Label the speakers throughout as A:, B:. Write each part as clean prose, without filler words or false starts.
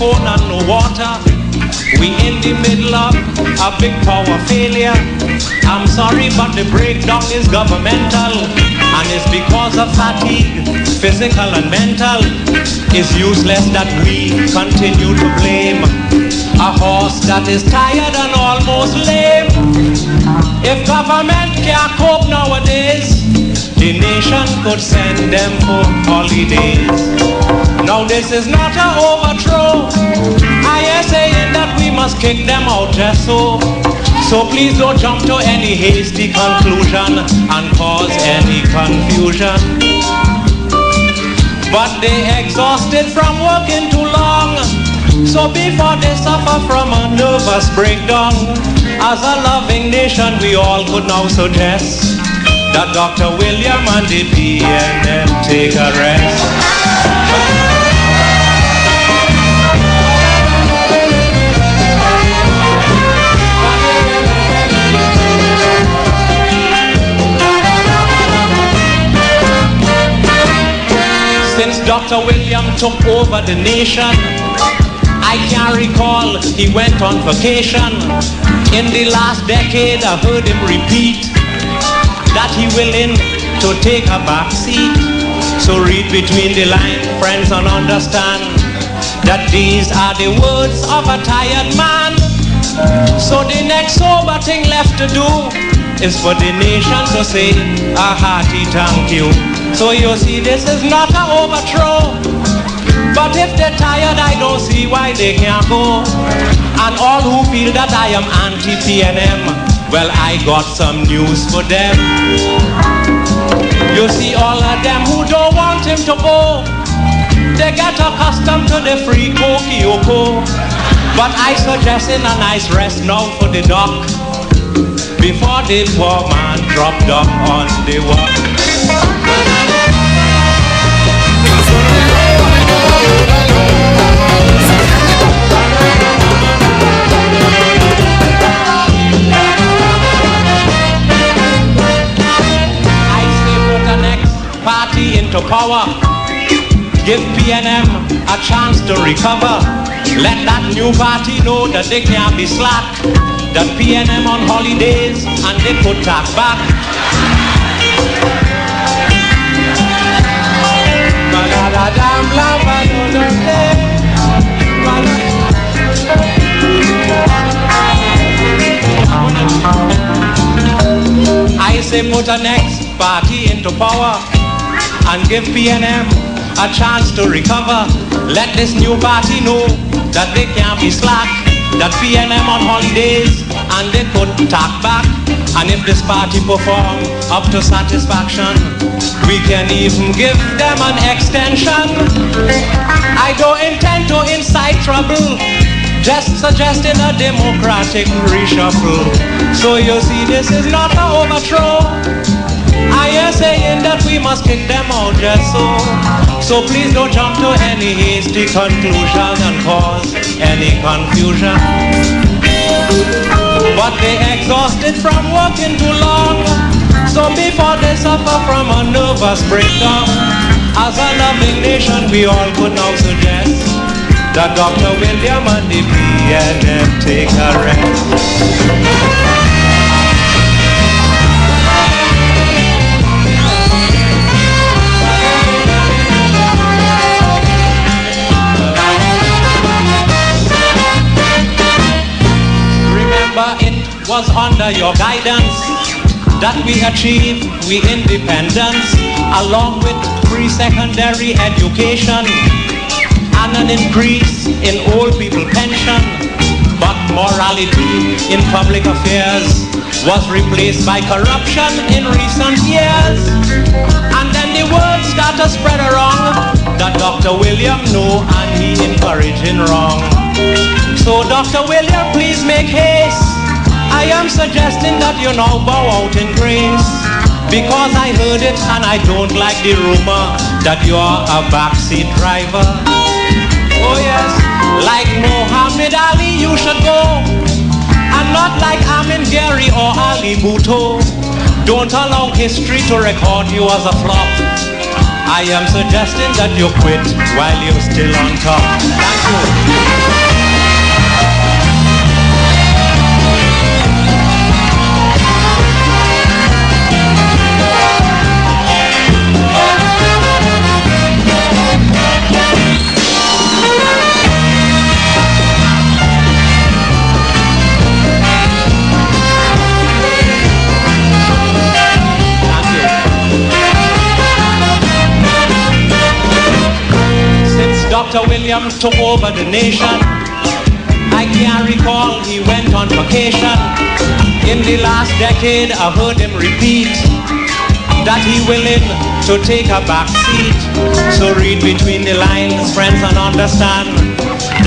A: phone and no water. We in the middle of a big power failure. I'm sorry, but the breakdown is governmental, and it's because of fatigue, physical and mental. It's useless that we continue to blame a horse that is tired and almost lame. If government can't cope nowadays, the nation could send them for holidays. Now this is not an overthrow. I am saying that we must kick them out just so. So please don't jump to any hasty conclusion and cause any confusion. But they exhausted from working too long, so before they suffer from a nervous breakdown, as a loving nation we all could now suggest that Dr. William and the PNM take a rest. Since Dr. William took over the nation, I can't recall he went on vacation. In the last decade I heard him repeat that he willing to take a back seat. So read between the lines, friends, and understand that these are the words of a tired man. So the next sober thing left to do is for the nation to say a hearty thank you. So you see, this is not an overthrow, but if they're tired, I don't see why they can't go. And all who feel that I am anti-PNM, well, I got some news for them. You see, all of them who don't want him to go, they get accustomed to the free Kokioko. But I suggesting a nice rest now for the doc, before the poor man drop down on the walk. Party into power, give PNM a chance to recover. Let that new party know that they can't be slack, that PNM on holidays and they put tax back. I say put a next party into power and give PNM a chance to recover. Let this new party know that they can't be slack, that PNM on holidays and they could tack back. And if this party perform up to satisfaction, we can even give them an extension. I don't intend to incite trouble, just suggesting a democratic reshuffle. So you see, this is not an overthrow. I am saying that we must kick them out just so. So please don't jump to any hasty conclusion and cause any confusion. But they exhausted from working too long, so before they suffer from a nervous breakdown, as a loving nation we all could now suggest that Dr. William and the PNM take a rest. It was under your guidance that we achieved independence, along with free secondary education and an increase in old people pension. But morality in public affairs was replaced by corruption in recent years. And then the word started to spread around that Dr. William know and he encouraging wrong. So Dr. William, please make haste. I am suggesting that you now bow out in grace, because I heard it and I don't like the rumor that you're a backseat driver. Oh yes, like Muhammad Ali you should go, and not like Amin Gary or Ali Bhutto. Don't allow history to record you as a flop, I am suggesting that you quit while you're still on top. Thank you. Dr. Williams took over the nation. I can't recall he went on vacation. In the last decade, I heard him repeat that he willing to take a back seat. So read between the lines, friends, and understand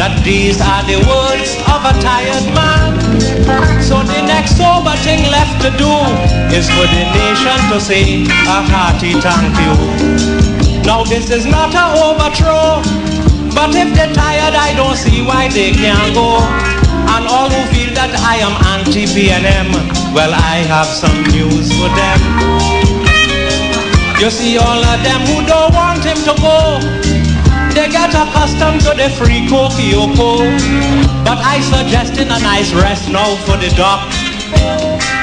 A: that these are the words of a tired man. So the next sober thing left to do is for the nation to say a hearty thank you. Now this is not an overthrow, but if they're tired, I don't see why they can't go. And all who feel that I am anti-PNM, well, I have some news for them. You see, all of them who don't want him to go, they get accustomed to the free Kokioko. But I suggesting a nice rest now for the doc,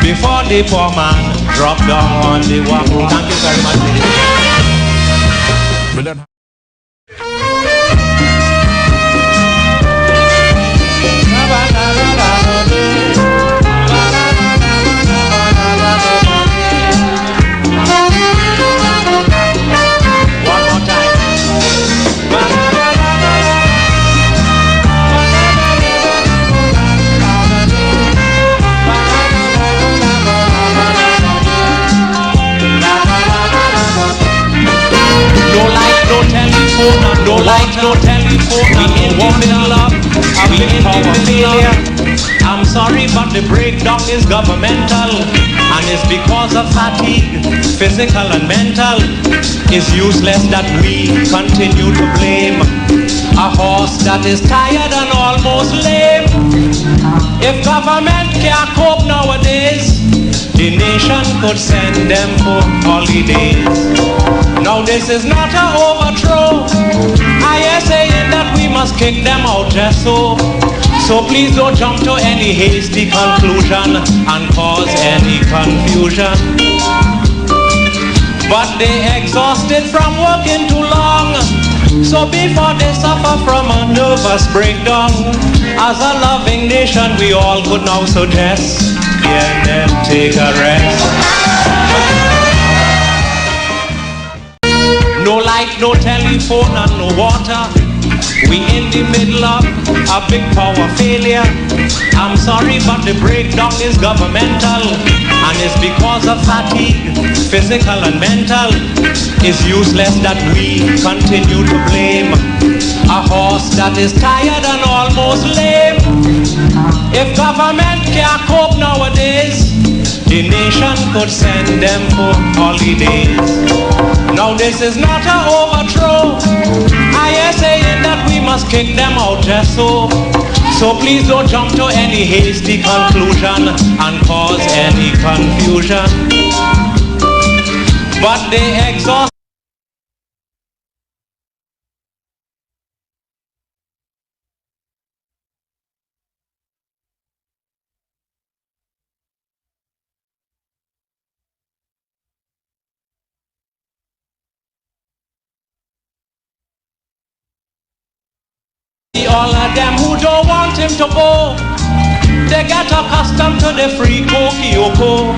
A: before the poor man drop down on the walk. Thank you very much, ladies. No light, no telephone, no middle up, we in the failure. I'm sorry, but the breakdown is governmental, and it's because of fatigue, physical and mental. It's useless that we continue to blame a horse that is tired and almost lame. If government can't cope nowadays, the nation could send them for holidays. Now this is not an overthrow. I am saying that we must kick them out just so. So please don't jump to any hasty conclusion and cause any confusion. But they exhausted from working too long, so before they suffer from a nervous breakdown, as a loving nation we all could now suggest, yeah, them take a rest. No light, no telephone, and no water. We in the middle of a big power failure. I'm sorry, but the breakdown is governmental, and it's because of fatigue, physical and mental. It's useless that we continue to blame a horse that is tired and almost lame. If government can't cope nowadays, the nation could send them for holidays. Now this is not an overthrow. I am saying that we must kick them out just so. So please don't jump to any hasty conclusion and cause any confusion. But they exhaust. All of them who don't want him to go, they get accustomed to the free Kokioko.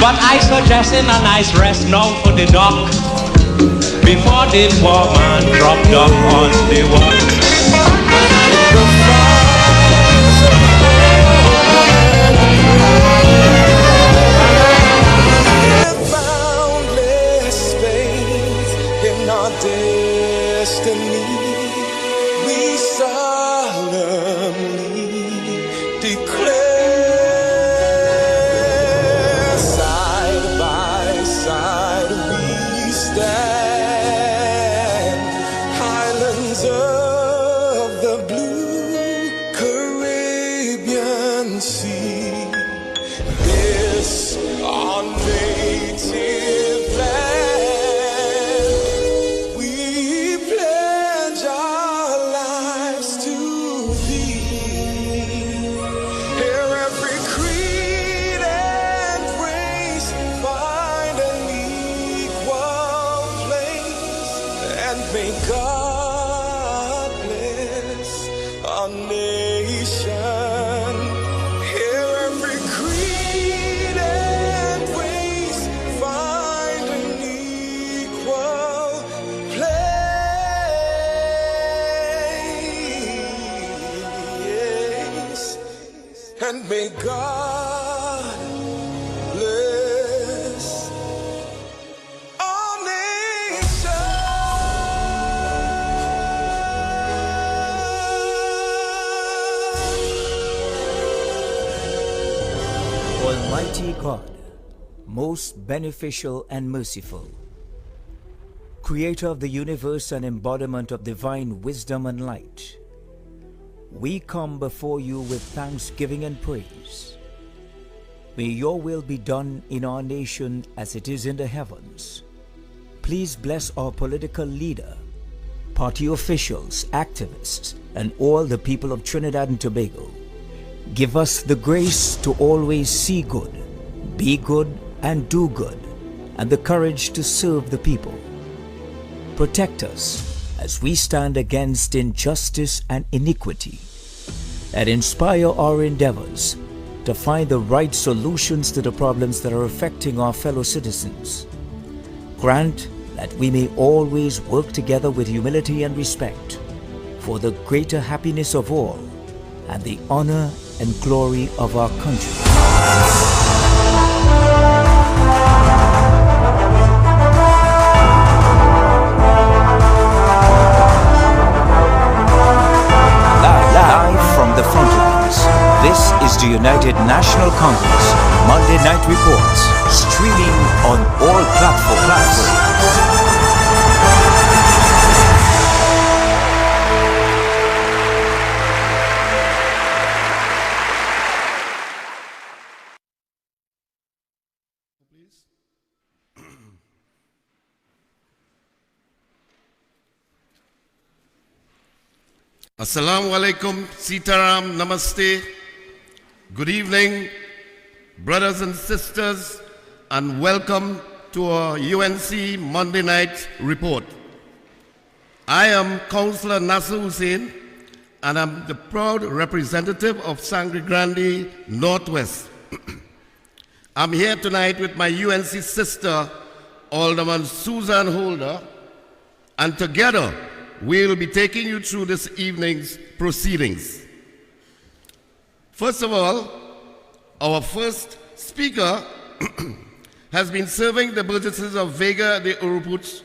A: But I suggesting a nice rest now for the doc, before the poor man drop down on the walk.
B: Boundless faith in our destiny, we solemnly declare, side by side we stand, highlands of May God bless all nations.
C: Almighty God, most beneficial and merciful, Creator of the universe and embodiment of divine wisdom and light, we come before you with thanksgiving and praise. May your will be done in our nation as it is in the heavens. Please bless our political leader, party officials, activists, and all the people of Trinidad and Tobago. Give us the grace to always see good, be good, and do good, and the courage to serve the people. Protect us as we stand against injustice and iniquity, and inspire our endeavors to find the right solutions to the problems that are affecting our fellow citizens. Grant that we may always work together with humility and respect for the greater happiness of all and the honor and glory of our country. Live from the front lines, this is the United National Congress Monday Night Reports, streaming on all platforms.
D: Assalamu alaikum, Sitaram, Namaste. Good evening, brothers and sisters, and welcome to our UNC Monday Night Report. I am Councillor Nasser Hussain, and I'm the proud representative of Sangre Grande Northwest. I'm here tonight with my UNC sister, Alderman Susan Holder, and together we'll be taking you through this evening's proceedings. First of all, our first speaker has been serving the burgesses of Vega de Uruput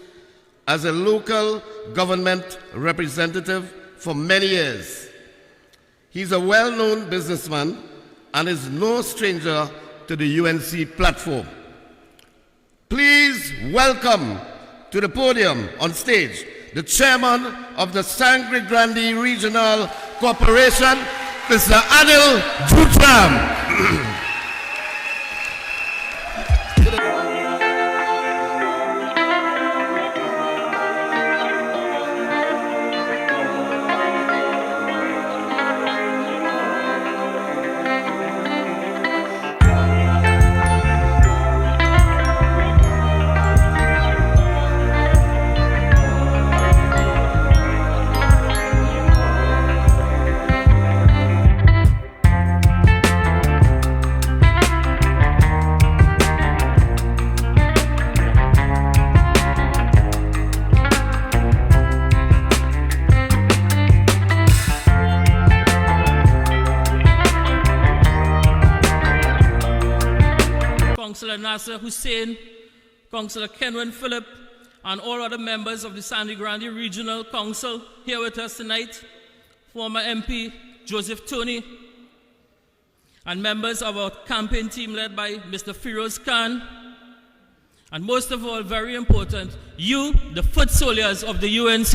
D: as a local government representative for many years. He's a well-known businessman and is no stranger to the UNC platform. Please welcome to the podium on stage the chairman of the Sangre Grande Regional Corporation, Mr. Anil Jutram.
E: Councillor Nasser Hussain, Councillor Kenwin Phillip, and all other members of the Sangre Grande Regional Council here with us tonight, former MP Joseph Tony, and members of our campaign team led by Mr. Firoz Khan, and most of all, very important, you, the foot soldiers of the UNC.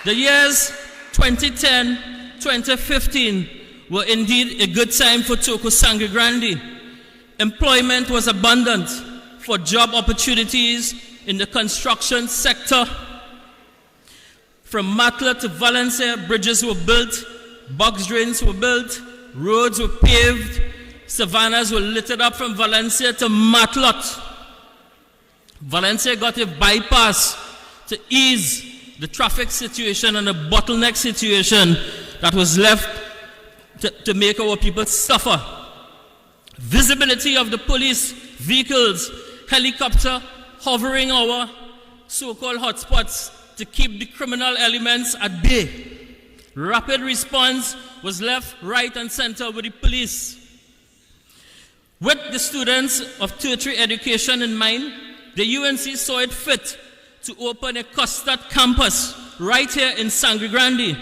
E: The years 2010, 2015 were indeed a good time for Toco Sangre Grande. Employment was abundant for job opportunities in the construction sector. From Matla to Valencia, bridges were built, box drains were built, roads were paved, savannas were littered up from Valencia to Matlot. Valencia got a bypass to ease the traffic situation and the bottleneck situation that was left to make our people suffer. Visibility of the police vehicles, helicopter hovering our so-called hotspots to keep the criminal elements at bay. Rapid response was left, right, and center with the police. With the students of tertiary education in mind, the UNC saw it fit to open a custard campus right here in Sangre Grande.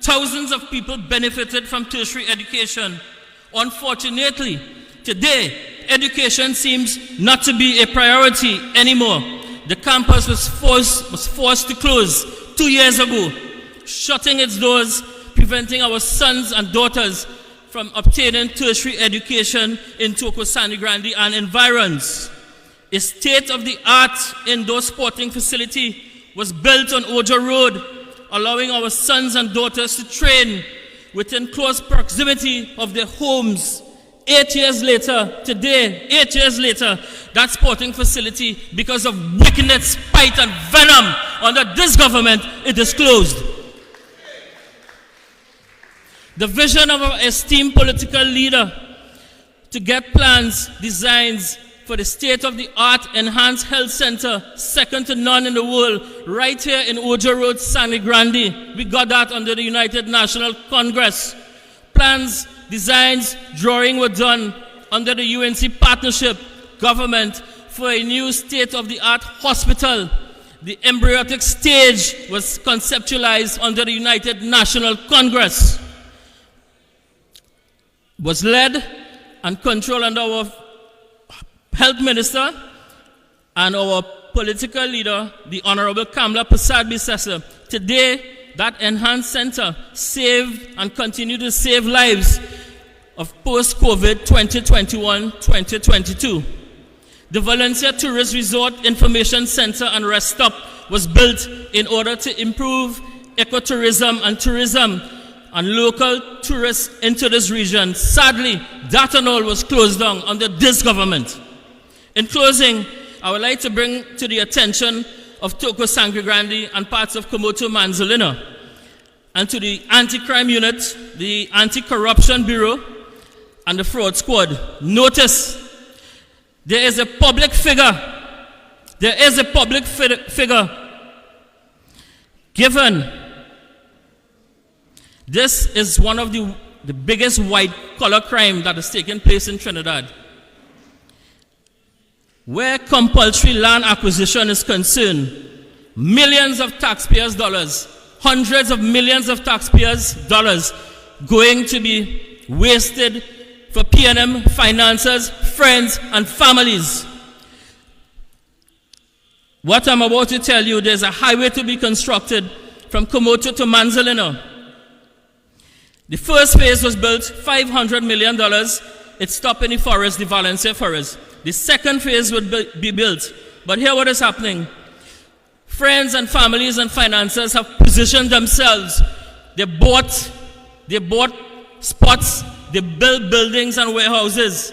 E: Thousands of people benefited from tertiary education. Unfortunately, today, education seems not to be a priority anymore. The campus was forced to close 2 years ago, shutting its doors, preventing our sons and daughters from obtaining tertiary education in Toco Sangre Grande and environs. A state-of-the-art indoor sporting facility was built on Ojo Road, allowing our sons and daughters to train within close proximity of their homes. 8 years later, today, 8 years later, that sporting facility, because of wickedness, spite, and venom under this government, it is closed. The vision of our esteemed political leader to get plans, designs for the state-of-the-art enhanced health center, second to none in the world, right here in Ojo Road, Sangre Grande. We got that under the United National Congress. Plans, designs, drawing were done under the UNC partnership government for a new state-of-the-art hospital. The embryonic stage was conceptualized under the United National Congress. Was led and controlled under our health minister and our political leader, the Honorable Kamla Persad-Bissessar. Today, that enhanced center saved and continue to save lives of post-COVID 2021-2022. The Valencia Tourist Resort Information Center and Rest Stop was built in order to improve ecotourism and tourism and local tourists into this region. Sadly, that and all was closed down under this government. In closing, I would like to bring to the attention of Toco Sangre Grande and parts of Komoto Manzolina, and to the anti-crime unit, the anti-corruption bureau, and the fraud squad. Notice, there is a public figure. There is a public figure given. This is one of the biggest white-collar crime that has taken place in Trinidad. Where compulsory land acquisition is concerned, millions of taxpayers' dollars, hundreds of millions of taxpayers' dollars going to be wasted for P&M financiers, friends, and families. What I'm about to tell you, there's a highway to be constructed from Komoto to Manzolina. The first phase was built, $500 million. It stopped in the forest, the Valencia forest. The second phase would be built. But here what is happening. Friends and families and financiers have positioned themselves. They bought spots, they built buildings and warehouses,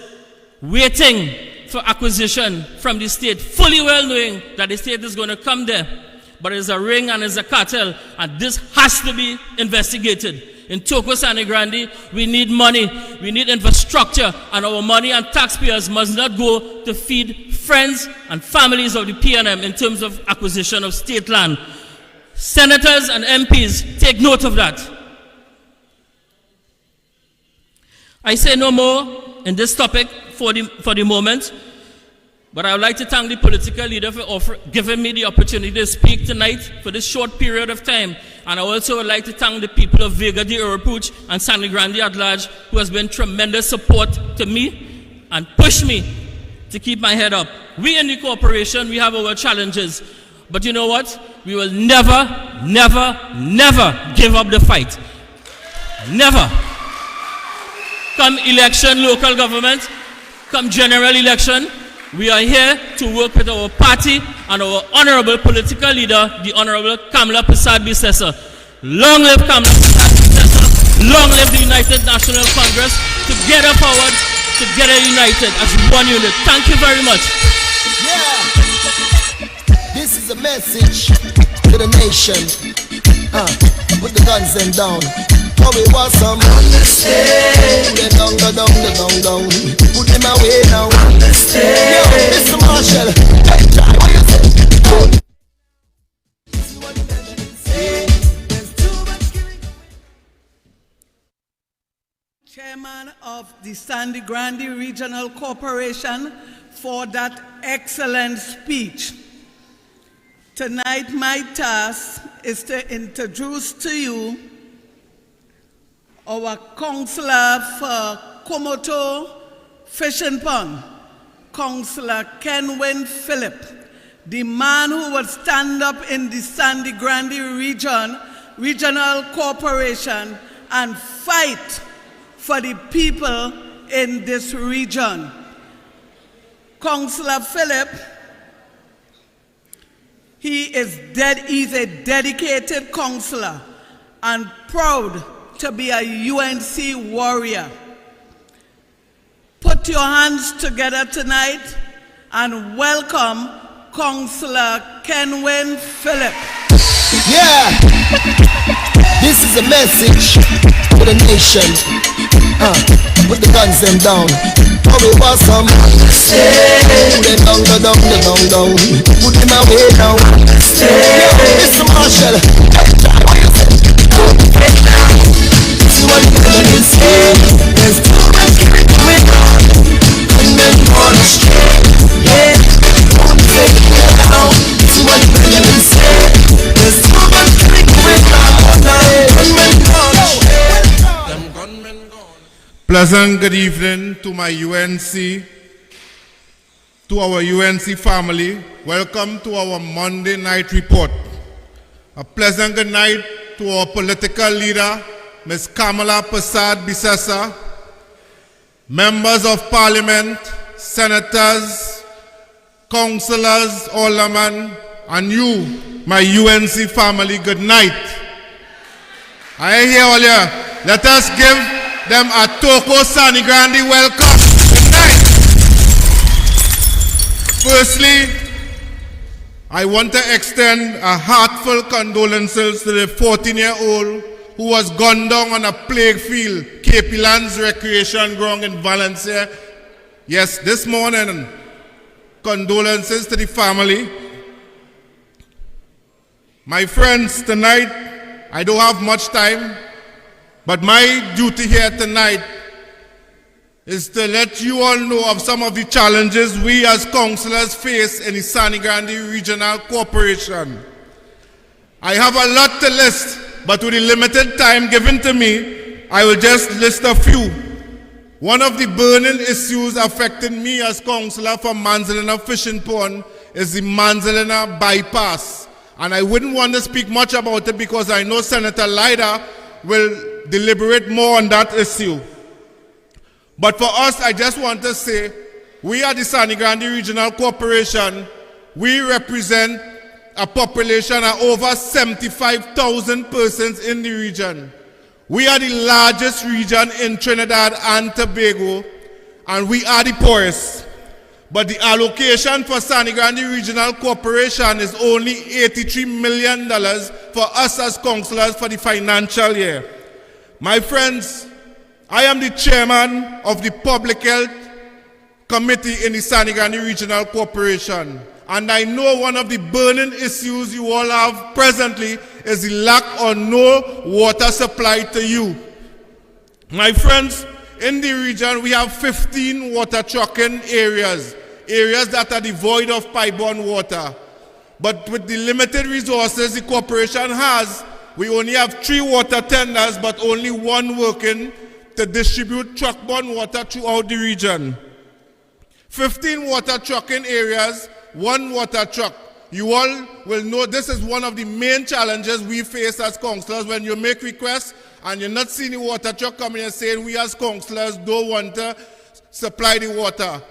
E: waiting for acquisition from the state, fully well knowing that the state is going to come there. But it's a ring and it's a cartel, and this has to be investigated. In Toco Sangre Grande, we need money, we need infrastructure, and our money and taxpayers must not go to feed friends and families of the P&M in terms of acquisition of state land. Senators and MPs, take note of that. I say no more in this topic for the moment, but I would like to thank the political leader for giving me the opportunity to speak tonight for this short period of time. And I also would like to thank the people of Vega de Oropuch and Sangre Grande at large, who has been tremendous support to me and pushed me to keep my head up. We in the corporation, we have our challenges. But you know what? We will never, never, never give up the fight. Never. Come election, local government, come general election, we are here to work with our party and our honorable political leader, the Honorable Kamla Persad-Bissessar. Long live Kamla Persad-Bissessar. Long live the United National Congress. Together forward, together united as one unit. Thank you very much.
F: Yeah. This is a message to the nation. Put the guns them down. For we want some understand. Get down, go down, go down, down. Put them away now. Understand. Yo, Mr. Marshall. Hey, try what you say.
G: of the Sandy Grande Regional Corporation for that excellent speech. Tonight, my task is to introduce to you our Councillor for Komoto Fishing Pond, Councillor Kenwin Phillip, the man who would stand up in the Sandy Grande Regional Corporation and fight for the people in this region. Councillor Phillip, he's a dedicated councillor and proud to be a UNC warrior. Put your hands together tonight and welcome Councillor Kenwin Phillip.
F: Yeah, this is a message to the nation. Put the guns them down. Oh, we want some. Put them down, down, down, down. Put them away now. Mr. Marshall. See what you're gonna say. There's too much going on. Women on the street. Yeah. Take it down. See what you're gonna say. There's too much going on. Women on the street. Them gunmen gone.
D: Pleasant good evening to my UNC, to our UNC family. Welcome to our Monday night report. A pleasant good night to our political leader, Ms. Kamala Prasad Bisesa, members of parliament, senators, councillors, aldermen, and you, my UNC family, good night. I hear all you. Let us give them a Toko Sandy Grande welcome. Good night. Firstly, I want to extend a heartfelt condolences to the 14-year-old who was gunned down on a plague field, KP Lands Recreation Ground in Valencia. Yes, this morning, condolences to the family. My friends, tonight, I don't have much time, but my duty here tonight is to let you all know of some of the challenges we as councillors face in the Sandy Grande Regional Corporation. I have a lot to list, but with the limited time given to me, I will just list a few. One of the burning issues affecting me as councillor for Manzalina Fishing Pond is the Manzalina bypass. And I wouldn't want to speak much about it because I know Senator Leer will deliberate more on that issue. But for us, I just want to say, we are the Sandy Grande Regional Corporation. We represent a population of over 75,000 persons in the region. We are the largest region in Trinidad and Tobago, and we are the poorest. But the allocation for Sandy Grande Regional Corporation is only $83 million for us as councillors for the financial year. My friends, I am the chairman of the Public Health Committee in the Sandy Grande Regional Corporation. And I know one of the burning issues you all have presently is the lack or no water supply to you. My friends, in the region we have 15 water trucking areas that are devoid of pipe-borne water. But with the limited resources the corporation has, we only have 3 water tenders but only 1 working to distribute truck-borne water throughout the region. 15 water trucking areas, 1 water truck. You all will know this is one of the main challenges we face as councillors when you make requests and you're not seeing the water truck coming and saying we as councillors don't want to supply the water.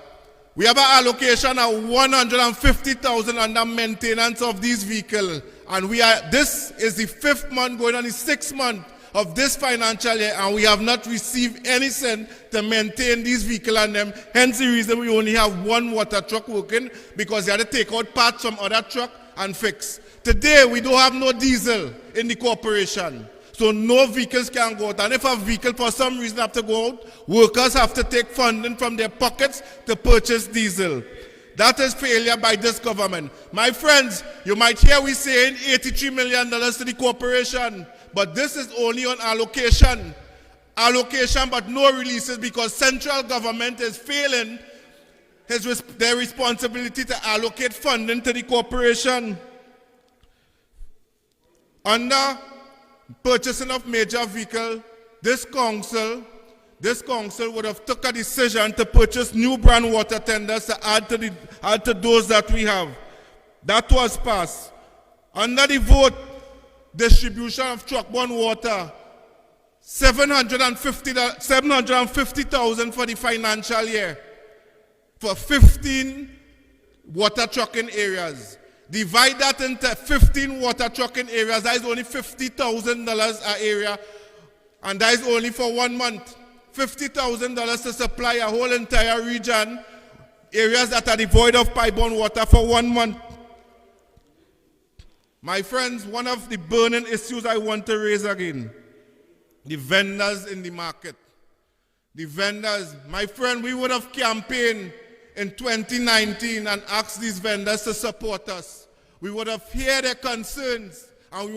D: We have an allocation of $150,000 under maintenance of these vehicles, and this is the 5th month going on the 6th month of this financial year, and we have not received any cent to maintain these vehicles and them. Hence the reason we only have 1 water truck working, because they had to take out parts from other truck and fix. Today we don't have no diesel in the corporation, so no vehicles can go out. And if a vehicle for some reason have to go out, workers have to take funding from their pockets to purchase diesel. That is failure by this government. My friends, you might hear we saying $83 million to the corporation, but this is only on allocation. allocation but no releases because central government is failing their responsibility to allocate funding to the corporation. Under purchasing of major vehicle, this council would have took a decision to purchase new brand water tenders to add to those that we have. That was passed. Under the vote, distribution of truck-borne water, 750,000 for the financial year for 15 water trucking areas. Divide that into 15 water trucking areas, that is only $50,000 an area, and that is only for 1 month. $50,000 to supply a whole entire region, areas that are devoid of pipe-borne water for 1 month. My friends, one of the burning issues I want to raise again, the vendors in the market. The vendors, my friend, we would have campaigned in 2019 and asked these vendors to support us. We would have heard their concerns and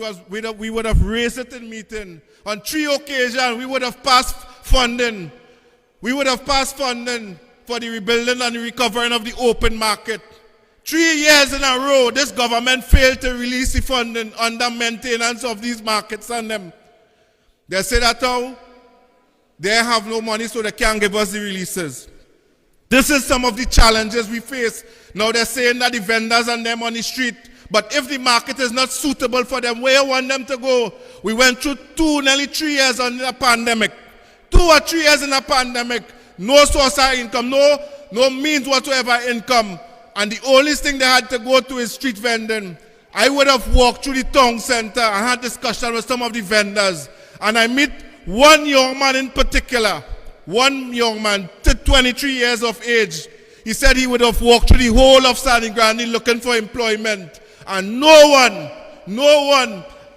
D: we would have raised it in meeting. On 3 occasions, we would have passed funding. We would have passed funding for the rebuilding and the recovering of the open market. 3 years in a row, this government failed to release the funding under maintenance of these markets and them. They say that how they have no money so they can't give us the releases. This is some of the challenges we face. Now they're saying that the vendors and them on the street, but if the market is not suitable for them, where you want them to go? We went through nearly 3 years on the pandemic. 2 or 3 years in a pandemic, no source of income, no means whatsoever income. And the only thing they had to go to is street vending. I would have walked through the town center and had discussion with some of the vendors. And I meet one young man in particular, 23 years of age. He said he would have walked through the whole of Sandy Grande looking for employment. And no one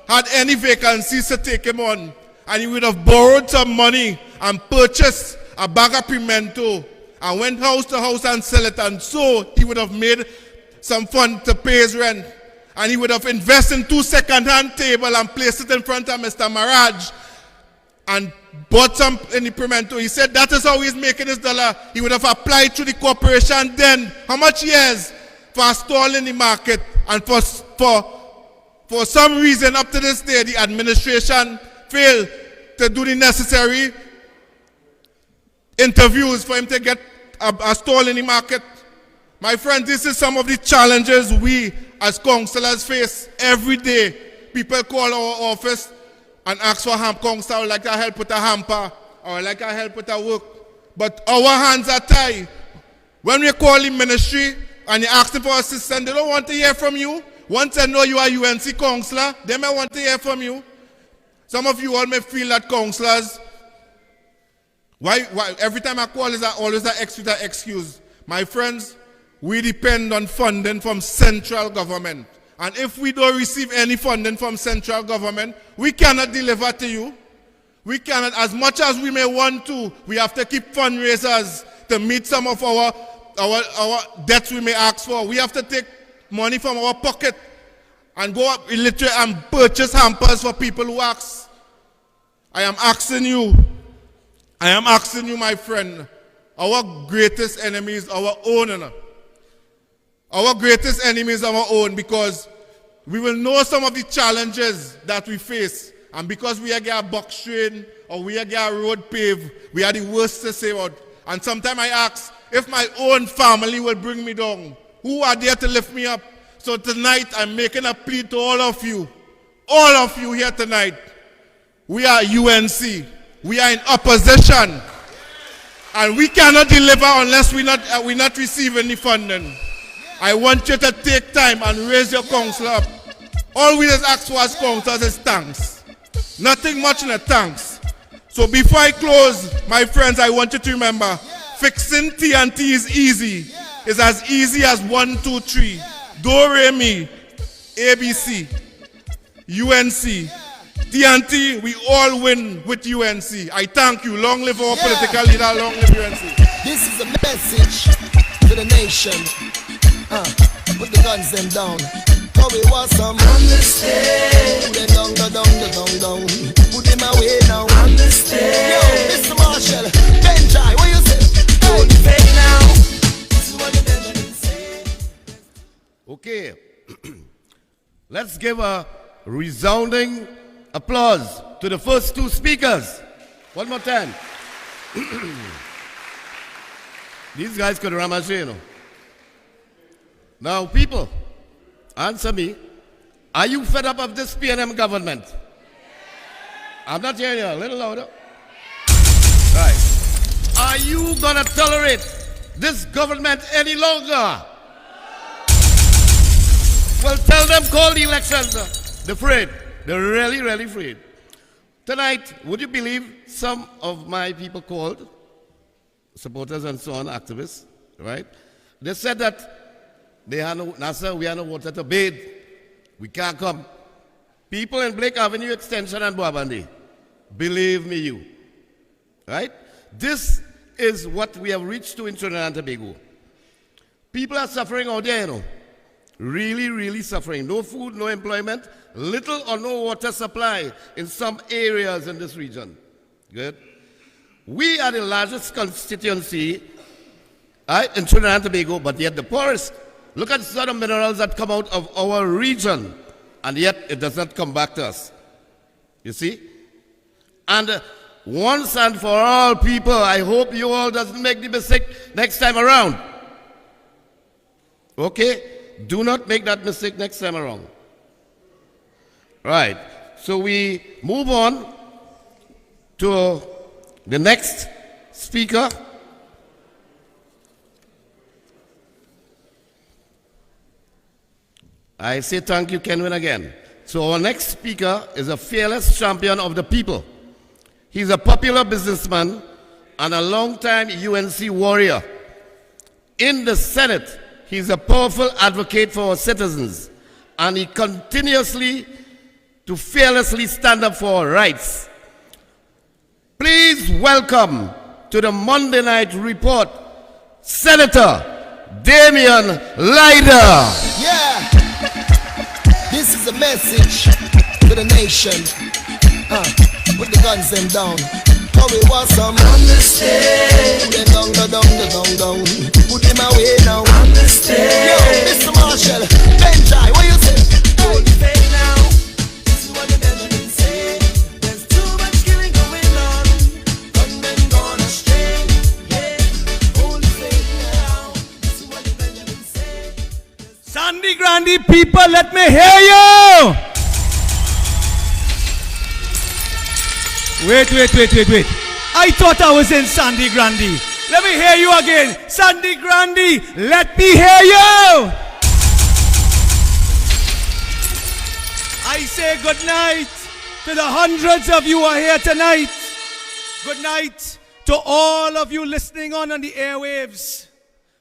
D: had any vacancies to take him on. And he would have borrowed some money and purchased a bag of pimento and went house to house and sell it. And so he would have made some fund to pay his rent. And he would have invested in 2 second-hand tables and placed it in front of Mr. Maraj and bought some in the pimento. He said that is how he's making his dollar. He would have applied to the corporation then. How much years for a stall in the market? And for some reason up to this day, the administration failed to do the necessary interviews for him to get a stall in the market. My friend, this is some of the challenges we as councillors face every day. People call our office and ask for help. Councillor, I would like to help with a hamper, or I would like to help with a work. But our hands are tied. When we call the ministry and you ask them for assistance, they don't want to hear from you. Once they know you are UNC councillor, they may want to hear from you. Some of you all may feel that councillors, why every time I call is always an extra excuse. My friends, we depend on funding from central government. And if we don't receive any funding from central government, we cannot deliver to you. We cannot, as much as we may want to, we have to keep fundraisers to meet some of our debts we may ask for. We have to take money from our pocket and go up literally and purchase hampers for people who ask. I am asking you, my friend, our greatest enemy is our own. Our greatest enemy is our own, because we will know some of the challenges that we face. And because we are getting a box train or we are getting a road paved, we are the worst to say out. And sometimes I ask, if my own family will bring me down, who are there to lift me up? So tonight I'm making a plea to all of you here tonight. We are UNC. We are in opposition. And we cannot deliver unless we're not receiving the funding. I want you to take time and raise your council up. All we just ask for as councillors is thanks. Nothing much in the thanks. So before I close, my friends, I want you to remember, fixing TNT is easy. It's as easy as 1, 2, 3. Do, re, mi, ABC, UNC. TNT, we all win with UNC. I thank you. Long live our political leader. Long live UNC.
F: This is a message to the nation. Put the guns them down. Cause we want some understand. Put them down. Put them him away now. Understand. Yo, Mr. Marshall, Benjai, what you say? Don't fake now. This is what the Benjamin say.
D: Okay. Let's give a resounding applause to the first two speakers. One more time. These guys could ramage, you know. Now, people, answer me. Are you fed up of this PNM government? I'm not hearing you. A little louder. Right. Are you going to tolerate this government any longer? Well, tell them call the elections. They're afraid. They're really, really afraid. Tonight, would you believe some of my people called, supporters and so on, activists, right? They said that they had no, NASA, we had no water to bathe. We can't come. People in Blake Avenue Extension and Boabandi, believe me you, right? This is what we have reached to in Trinidad and Tobago. People are suffering out there, you know. Really, really suffering. No food, no employment, little or no water supply in some areas in this region. Good. We are the largest constituency in Trinidad and Tobago, but yet the poorest. Look at some of the minerals that come out of our region, and yet it does not come back to us. You see? And once and for all, people, I hope you all doesn't make the mistake next time around. Okay? Do not make that mistake next time around. Right. So we move on to the next speaker. I say thank you, Kenwin, again. So our next speaker is a fearless champion of the people. He's a popular businessman and a long-time UNC warrior. In the Senate, he's a powerful advocate for our citizens, and he continuously to fearlessly stand up for our rights. Please welcome to the Monday Night Report, Senator Damian Leer.
F: Yeah, this is a message to the nation. Put the guns them down. How we want some understand. Put them down. Put them away now. Understand. Yo, Mr. Marshall, Benjai, what you say? Don't fake now. This is what the Benjamin say. There's too much killing going on. Gunmen gone astray. Yeah, don't fake now. This is what the Benjamin say.
H: Sandy Grande people, let me hear you. Wait. I thought I was in Sandy Grande. Let me hear you again. Sandy Grande, let me hear you. I say good night to the hundreds of you who are here tonight. Good night to all of you listening on the airwaves.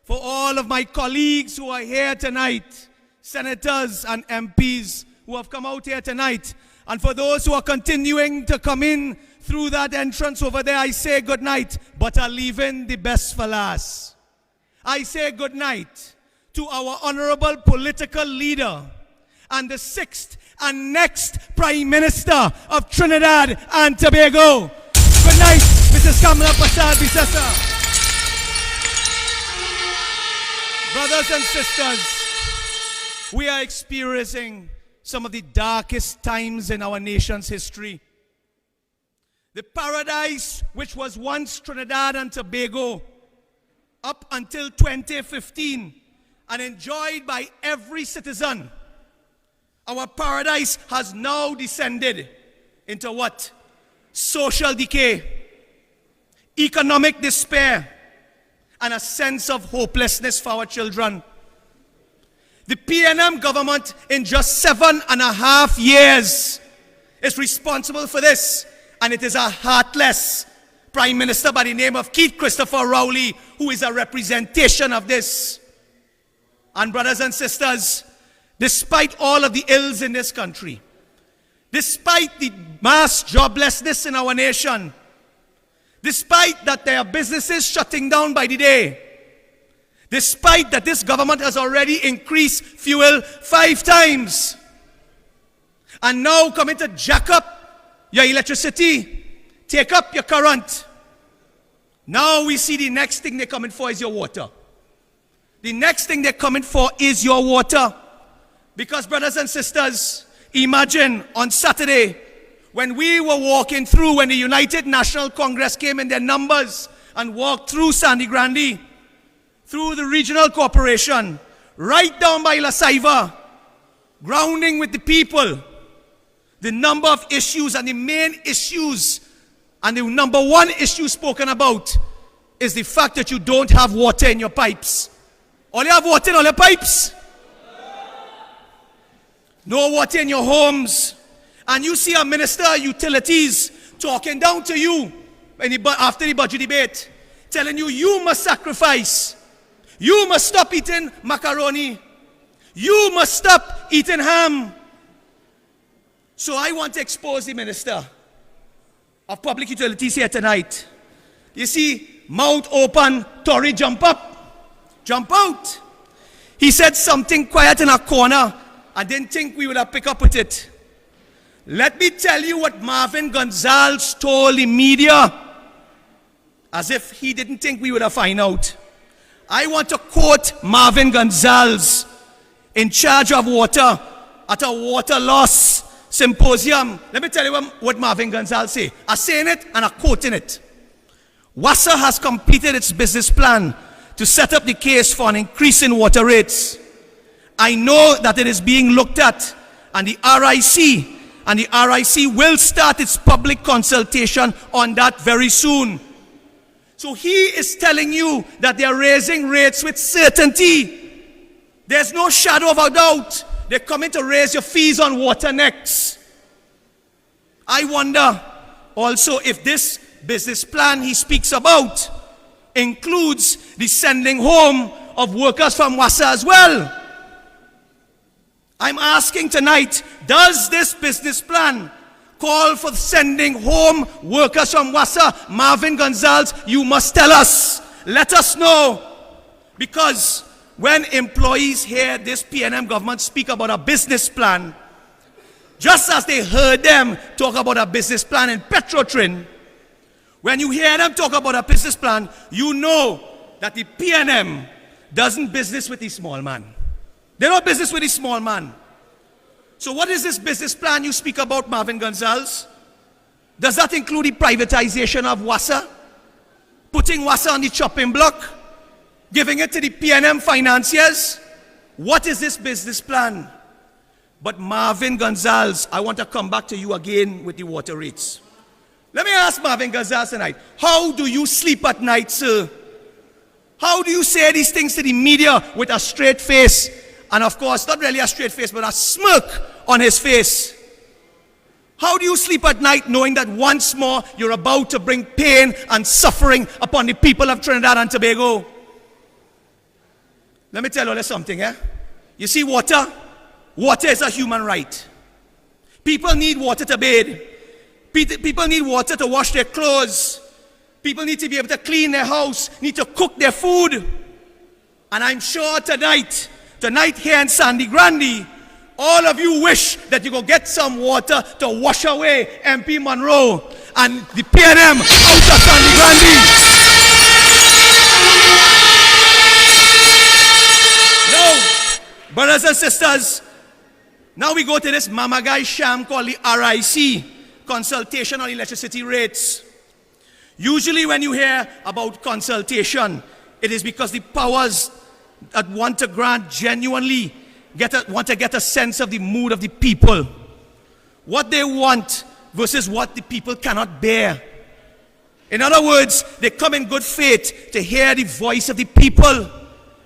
H: For all of my colleagues who are here tonight, senators and MPs who have come out here tonight. And for those who are continuing to come in through that entrance over there, I say good night, but are leaving the best for last. I say good night to our honorable political leader and the 6th and next Prime Minister of Trinidad and Tobago. Good night, Mrs. Kamala Persad-Bissessar. Brothers and sisters, we are experiencing some of the darkest times in our nation's history. The paradise which was once Trinidad and Tobago up until 2015 and enjoyed by every citizen, our paradise has now descended into what? Social decay, economic despair, and a sense of hopelessness for our children. The PNM government in just 7.5 years is responsible for this, and it is a heartless Prime Minister by the name of Keith Christopher Rowley who is a representation of this. And brothers and sisters, despite all of the ills in this country, despite the mass joblessness in our nation, despite that there are businesses shutting down by the day, despite that this government has already increased fuel 5 times, and now coming to jack up your electricity, take up your current. Now we see the next thing they're coming for is your water. The next thing they're coming for is your water. Because, brothers and sisters, imagine on Saturday when we were walking through, when the United National Congress came in their numbers and walked through Sandy Grande, through the regional corporation, right down by La Saiva, grounding with the people, the number of issues and the main issues and the number one issue spoken about is the fact that you don't have water in your pipes. All you have water in all your pipes? No water in your homes. And you see a minister of utilities talking down to you after the budget debate, telling you, you must sacrifice. You must stop eating macaroni. You must stop eating ham. So I want to expose the Minister of Public Utilities here tonight. You see, mouth open, Tory jump up, jump out. He said something quiet in a corner. I didn't think we would have picked up with it. Let me tell you what Marvin Gonzalez told the media, as if he didn't think we would have found out. I want to quote Marvin Gonzalez, in charge of water, at a water loss symposium. Let me tell you what Marvin Gonzalez said. I'm saying it and I'm quoting it. WASA has completed its business plan to set up the case for an increase in water rates. I know that it is being looked at, and the RIC will start its public consultation on that very soon. So he is telling you that they are raising rates with certainty. There's no shadow of a doubt. They're coming to raise your fees on water next. I wonder also if this business plan he speaks about includes the sending home of workers from WASA as well. I'm asking tonight, does this business plan call for sending home workers from WASA? Marvin Gonzalez, you must tell us. Let us know. Because when employees hear this PNM government speak about a business plan, just as they heard them talk about a business plan in Petrotrin, when you hear them talk about a business plan, you know that the PNM doesn't business with the small man. They don't business with the small man. So what is this business plan you speak about, Marvin Gonzalez? Does that include the privatization of WASA? Putting WASA on the chopping block? Giving it to the PNM financiers? What is this business plan? But Marvin Gonzalez, I want to come back to you again with the water rates. Let me ask Marvin Gonzalez tonight, how do you sleep at night, sir? How do you say these things to the media with a straight face? And of course, not really a straight face, but a smirk on his face. How do you sleep at night knowing that once more you're about to bring pain and suffering upon the people of Trinidad and Tobago? Let me tell you something, eh? You see, water is a human right. People need water to bathe. People need water to wash their clothes. People need to be able to clean their house, need to cook their food. And I'm sure tonight here in Sandy Grande, all of you wish that you go get some water to wash away MP Monroe and the PNM out of Sandy Grande. Now, brothers and sisters, now we go to this mama guy sham called the RIC, consultation on electricity rates. Usually when you hear about consultation, it is because the powers that want to grant genuinely want to get a sense of the mood of the people. What they want versus what the people cannot bear. In other words, they come in good faith to hear the voice of the people.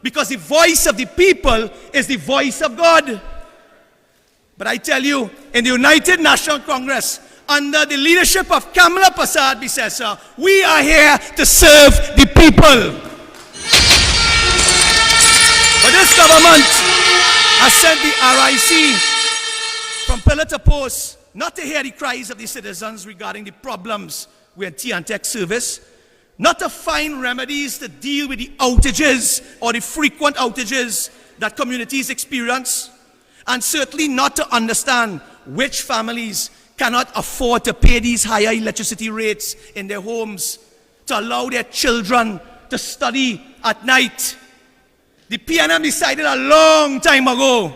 H: Because the voice of the people is the voice of God. But I tell you, in the United National Congress, under the leadership of Kamala Prasad Bisesa, we are here to serve the people. But this government has sent the RIC from pillar to post, not to hear the cries of the citizens regarding the problems with tea and tech service, not to find remedies to deal with the outages or the frequent outages that communities experience, and certainly not to understand which families cannot afford to pay these higher electricity rates in their homes, to allow their children to study at night. The PNM decided a long time ago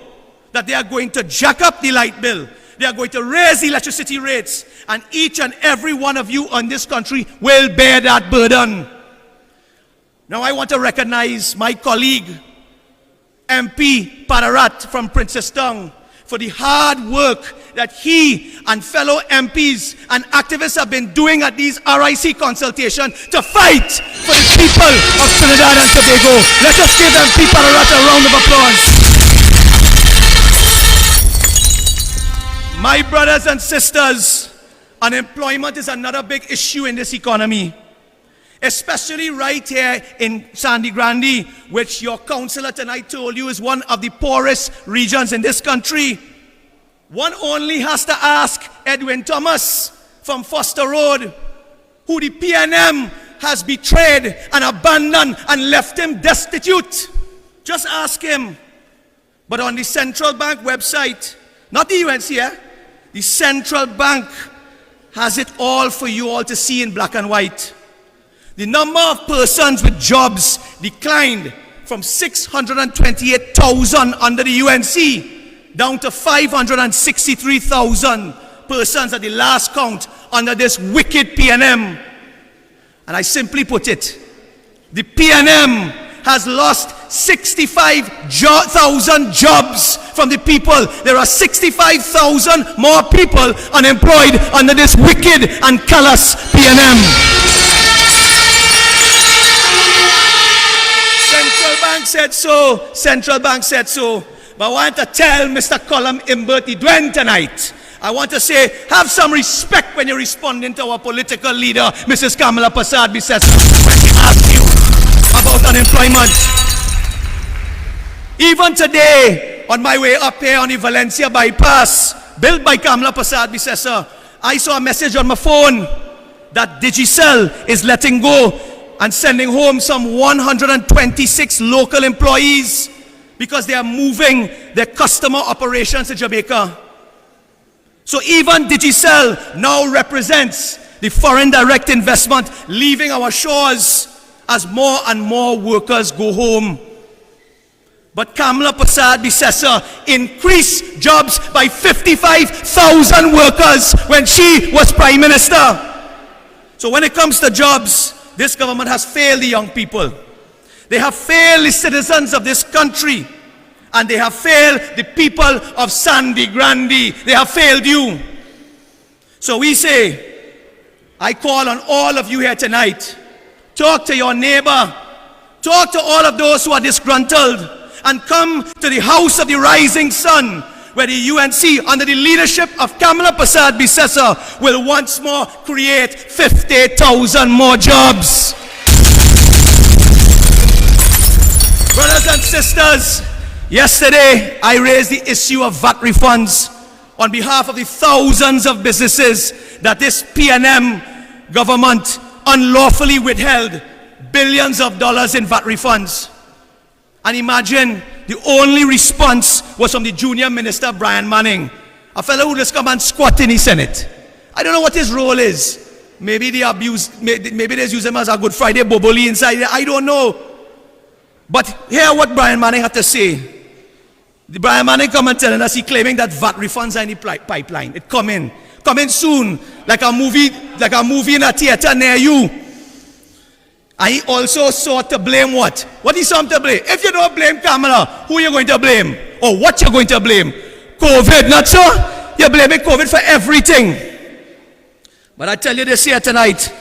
H: that they are going to jack up the light bill. They are going to raise the electricity rates, and each and every one of you in this country will bear that burden. Now I want to recognize my colleague, MP Pararat from Princestown, for the hard work that he and fellow MPs and activists have been doing at these RIC consultations to fight for the people of Trinidad and Tobago. Let us give MP Pararat a round of applause. My brothers and sisters, unemployment is another big issue in this economy, especially right here in Sandy Grande, which your councillor tonight told you is one of the poorest regions in this country. One only has to ask Edwin Thomas from Foster Road, who the PNM has betrayed and abandoned and left him destitute. Just ask him. But on the Central Bank website, not the UNC, the Central Bank has it all for you all to see in black and white. The number of persons with jobs declined from 628,000 under the UNC down to 563,000 persons at the last count under this wicked PNM. And I simply put it, the PNM has lost 65,000 jobs from the people. There are 65,000 more people unemployed under this wicked and callous PNM. Central Bank said so. But I want to tell Mr. Colum Imbert Idwen tonight, I want to say, have some respect when you're responding to our political leader, Mrs. Kamala Persad-Bissessar, when she asks you about unemployment. Even today, on my way up here on the Valencia bypass, built by Kamala Persad-Bissessar, I saw a message on my phone that Digicel is letting go and sending home some 126 local employees because they are moving their customer operations to Jamaica. So even Digicel now represents the foreign direct investment leaving our shores as more and more workers go home. But Kamala Persad-Bissessar increased jobs by 55,000 workers when she was Prime Minister. So when it comes to jobs, this government has failed the young people. They have failed the citizens of this country. And they have failed the people of Sandy Grande. They have failed you. So we say, I call on all of you here tonight. Talk to your neighbor. Talk to all of those who are disgruntled. And come to the house of the rising sun, where the UNC, under the leadership of Kamala Persad-Bissessar, will once more create 50,000 more jobs. Brothers and sisters, yesterday I raised the issue of VAT refunds on behalf of the thousands of businesses that this PNM government unlawfully withheld billions of dollars in VAT refunds. And imagine, the only response was from the junior minister, Brian Manning, a fellow who just come and squat in the Senate. I don't know what his role is. Maybe they use him as a Good Friday boboli inside there. I don't know. But hear what Brian Manning had to say. The Brian Manning come and telling us he claiming that VAT refunds are in the pipeline. It come in soon, like a movie in a theater near you. And he also sought to blame what? What he sought to blame? If you don't blame Kamala, who are you going to blame? Or what you're going to blame? COVID, not so? You're blaming COVID for everything. But I tell you this here tonight,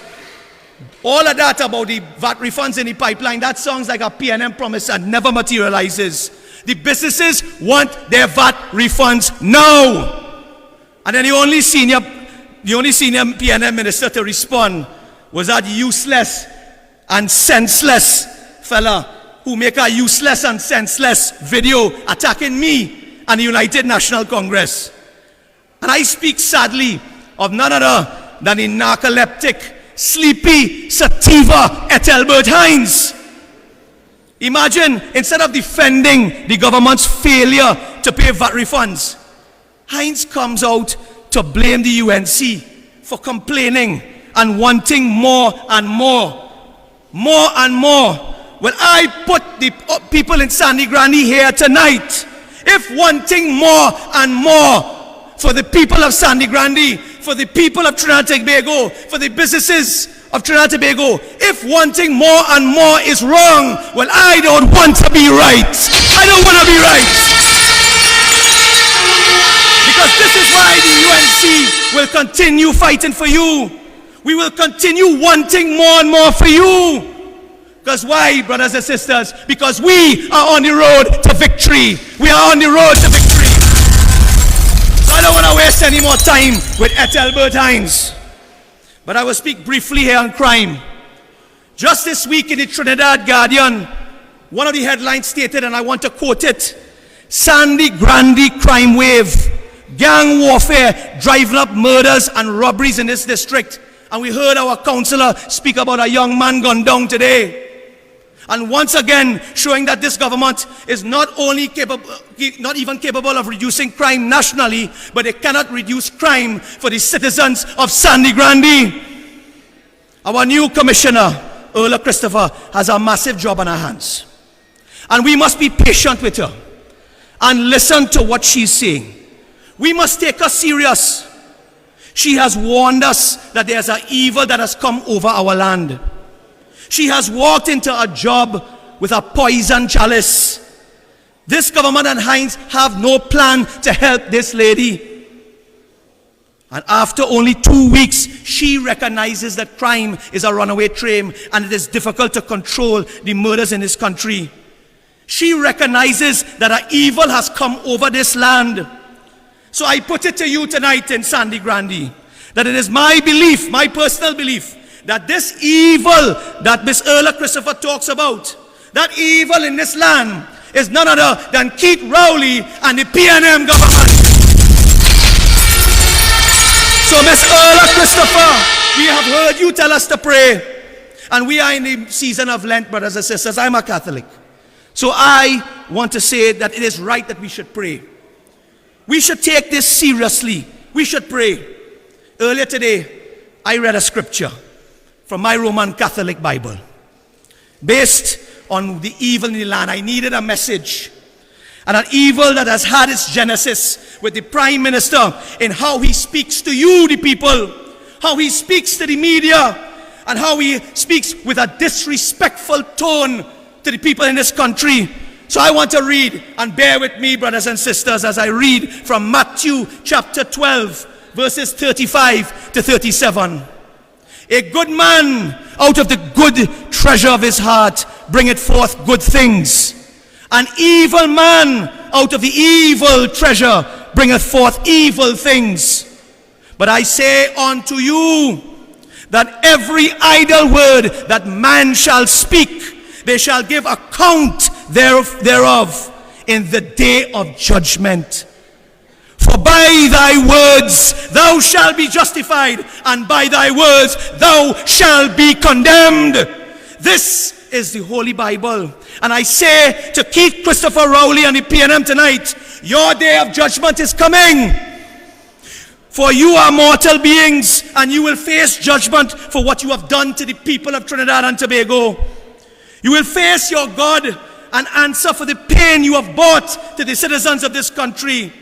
H: all of that about the VAT refunds in the pipeline, that sounds like a PNM promise and never materializes. The businesses want their VAT refunds now. And then the only senior PNM minister to respond was that useless and senseless fella who make a useless and senseless video attacking me and the United National Congress. And I speak sadly of none other than the narcoleptic, sleepy sativa Ethelbert Hines. Imagine, instead of defending the government's failure to pay VAT refunds, Hines comes out to blame the UNC for complaining and wanting more and more. More and more. Well, I put the people in Sandy Granny here tonight. If wanting more and more for the people of Sandy Granny, for the people of Trinidad and Tobago, for the businesses of Trinidad and Tobago, if wanting more and more is wrong, well, I don't want to be right. I don't want to be right. Because this is why the UNC will continue fighting for you. We will continue wanting more and more for you. Because why, brothers and sisters? Because we are on the road to victory. We are on the road to victory. So I don't want to waste any more time with Ethelbert Hines. But I will speak briefly here on crime. Just this week in the Trinidad Guardian, one of the headlines stated, and I want to quote it, Sandy Grandy crime wave. Gang warfare driving up murders and robberies in this district. And we heard our councillor speak about a young man gone down today. And once again, showing that this government is not only capable, not even capable of reducing crime nationally, but it cannot reduce crime for the citizens of Sandy Grandy. Our new commissioner, Erla Christopher, has a massive job on her hands. And we must be patient with her and listen to what she's saying. We must take her serious. She has warned us that there's an evil that has come over our land. She has walked into a job with a poison chalice. This government and Hines have no plan to help this lady. And after only 2 weeks, she recognizes that crime is a runaway train and it is difficult to control the murders in this country. She recognizes that an evil has come over this land. So I put it to you tonight in Sandy Grandy, that it is my belief, my personal belief, that this evil that Miss Erla Christopher talks about, that evil in this land is none other than Keith Rowley and the PNM government. So Miss Erla Christopher, we have heard you tell us to pray. And we are in the season of Lent, brothers and sisters. I'm a Catholic. So I want to say that it is right that we should pray. We should take this seriously. We should pray. Earlier today, I read a scripture from my Roman Catholic Bible. Based on the evil in the land, I needed a message. And an evil that has had its genesis with the Prime Minister in how he speaks to you, the people, how he speaks to the media, and how he speaks with a disrespectful tone to the people in this country. So I want to read, and bear with me, brothers and sisters, as I read from Matthew chapter 12, verses 35 to 37. A good man out of the good treasure of his heart bringeth forth good things. An evil man out of the evil treasure bringeth forth evil things. But I say unto you that every idle word that man shall speak, they shall give account thereof in the day of judgment. For by thy words thou shalt be justified, and by thy words thou shalt be condemned. This is the Holy Bible. And I say to Keith Christopher Rowley and the PNM tonight, your day of judgment is coming. For you are mortal beings, and you will face judgment for what you have done to the people of Trinidad and Tobago. You will face your God and answer for the pain you have brought to the citizens of this country.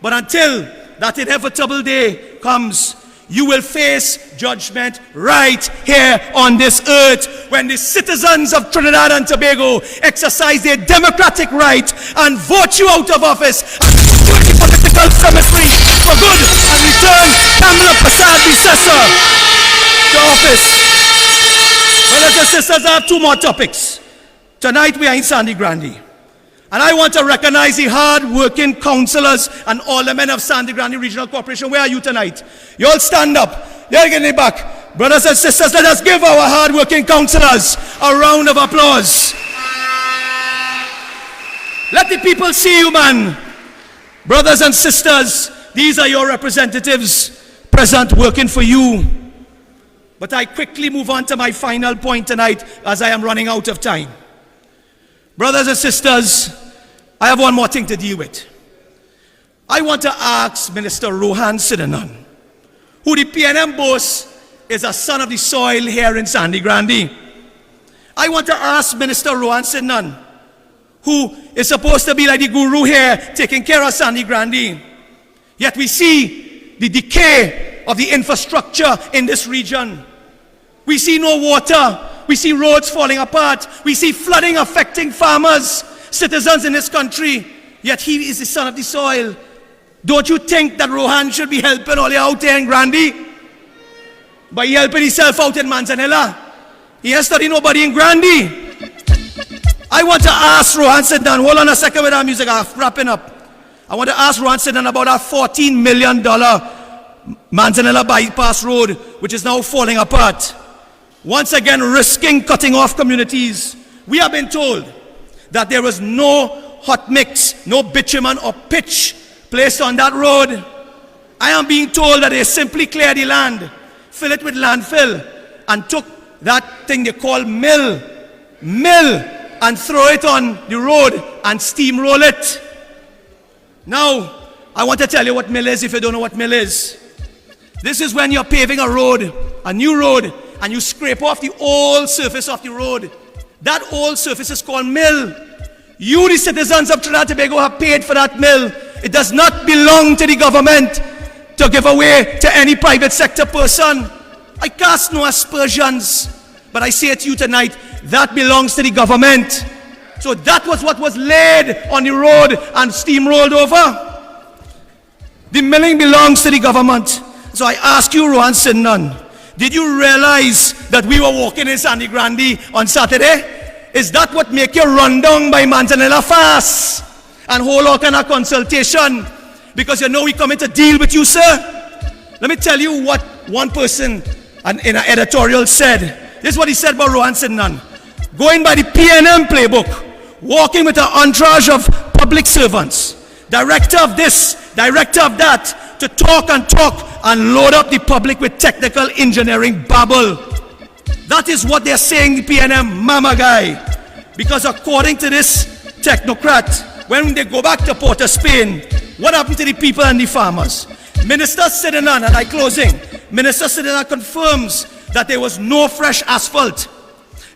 H: But until that inevitable day comes, you will face judgment right here on this earth when the citizens of Trinidad and Tobago exercise their democratic right and vote you out of office and put you in the political cemetery for good and return Kamala Prasad-Bissessar to office. Brothers and sisters, I have two more topics. Tonight we are in Sandy Grandy. And I want to recognize the hard-working councillors and aldermen of Sandy Grandy Regional Corporation. Where are you tonight? You all stand up. They're getting back. Brothers and sisters, let us give our hard-working councillors a round of applause. Let the people see you, man. Brothers and sisters, these are your representatives present working for you. But I quickly move on to my final point tonight as I am running out of time. Brothers and sisters, I have one more thing to deal with. I want to ask Minister Rohan Sidanan, who the PNM boasts is a son of the soil here in Sandy Grande. I want to ask Minister Rohan Sidanan, who is supposed to be like the guru here, taking care of Sandy Grande. Yet we see the decay of the infrastructure in this region. We see no water. We see roads falling apart. We see flooding affecting farmers, citizens in this country. Yet he is the son of the soil. Don't you think that Rohan should be helping all you out there in Grande? By helping himself out in Manzanilla. He has studied nobody in Grande. I want to ask Rohan Sidanan, hold on a second with our music, I'm wrapping up. I want to ask Rohan Sidanan about our $14 million Manzanilla bypass road, which is now falling apart. Once again, risking cutting off communities. We have been told that there was no hot mix, no bitumen or pitch placed on that road. I am being told that they simply cleared the land, fill it with landfill, and took that thing they call mill, and throw it on the road and steamroll it. Now, I want to tell you what mill is if you don't know what mill is. This is when you're paving a road, a new road, and you scrape off the old surface of the road. That old surface is called mill. You, the citizens of Trinidad and Tobago, have paid for that mill. It does not belong to the government to give away to any private sector person. I cast no aspersions, but I say it to you tonight, that belongs to the government. So that was what was laid on the road and steamrolled over. The milling belongs to the government. So I ask you, Rohan Sidanan, did you realize that we were walking in Sandy Grande on Saturday? Is that what make you run down by Manzanilla fast and hold all kind of consultation? Because you know we coming to deal with you, sir. Let me tell you what one person in an editorial said. This is what he said about Rohan Sidanan. Going by the PNM playbook, walking with an entourage of public servants, director of this, director of that, to talk and load up the public with technical engineering babble. That is what they're saying, the PNM mama guy. Because according to this technocrat, when they go back to Port of Spain, what happened to the people and the farmers? Minister Sidanan, and I'm closing, Minister Sidanan confirms that there was no fresh asphalt.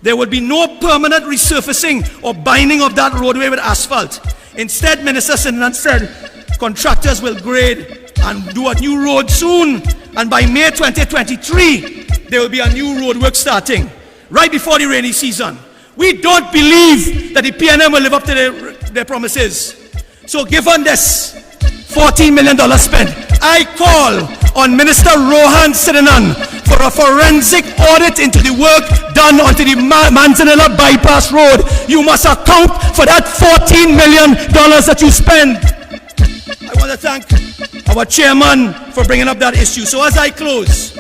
H: There would be no permanent resurfacing or binding of that roadway with asphalt. Instead, Minister Sidanan said contractors will grade and do a new road soon. And by May 2023, there will be a new road work starting, right before the rainy season. We don't believe that the PNM will live up to their promises. So given this $14 million spent, I call on Minister Rohan Sidanan for a forensic audit into the work done onto the Manzanilla bypass road. You must account for that $14 million that you spend. I want to thank our chairman for bringing up that issue. So as I close,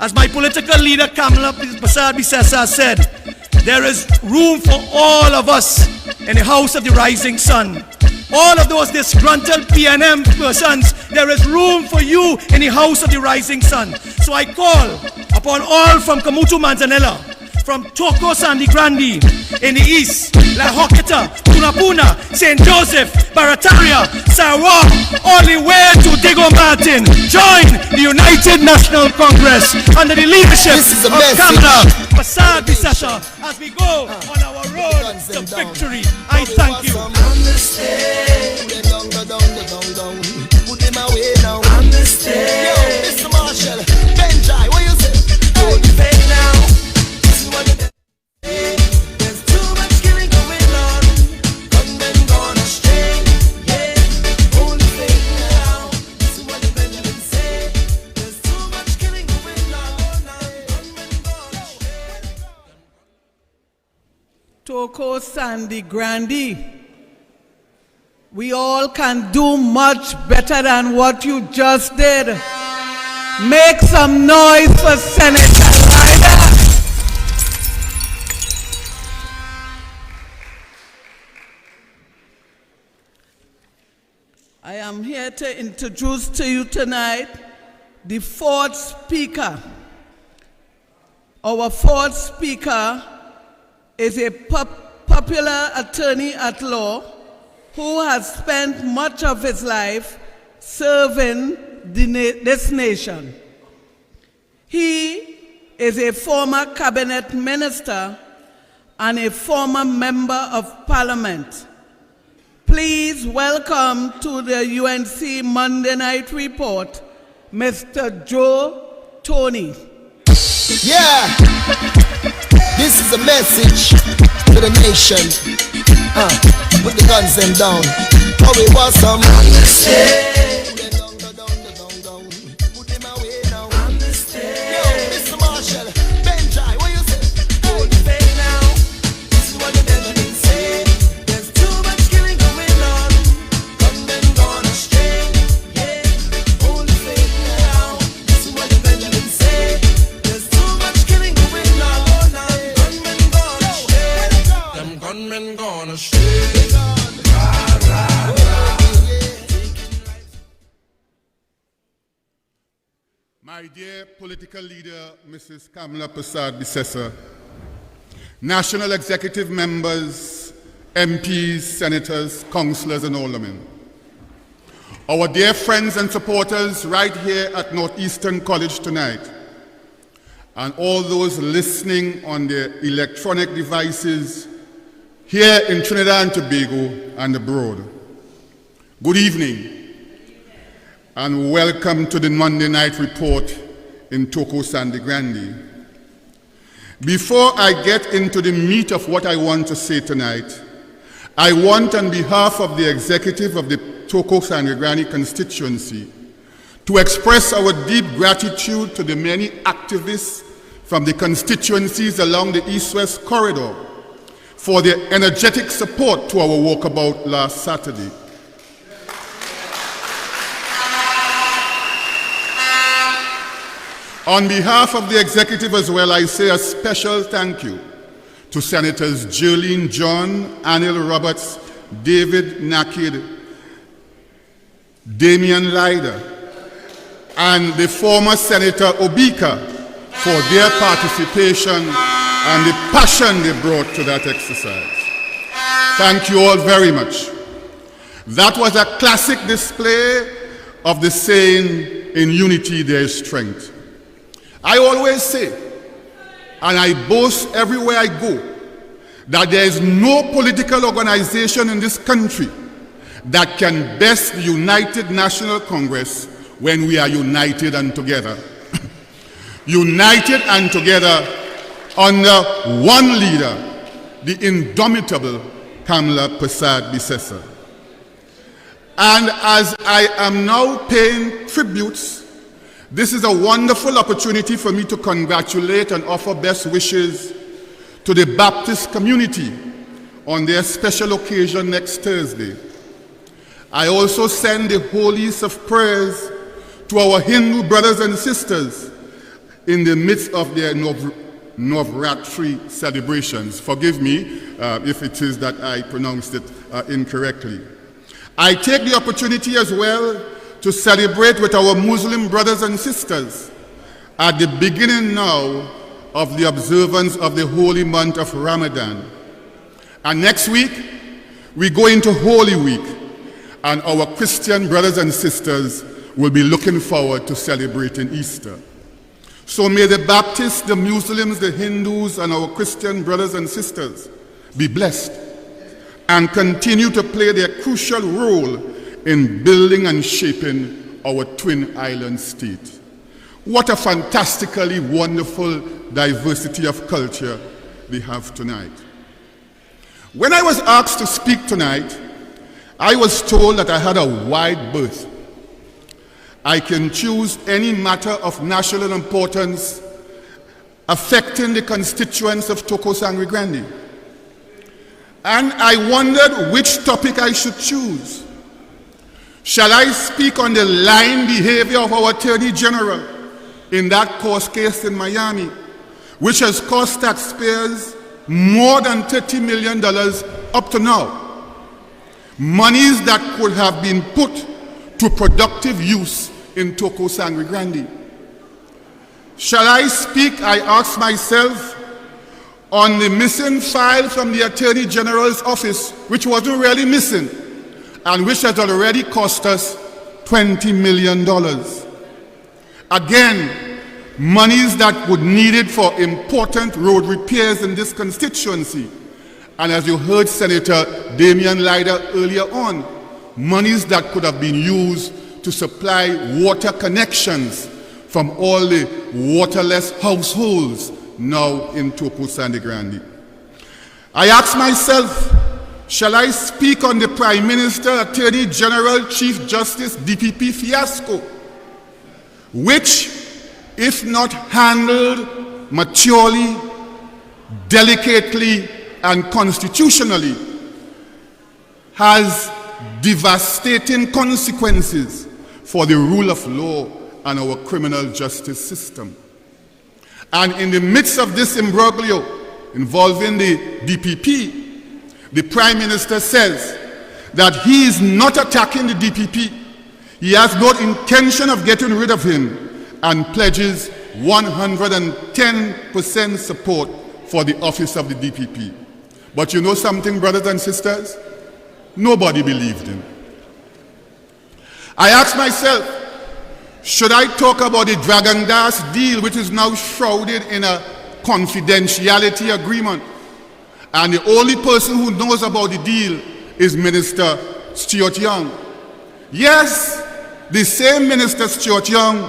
H: as my political leader Kamala Bissessa said, there is room for all of us in the House of the Rising Sun. All of those disgruntled PNM persons, there is room for you in the House of the Rising Sun. So I call upon all from Kamutu Manzanilla, from Toko Sandy Grande in the east, La Hoketa, Punapuna, St. Joseph, Barataria, Sarawak, all the way to Digo Martin. Join the United National Congress under the leadership of Kamala Bissessa as we go on our road to victory. I thank you.
F: Put them away now. Understand. Yo, Mr. Marshall, Benjai, what you say? Don't you fake now? This is what you say. There's too much killing going on. Gunmen gone astray. Yeah, only fake now. This is what the Benjamin say. There's too much killing going on. Gunmen gone astray.
G: Toko Sandy Grande, we all can do much better than what you just did. Make some noise for Senator Ryder. I am here to introduce to you tonight the fourth speaker. Our fourth speaker is a popular attorney at law who has spent much of his life serving this nation. He is a former cabinet minister and a former member of parliament. Please welcome to the UNC Monday Night Report, Mr. Joe Tony.
F: Yeah, this is a message to the nation. Put the guns them down. Oh, we want some understand. Put them away now. Understand. Yo, Mr. Marshall, Benjai, what you say? Hold the faith now. This is what the Benjamin say. There's too much killing going on. Gunmen gone astray. Yeah, hold the faith now. This is what the Benjamin say. There's too much killing going on. Gunmen gone astray. Them gunmen gone astray.
I: My dear political leader, Mrs. Kamala Persad-Bissessar, national executive members, MPs, senators, councillors and aldermen, our dear friends and supporters right here at Northeastern College tonight, and all those listening on their electronic devices here in Trinidad and Tobago and abroad. Good evening. And welcome to the Monday Night Report in Toko Sangre Grande. Before I get into the meat of what I want to say tonight, I want on behalf of the executive of the Toko Sangre Grande constituency to express our deep gratitude to the many activists from the constituencies along the East-West corridor for their energetic support to our walkabout last Saturday. On behalf of the executive as well, I say a special thank you to Senators Jerlene John, Anil Roberts, David Nakid, Damian Lyder, and the former Senator Obika for their participation and the passion they brought to that exercise. Thank you all very much. That was a classic display of the saying, in unity there is strength. I always say, and I boast everywhere I go, that there is no political organization in this country that can best the United National Congress when we are united and together. United and together under one leader, the indomitable Kamala Persad-Bissessar. And as I am now paying tributes, this is a wonderful opportunity for me to congratulate and offer best wishes to the Baptist community on their special occasion next Thursday. I also send the holiest of prayers to our Hindu brothers and sisters in the midst of their Navratri celebrations. Forgive me if it is that I pronounced it incorrectly. I take the opportunity as well to celebrate with our Muslim brothers and sisters at the beginning now of the observance of the holy month of Ramadan. And next week, we go into Holy Week, and our Christian brothers and sisters will be looking forward to celebrating Easter. So may the Baptists, the Muslims, the Hindus, and our Christian brothers and sisters be blessed and continue to play their crucial role in building and shaping our twin island state. What a fantastically wonderful diversity of culture we have tonight. When I was asked to speak tonight, I was told that I had a wide berth. I can choose any matter of national importance affecting the constituents of Toko Sangre Grande. And I wondered which topic I should choose. Shall I speak on the lying behavior of our Attorney General in that court case in Miami, which has cost taxpayers more than $30 million up to now? Monies that could have been put to productive use in Toko Sangre Grande. Shall I speak, I ask myself, on the missing file from the Attorney General's office, which wasn't really missing, and which has already cost us $20 million. Again, monies that would needed for important road repairs in this constituency. And as you heard Senator Damian Leader earlier on, monies that could have been used to supply water connections from all the waterless households now in Toko Sandy Grande. I ask myself, shall I speak on the Prime Minister, Attorney General, Chief Justice, DPP fiasco, which, if not handled maturely, delicately, and constitutionally, has devastating consequences for the rule of law and our criminal justice system. And in the midst of this imbroglio involving the DPP, the Prime Minister says that he is not attacking the DPP. He has no intention of getting rid of him and pledges 110% support for the office of the DPP. But you know something, brothers and sisters? Nobody believed him. I asked myself, should I talk about the Dragon Das deal, which is now shrouded in a confidentiality agreement? And the only person who knows about the deal is Minister Stuart Young. Yes, the same Minister Stuart Young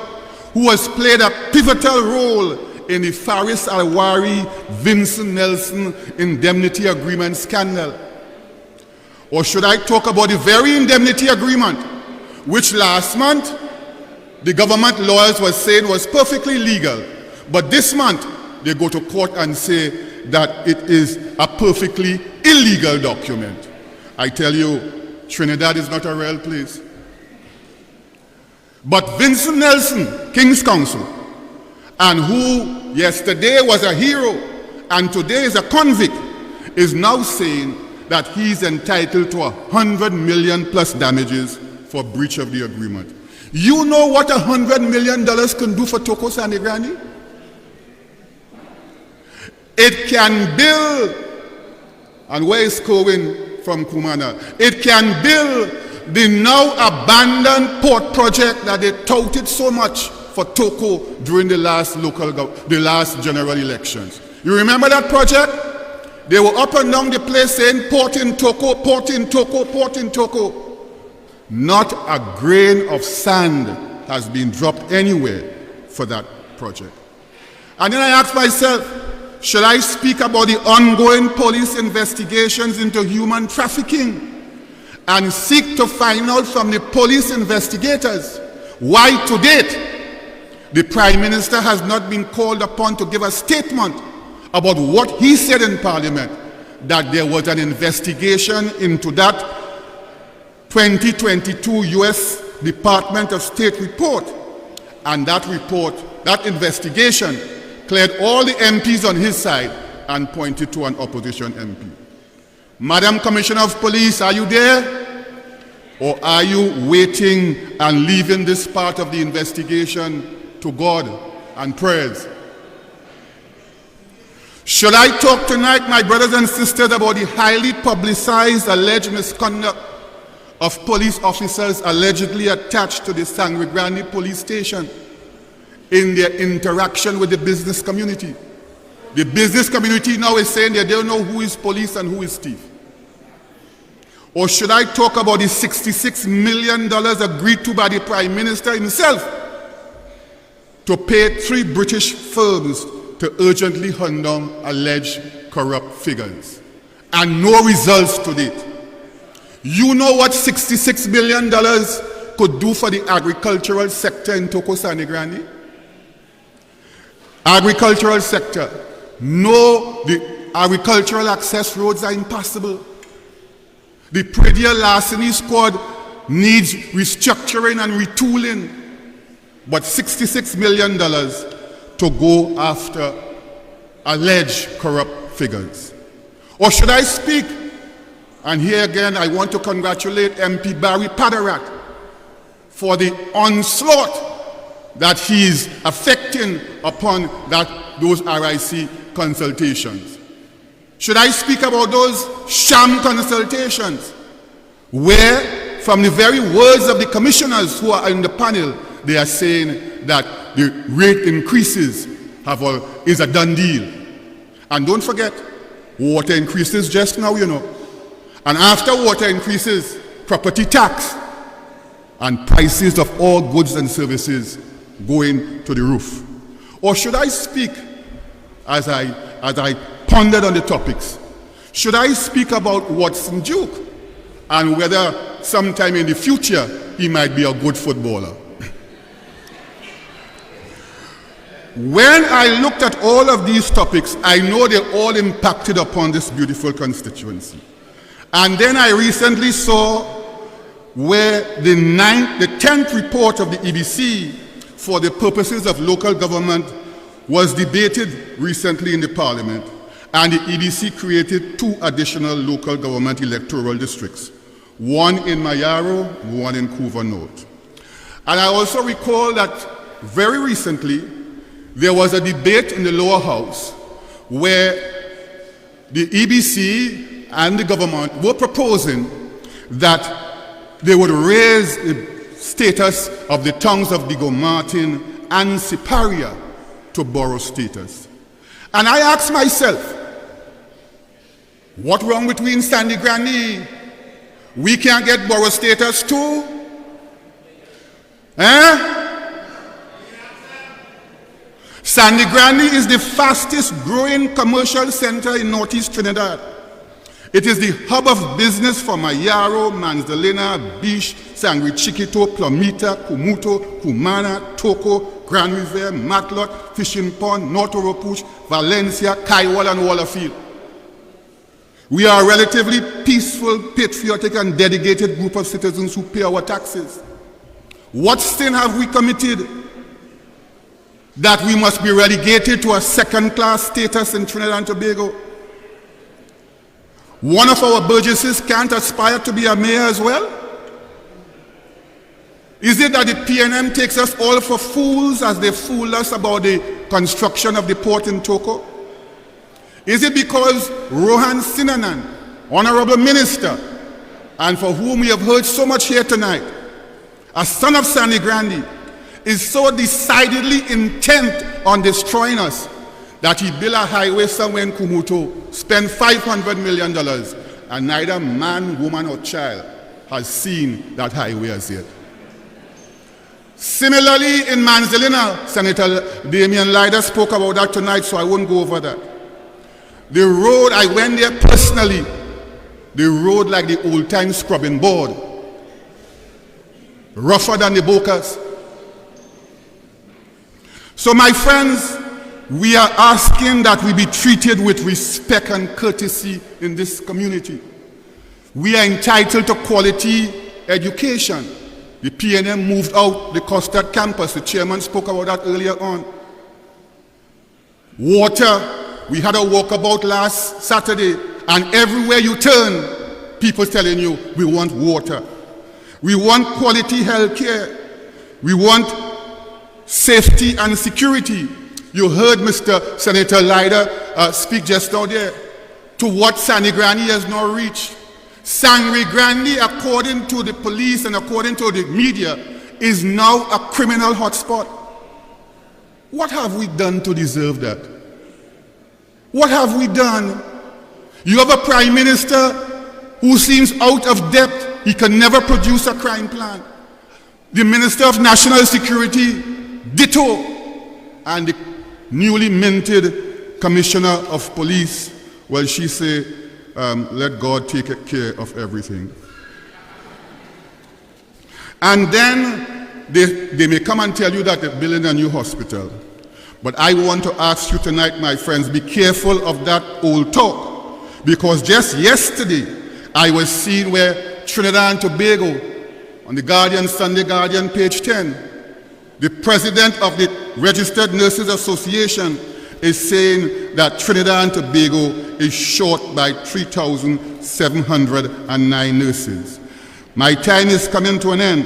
I: who has played a pivotal role in the Faris Alwari, Vincent Nelson indemnity agreement scandal. Or should I talk about the very indemnity agreement which last month the government lawyers were saying was perfectly legal, but this month they go to court and say that it is a perfectly illegal document. I tell you, Trinidad is not a real place. But Vincent Nelson, King's Counsel, and who yesterday was a hero and today is a convict, is now saying that he's entitled to 100 million plus damages for breach of the agreement. You know what $100 million can do for Toko Sandy Grande? It can build, and where is Cohen from Kumana? It can build the now abandoned port project that they touted so much for Toko during the last general elections. You remember that project? They were up and down the place saying port in Toko, port in Toko, port in Toko. Not a grain of sand has been dropped anywhere for that project. And then I asked myself, shall I speak about the ongoing police investigations into human trafficking and seek to find out from the police investigators why to date the Prime Minister has not been called upon to give a statement about what he said in Parliament, that there was an investigation into that 2022 U.S. Department of State report, and that report, that investigation, cleared all the MPs on his side and pointed to an opposition MP. Madam Commissioner of Police, are you there? Or are you waiting and leaving this part of the investigation to God and prayers? Should I talk tonight, my brothers and sisters, about the highly publicized alleged misconduct of police officers allegedly attached to the Sangre Grande police station in their interaction with the business community? The business community now is saying they don't know who is police and who is thief. Or should I talk about the $66 million agreed to by the Prime Minister himself to pay 3 British firms to urgently hunt down alleged corrupt figures, and no results to date? You know what $66 million could do for the agricultural sector in Toko Sandy Grande? Agricultural sector. No, the agricultural access roads are impassable. The Predial Larceny Squad needs restructuring and retooling. But $66 million to go after alleged corrupt figures. Or should I speak? And here again, I want to congratulate MP Barry Padarat for the onslaught that he is affecting upon those RIC consultations. Should I speak about those sham consultations where from the very words of the commissioners who are in the panel, they are saying that the rate increases is a done deal. And don't forget, water increases just now, you know. And after water increases, property tax and prices of all goods and services going to the roof. Or should I speak, as I pondered on the topics, should I speak about Watson Duke and whether sometime in the future he might be a good footballer? When I looked at all of these topics, I know they all impacted upon this beautiful constituency. And then I recently saw where the 10th report of the EBC for the purposes of local government was debated recently in the Parliament, and the EBC created 2 additional local government electoral districts, one in Mayaro, one in Couva North. And I also recall that very recently there was a debate in the lower house where the EBC and the government were proposing that they would raise the status of the towns of Digo Martin and Siparia to borough status. And I asked myself, what wrong between Sandy Granny? We can't get borough status too? Sandy Granny is the fastest growing commercial center in northeast Trinidad. It is the hub of business for Mayaro, Manzalina, Bish, Sangre Chiquito, Plomita, Kumuto, Kumana, Toko, Grand River, Matlot, Fishing Pond, North Oropuch, Valencia, Kaiwal, and Wallerfield. We are a relatively peaceful, patriotic, and dedicated group of citizens who pay our taxes. What sin have we committed that we must be relegated to a second-class status in Trinidad and Tobago? One of our burgesses can't aspire to be a mayor as well? Is it that the PNM takes us all for fools as they fool us about the construction of the port in Toko? Is it because Rohan Sinanan, Honorable Minister, and for whom we have heard so much here tonight, a son of Sandy Grandy, is so decidedly intent on destroying us that he built a highway somewhere in Kumuto, spent $500 million, and neither man, woman, or child has seen that highway as yet. Similarly, in Manzalina, Senator Damian Lyder spoke about that tonight, so I won't go over that. The road, I went there personally, the road like the old-time scrubbing board, rougher than the Bocas. So my friends, we are asking that we be treated with respect and courtesy in this community. We are entitled to quality education. The PNM moved out the Custard campus. The chairman spoke about that earlier on. Water, we had a walkabout last Saturday, and everywhere you turn, people telling you, we want water. We want quality health care. We want safety and security. You heard Mr. Senator Lyder speak just now there to what Sandy Grandy has not reached. Sandy Grandy, according to the police and according to the media, is now a criminal hotspot. What have we done to deserve that? What have we done? You have a prime minister who seems out of depth. He can never produce a crime plan. The Minister of National Security, ditto. And the newly minted Commissioner of Police, well, she say, let God take care of everything. And then they may come and tell you that they're building a new hospital. But I want to ask you tonight, my friends, be careful of that old talk. Because just yesterday, I was seeing where Trinidad and Tobago, on the Guardian, Sunday Guardian, page 10, the president of the Registered Nurses Association is saying that Trinidad and Tobago is short by 3,709 nurses. My time is coming to an end.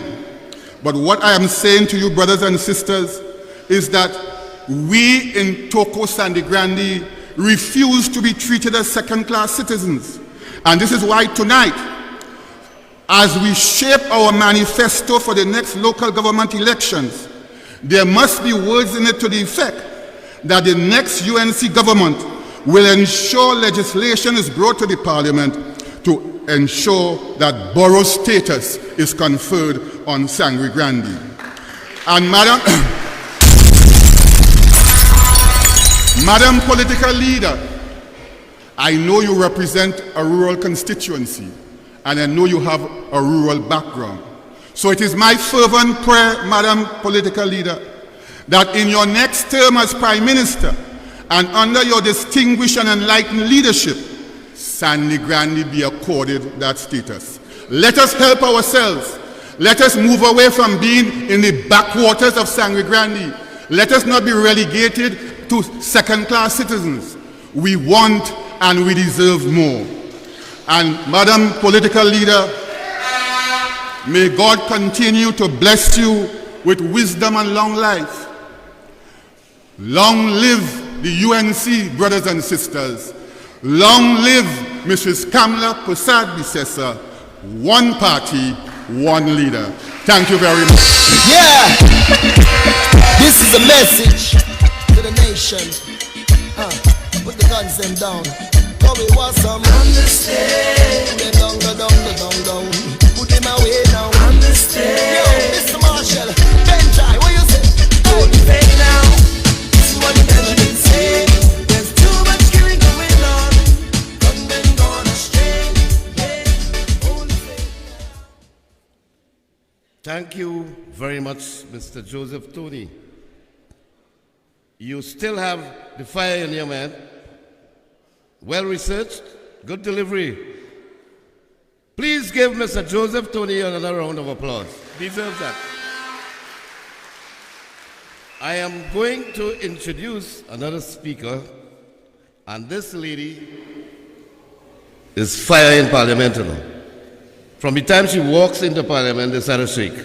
I: But what I am saying to you, brothers and sisters, is that we in Toko Sandy Grandy refuse to be treated as second-class citizens. And this is why tonight As we shape our manifesto for the next local government elections, there must be words in it to the effect that the next UNC government will ensure legislation is brought to the Parliament to ensure that borough status is conferred on Sangre Grande. And Madam Political Leader, I know you represent a rural constituency, and I know you have a rural background. So it is my fervent prayer, Madam Political Leader, that in your next term as Prime Minister, and under your distinguished and enlightened leadership, Sangre Grande be accorded that status. Let us help ourselves. Let us move away from being in the backwaters of Sangre Grande. Let us not be relegated to second-class citizens. We want and we deserve more. And Madam Political Leader, may God continue to bless you with wisdom and long life. Long live the UNC brothers and sisters. Long live Mrs. Kamla Persad-Bissessor. One party, one leader. Thank you very much.
F: Yeah, this is a message to the nation. Put the guns them down. Cause we want some understand. Down, down, down, down. Put them away now. Understand. Yo, Mr. Marshall, Benjai, what you say? Hold the pain now. This is what the president say. There's too much killing going on. Gunmen gone astray. Yeah, hold the pain now.
D: Thank you very much, Mr. Joseph Tony. You still have the fire in your man. Well researched, good delivery. Please give Mr. Joseph Tony another round of applause. Deserves that. I am going to introduce another speaker, and this lady is fire in Parliament. From the time she walks into Parliament, they start to shake.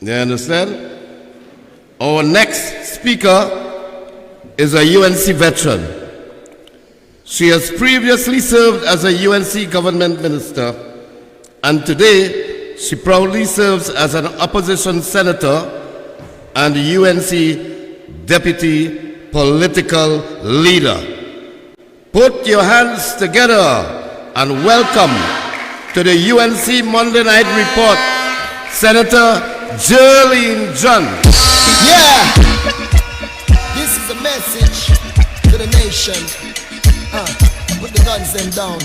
D: You understand? Our next speaker is a UNC veteran. She has previously served as a UNC government minister, and today she proudly serves as an opposition senator and UNC deputy political leader. Put your hands together and welcome to the UNC Monday Night Report, Senator Jerlene John.
F: Yeah, this is a message to the nation. Put the guns them down.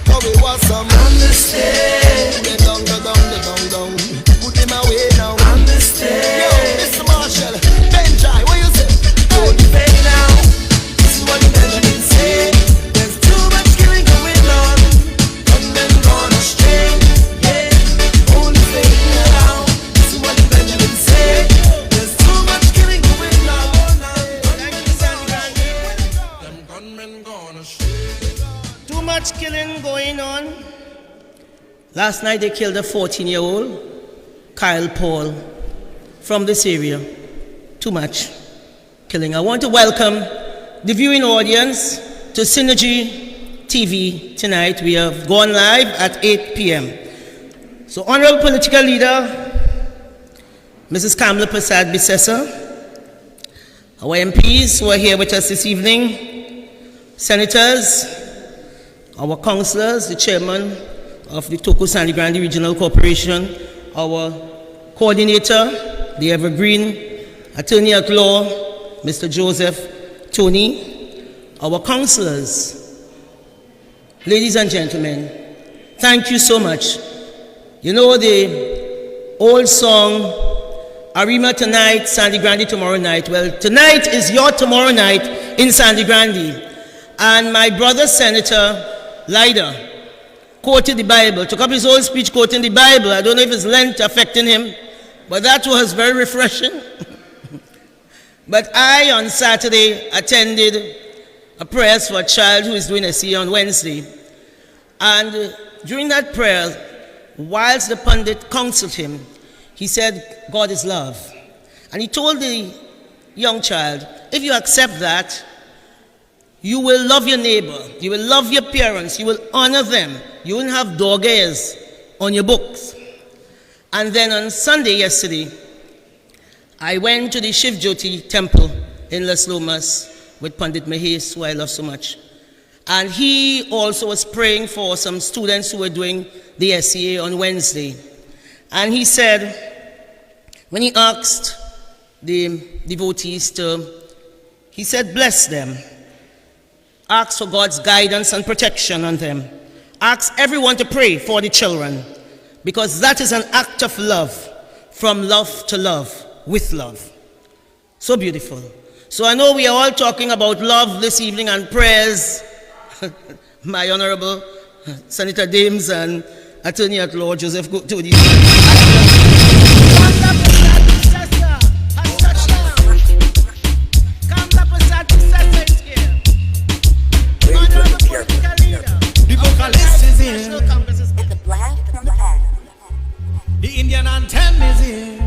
F: Cause we want some understand. Down, down, down, down, down. Put them away now. Understand. Yo, Mr. Marshall, Benjai, what you say? Hold the pain now. This is what the president say. There's too much killing going on. Gunmen gone astray. Yeah, hold the pain now. This is what the president say. There's too much killing going on. Thank you, Sandra. Them gunmen gone astray.
J: Too much killing going on. Last night they killed a 14-year-old, Kyle Paul, from this area. Too much killing. I want to welcome the viewing audience to Synergy TV tonight. We have gone live at 8 p.m. So, Honorable Political Leader, Mrs. Kamla Persad-Bissessor, our MPs who are here with us this evening, senators, our councillors, the chairman of the Toko Sangre Grande Regional Corporation, our coordinator, the Evergreen Attorney at Law, Mr. Joseph Tony, our councillors, ladies and gentlemen, thank you so much. You know the old song, Arima tonight, Sangre Grande tomorrow night. Well, tonight is your tomorrow night in Sangre Grande. And my brother, Senator Leer, quoted the Bible, took up his whole speech quoting the Bible. I don't know if it's Lent affecting him, but that was very refreshing. But I, on Saturday, attended a prayer for a child who is doing a CA on Wednesday. And during that prayer, whilst the pundit counseled him, he said, God is love. And he told the young child, if you accept that, you will love your neighbor, you will love your parents, you will honor them, you won't have dog ears on your books. And then on Sunday yesterday, I went to the Shiv Jyoti temple in Las Lomas with Pandit Mahesh, who I love so much. And he also was praying for some students who were doing the SCA on Wednesday. And he said, when he asked the devotees he said, bless them. Ask for God's guidance and protection on them. Ask everyone to pray for the children, because that is an act of love, from love to love, with love. So beautiful. So I know we are all talking about love this evening and prayers. My Honorable Senator Dames and Attorney at Law Joseph Todi.
B: The Indian anthem is here.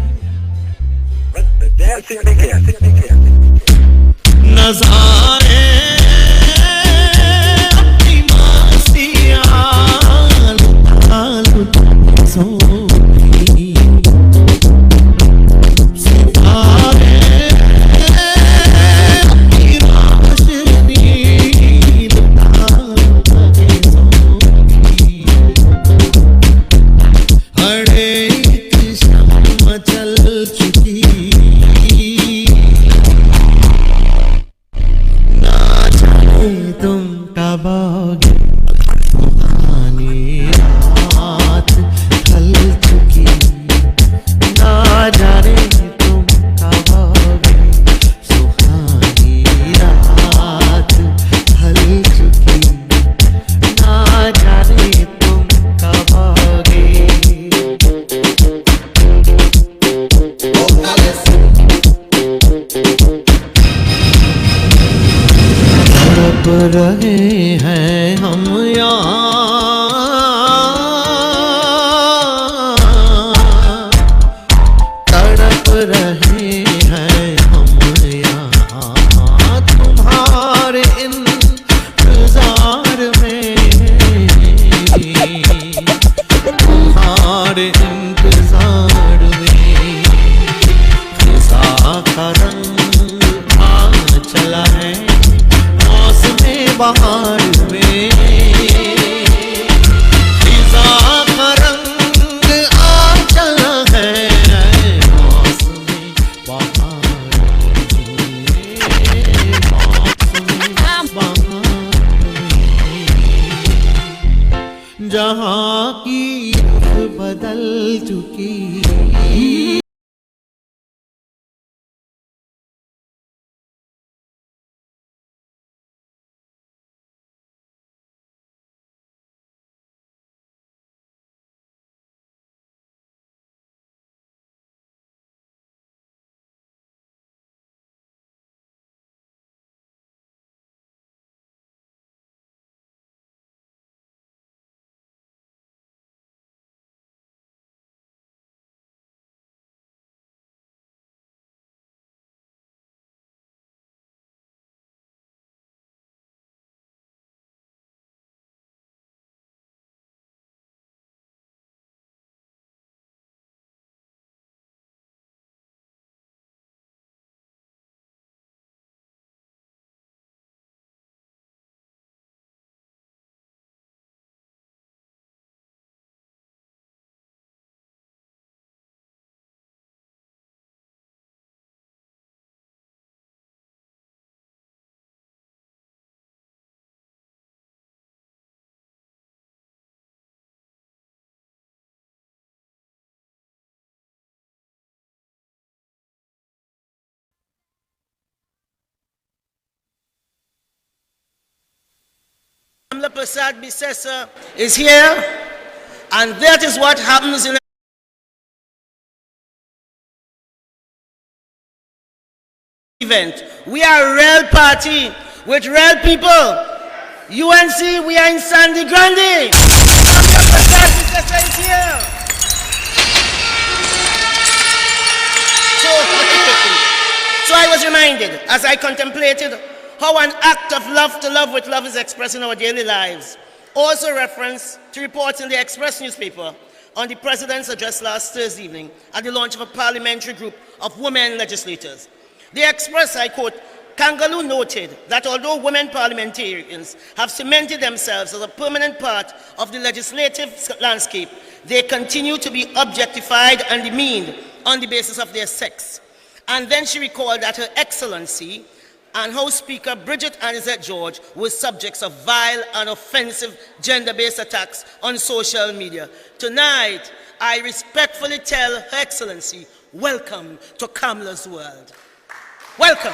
B: Nazare apni masiya luta soni sitare apni roshni luta soni हरे कृष्ण चल चुकी ना जाने तुम कब आओगे सुहानी रात ढल चुकी ना जाने तुम कब आओगे सुहानी रात ढल चुकी ना जाने तुम कब आओगे तड़प रहे हैं हम यहाँ तड़प रहे हैं हम यहाँ तुम्हारे इंतजार में तुम्हारे इंतजार में खिजा का रंग आ चला है बहार में खिजा का रंग आ चला है मौसमी बहार में जहाँ की रुख बदल चुकी
J: Prasad Bisesa is here, and that is what happens in event. We are a real party with real people. UNC, we are in Sandy Grande. Prasad Bisesa is here. So I was reminded as I contemplated how an act of love to love with love is expressed in our daily lives. Also reference to reports in the Express newspaper on the President's address last Thursday evening at the launch of a parliamentary group of women legislators. The Express, I quote, Kangaloo noted that although women parliamentarians have cemented themselves as a permanent part of the legislative landscape, they continue to be objectified and demeaned on the basis of their sex. And then she recalled that Her Excellency and House Speaker Bridget Anizette George were subjects of vile and offensive gender-based attacks on social media. Tonight, I respectfully tell Her Excellency, welcome to Kamla's world. Welcome.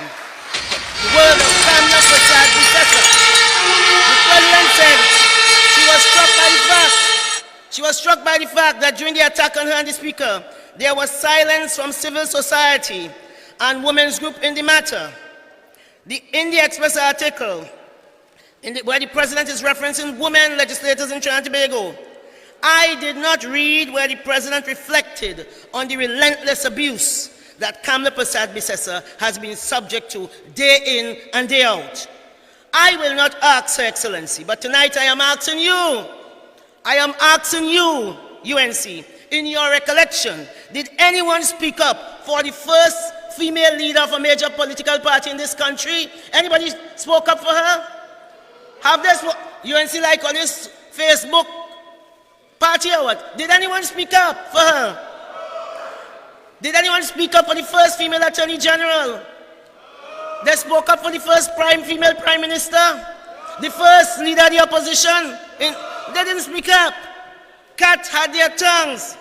J: The world of Kamla Prasad Bisesa. The President said she was struck by the fact that during the attack on her and the Speaker, there was silence from civil society and women's group in the matter. In the Express article, where the President is referencing women legislators in Trinidad and Tobago, I did not read where the President reflected on the relentless abuse that Kamla Prasad Bisesa has been subject to day in and day out. I will not ask Her Excellency, but tonight I am asking you, UNC, in your recollection, did anyone speak up for the first female leader of a major political party in this country? Anybody spoke up for her? Have this UNC like on this Facebook party or what? Did anyone speak up for her? Did anyone speak up for the first female Attorney General? They spoke up for the first female Prime Minister? The first leader of the opposition? They didn't speak up. Kat had their tongues.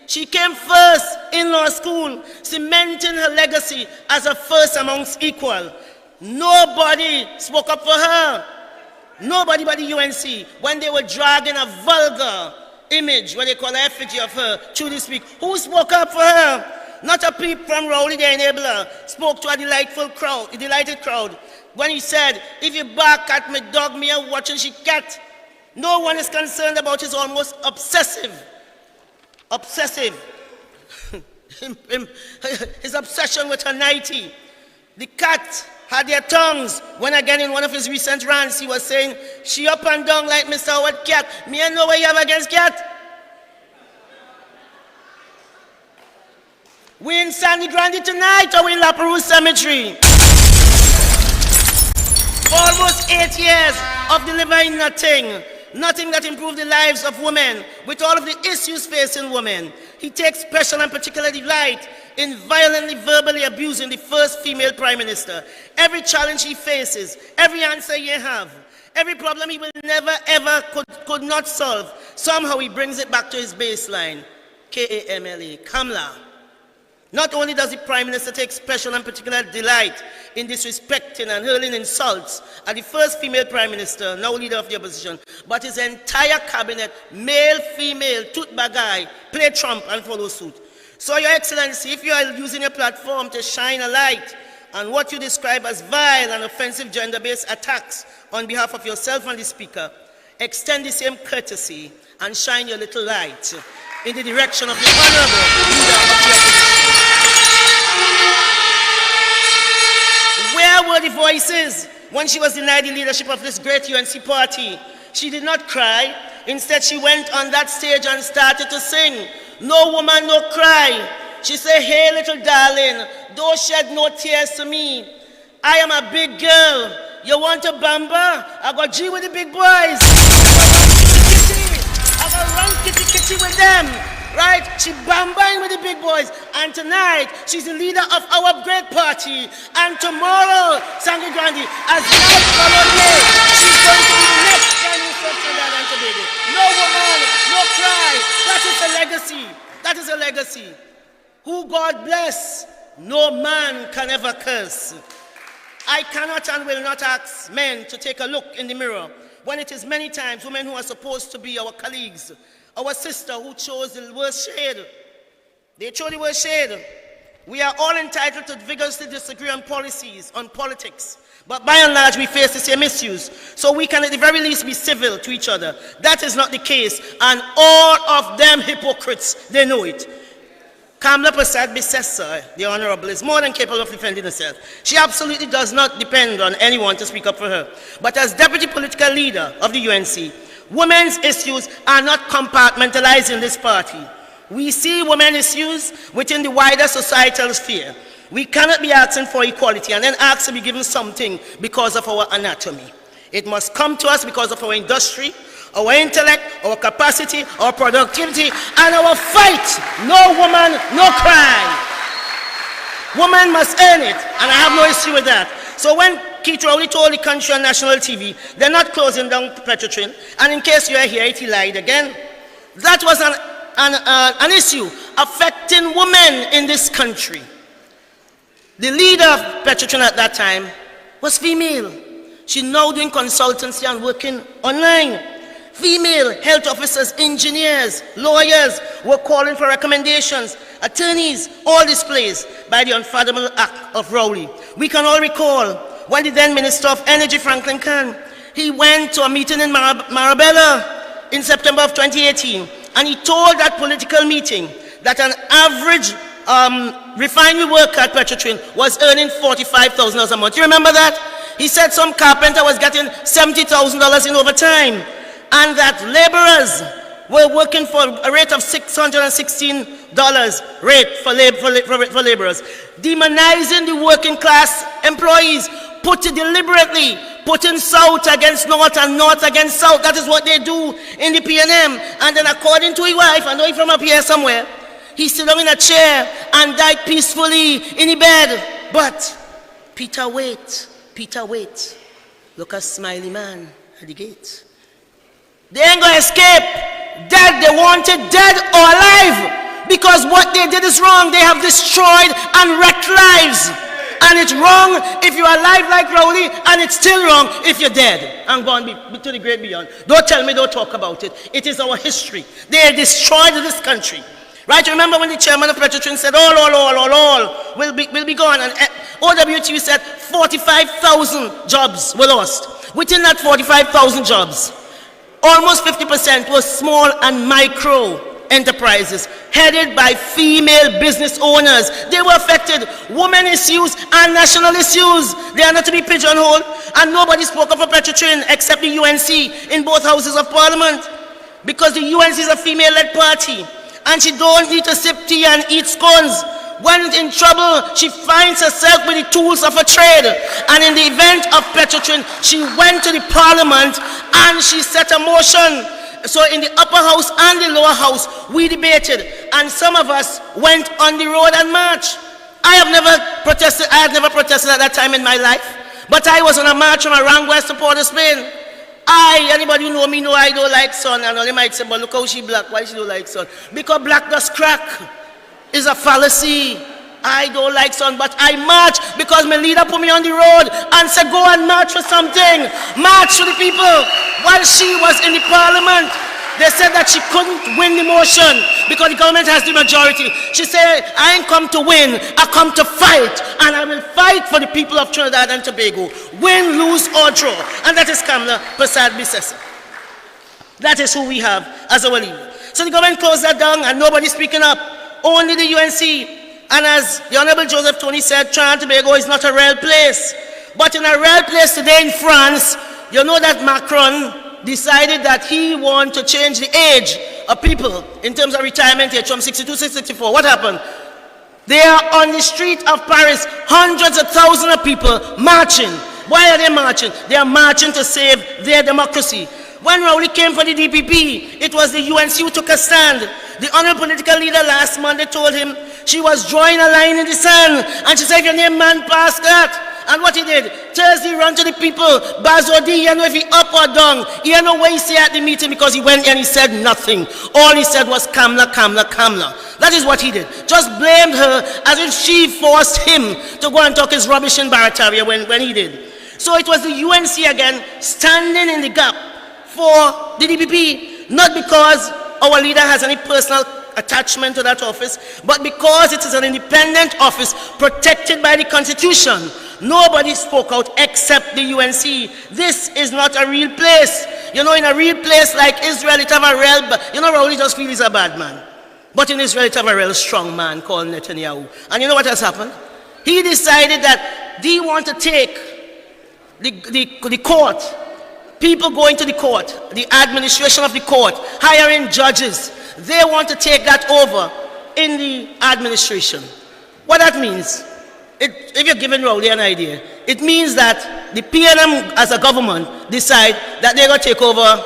J: She came first in law school, cementing her legacy as a first amongst equal. Nobody spoke up for her. Nobody but the UNC. When they were dragging a vulgar image, what they call an effigy of her, through this week, who spoke up for her? Not a peep from Rowley the enabler spoke to a delighted crowd, when he said, if you bark at me dog, me a watching she cat. No one is concerned about his almost obsessive, his obsession with her nightie. The cat had their tongues when again in one of his recent rants he was saying, she up and down like Mr. Howard Cat. Me I know what you have against cat. We in Sandy Grande tonight or we in La Perouse Cemetery? Almost 8 years of delivering nothing that improved the lives of women with all of the issues facing women. He takes special and particular delight in violently, verbally abusing the first female Prime Minister. Every challenge he faces, every answer he have, every problem he will never ever could not solve, somehow he brings it back to his baseline. K-A-M-L-A, Kamla. Not only does the Prime Minister take special and particular delight in disrespecting and hurling insults at the first female Prime Minister, now leader of the opposition, but his entire cabinet, male, female, toot bagay, play Trump and follow suit. So, Your Excellency, if you are using your platform to shine a light on what you describe as vile and offensive gender-based attacks on behalf of yourself and the Speaker, extend the same courtesy and shine your little light in the direction of the honorable leader of the opposition. Where were the voices when she was denied the leadership of this great UNC party? She did not cry. Instead, she went on that stage and started to sing. No woman, no cry. She said, hey, little darling, don't shed no tears to me. I am a big girl. You want a bamba? I got G with the big boys. I got run kitty with them. Right? She bambaing with the big boys. And tonight, she's the leader of our great party. And tomorrow, Sandy Grande, as night follows day, she's going to be the next Prime Minister of Trinidad and Tobago. No woman, no cry. That is a legacy. That is a legacy. Who God bless, no man can ever curse. I cannot and will not ask men to take a look in the mirror when it is many times women who are supposed to be our colleagues, our sister who chose the worst shade. They chose the worst shade. We are all entitled to vigorously disagree on policies, on politics. But by and large, we face the same issues. So we can at the very least be civil to each other. That is not the case. And all of them hypocrites, they know it. Kamla Prasad Bisesa, the Honorable, is more than capable of defending herself. She absolutely does not depend on anyone to speak up for her. But as deputy political leader of the UNC, Women's issues are not compartmentalized in this party. We see women's issues within the wider societal sphere. We cannot be asking for equality and then ask to be given something because of our anatomy. It must come to us because of our industry, our intellect, our capacity, our productivity, and our fight. No woman, no cry. Woman must earn it, and I have no issue with that. So when Keith Rowley told the country on national TV, they're not closing down Petrotrin, and in case you are here, he lied again. That was an issue affecting women in this country. The leader of Petrotrin at that time was female. She's now doing consultancy and working online. Female health officers, engineers, lawyers were calling for recommendations. Attorneys, all displaced by the unfathomable act of Rowley. We can all recall when the then Minister of Energy, Franklin Khan, he went to a meeting in Marabella in September of 2018, and he told that political meeting that an average refinery worker at Petrotrin was earning $45,000 a month. You remember that? He said some carpenter was getting $70,000 in overtime, and that laborers were working for a rate of $616 rate for laborers. Demonizing the working class employees, put it deliberately, putting South against North and North against South. That is what they do in the PNM. And then according to his wife, I know he's from up here somewhere, he sit down in a chair and died peacefully in the bed. But Peter wait. Look at Smiley Man at the gate. They ain't gonna escape. Dead, they wanted dead or alive. Because what they did is wrong. They have destroyed and wrecked lives. And it's wrong if you're alive like Rowley, and it's still wrong if you're dead and gone to the great beyond. Don't tell me, don't talk about it. It is our history. They destroyed this country. Right? Remember when the chairman of Petrotrin said, all will be gone. And OWTU said 45,000 jobs were lost. Within that 45,000 jobs, almost 50% were small and micro enterprises headed by female business owners. They were affected. Women issues and national issues, they are not to be pigeonholed. And nobody spoke of a Petrotrin except the UNC in both houses of parliament. Because the UNC is a female-led party. And she don't need to sip tea and eat scones. When in trouble, she finds herself with the tools of her trade. And in the event of Petrotrin, she went to the parliament and she set a motion. So in the upper house and the lower house, we debated. And some of us went on the road and marched. I had never protested at that time in my life. But I was on a march from Aranguez to Port of Spain. Anybody who know me know I don't like sun. And they might say, but look how she black. Why she don't like sun? Because black does crack. Is a fallacy. I don't like sun, but I march because my leader put me on the road and said, go and march for something. March for the people. While she was in the parliament, they said that she couldn't win the motion because the government has the majority. She said, I ain't come to win, I come to fight. And I will fight for the people of Trinidad and Tobago. Win, lose, or draw. And that is Kamla Prasad Bisesa. That is who we have as our leader. So the government closed that down and nobody's speaking up. Only the UNC. And as the Honorable Joseph Tony said, Trinidad and Tobago is not a real place. But in a real place today in France, you know that Macron decided that he wanted to change the age of people in terms of retirement age from 62 to 64. What happened? They are on the street of Paris, hundreds of thousands of people marching. Why are they marching? They are marching to save their democracy. When Rowley came for the DPP, it was the UNC who took a stand. The honorable political leader last Monday told him she was drawing a line in the sand. And she said, if your name man past that. And what he did, Thursday run to the people, Bazodi, you know if he up or down. He had no way he say at the meeting because he went and he said nothing. All he said was Kamla. That is what he did. Just blamed her as if she forced him to go and talk his rubbish in Barataria when he did. So it was the UNC again standing in the gap for the DPP, not because our leader has any personal attachment to that office, but because it is an independent office protected by the Constitution. Nobody spoke out except the UNC. This is not a real place. You know, in a real place like Israel, it have a real, you know, Rowley just feels he's a bad man. But in Israel, it have a real strong man called Netanyahu. And you know what has happened? He decided that they want to take the court People going to the court, the administration of the court, hiring judges. They want to take that over in the administration. What that means, if you're giving Rowley an idea, it means that the PNM as a government decide that they're going to take over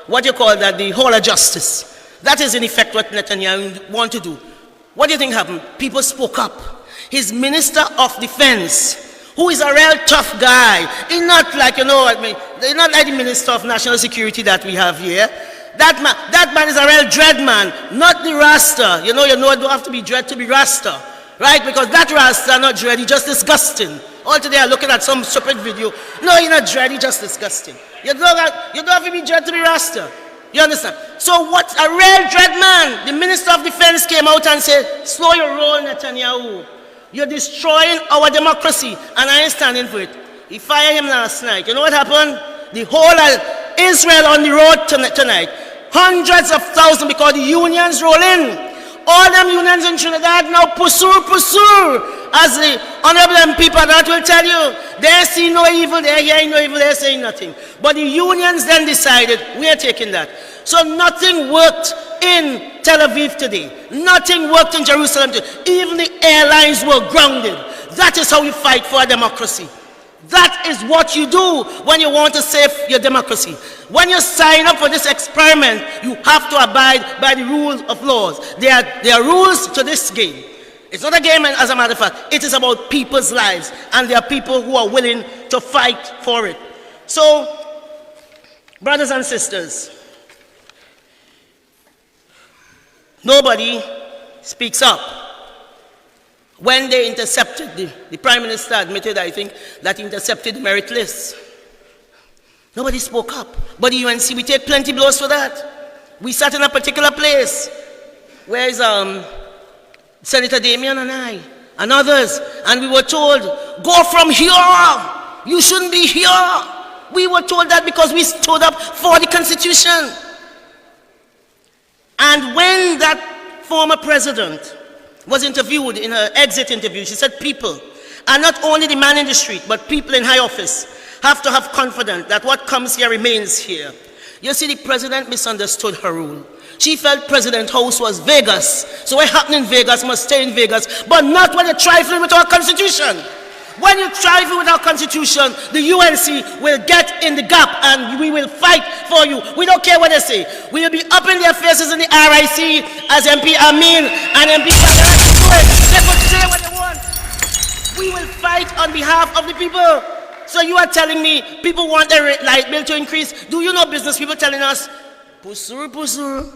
J: what you call that, the Hall of Justice. That is in effect what Netanyahu want to do. What do you think happened? People spoke up. His Minister of Defense, who is a real tough guy, he's not like, he's not like the Minister of National Security that we have here. That man is a real dread man, not the Rasta. You don't have to be dread to be Rasta. Right? Because that Rasta not dread, he's just disgusting. All today I'm looking at some stupid video. No, he's not dread, he's just disgusting. You don't have to be dread to be Rasta. You understand? So what a real dread man, the Minister of Defense came out and said, slow your roll, Netanyahu. You're destroying our democracy, and I ain't standing for it. He fired him last night. You know what happened? The whole of Israel on the road tonight. Hundreds of thousands, because the unions roll in. All them unions in Trinidad now pursue, as the honorable people that will tell you, they see no evil, they're hearing no evil, they're saying nothing. But the unions then decided, we're taking that. So nothing worked in Tel Aviv today. Nothing worked in Jerusalem today. Even the airlines were grounded. That is how you fight for a democracy. That is what you do when you want to save your democracy. When you sign up for this experiment, you have to abide by the rules of laws. There are rules to this game. It's not a game, as a matter of fact. It is about people's lives, and there are people who are willing to fight for it. So, brothers and sisters, nobody speaks up. When they intercepted, the Prime Minister admitted, I think, that he intercepted the merit list. Nobody spoke up. But the UNC, we take plenty blows for that. We sat in a particular place. Where is Senator Damian and I, and others, and we were told, go from here. You shouldn't be here. We were told that because we stood up for the Constitution. And when that former president was interviewed in her exit interview, she said people, and not only the man in the street, but people in high office, have to have confidence that what comes here remains here. You see, the president misunderstood her rule. She felt President House was Vegas, so what happened in Vegas must stay in Vegas, but not when you're trifling with our Constitution. When you trifle with our Constitution, the UNC will get in the gap and we will fight for you. We don't care what they say. We will be up in their faces in the RIC as MP Amin and MP Kagara. They could say what they want. We will fight on behalf of the people. So you are telling me people want their light bill to increase? Do you know business people telling us, pusur,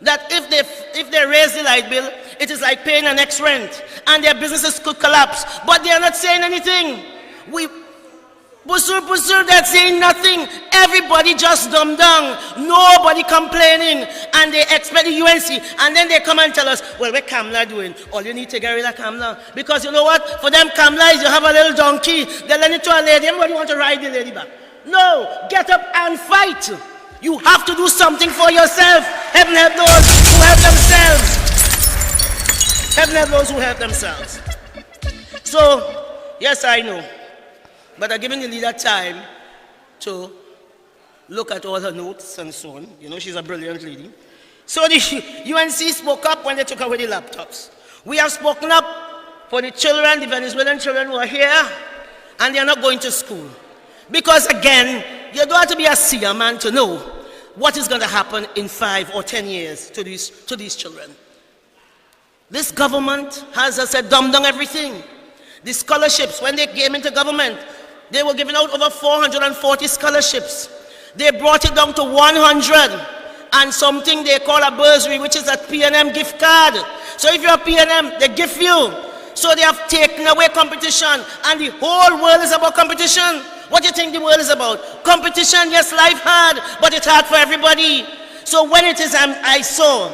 J: that if they raise the light bill, it is like paying an next rent, and their businesses could collapse. But they are not saying anything. Pusur, they're saying nothing. Everybody just dumbed down. Nobody complaining. And they expect the UNC. And then they come and tell us, well, what Kamla doing? All you need to get rid of Kamla. Because you know what? For them, Kamla is you have a little donkey. They lend it to a lady. Everybody want to ride the lady back. No, get up and fight. You have to do something for yourself. Heaven help those who help themselves. Heaven help those who help themselves. So, yes, I know. But I'm giving the leader time to look at all her notes and so on. You know, she's a brilliant lady. So the UNC spoke up when they took away the laptops. We have spoken up for the children, the Venezuelan children who are here, and they are not going to school. Because again, you don't have to be a seer man to know what is going to happen in 5 or 10 years to these children. This government has, as I said, dumbed down everything. The scholarships, when they came into government, they were giving out over 440 scholarships. They brought it down to 100 and something they call a bursary, which is a PNM gift card. So if you're a PNM, they gift you. So they have taken away competition, and the whole world is about competition. What do you think the world is about? Competition, yes, life hard, but it's hard for everybody. So when it is, I saw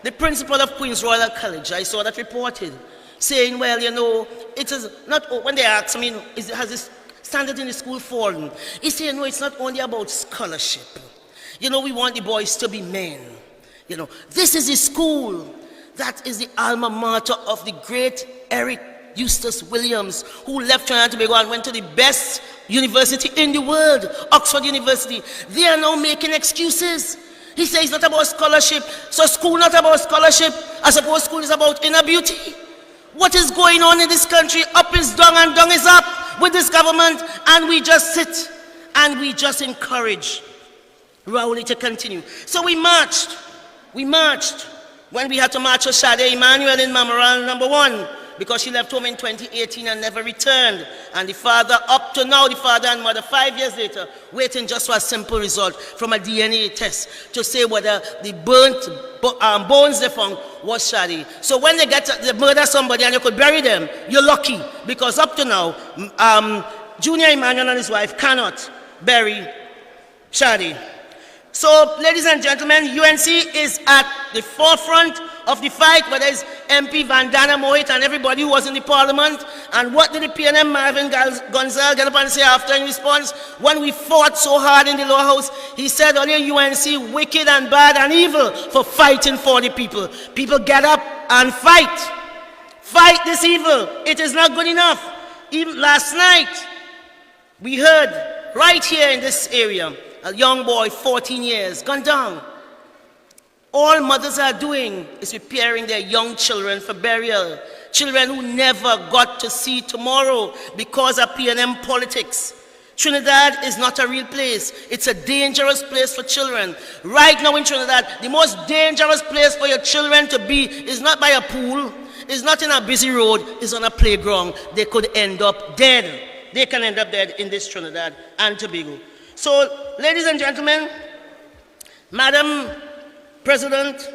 J: the principal of Queen's Royal College, I saw that reported, saying, well, you know, it is not, when they asked, has this standard in the school fallen? He said, no, it's not only about scholarship. You know, we want the boys to be men. You know, this is the school that is the alma mater of the great Eric Eustace Williams, who left Trinidad and Tobago and went to the best university in the world, Oxford University. They are now making excuses. He says it's not about scholarship. So school not about scholarship. I suppose school is about inner beauty. What is going on in this country? Up is down and down is up with this government, and we just sit and we just encourage Rowley to continue. So we marched. When we had to march for Sade Emmanuel in Memorial number 1, because she left home in 2018 and never returned. And the father, up to now, the father and mother, 5 years later, waiting just for a simple result from a DNA test to say whether the burnt bones they found was Shadi. So when they murder somebody and you could bury them, you're lucky, because up to now, Junior Emmanuel and his wife cannot bury Shadi. So, ladies and gentlemen, UNC is at the forefront of the fight, whether it's MP Vandana Mohit and everybody who was in the parliament. And what did the PNM Marvin Gonzal get up and say after in response? When we fought so hard in the lower house, he said only UNC wicked and bad and evil for fighting for the people. People get up and fight. Fight this evil. It is not good enough. Even last night, we heard right here in this area, a young boy, 14 years, gone down. All mothers are doing is preparing their young children for burial. Children who never got to see tomorrow because of PNM politics. Trinidad is not a real place. It's a dangerous place for children. Right now in Trinidad, the most dangerous place for your children to be is not by a pool, is not in a busy road, is on a playground. They could end up dead. They can end up dead in this Trinidad and Tobago. So, ladies and gentlemen, Madam President,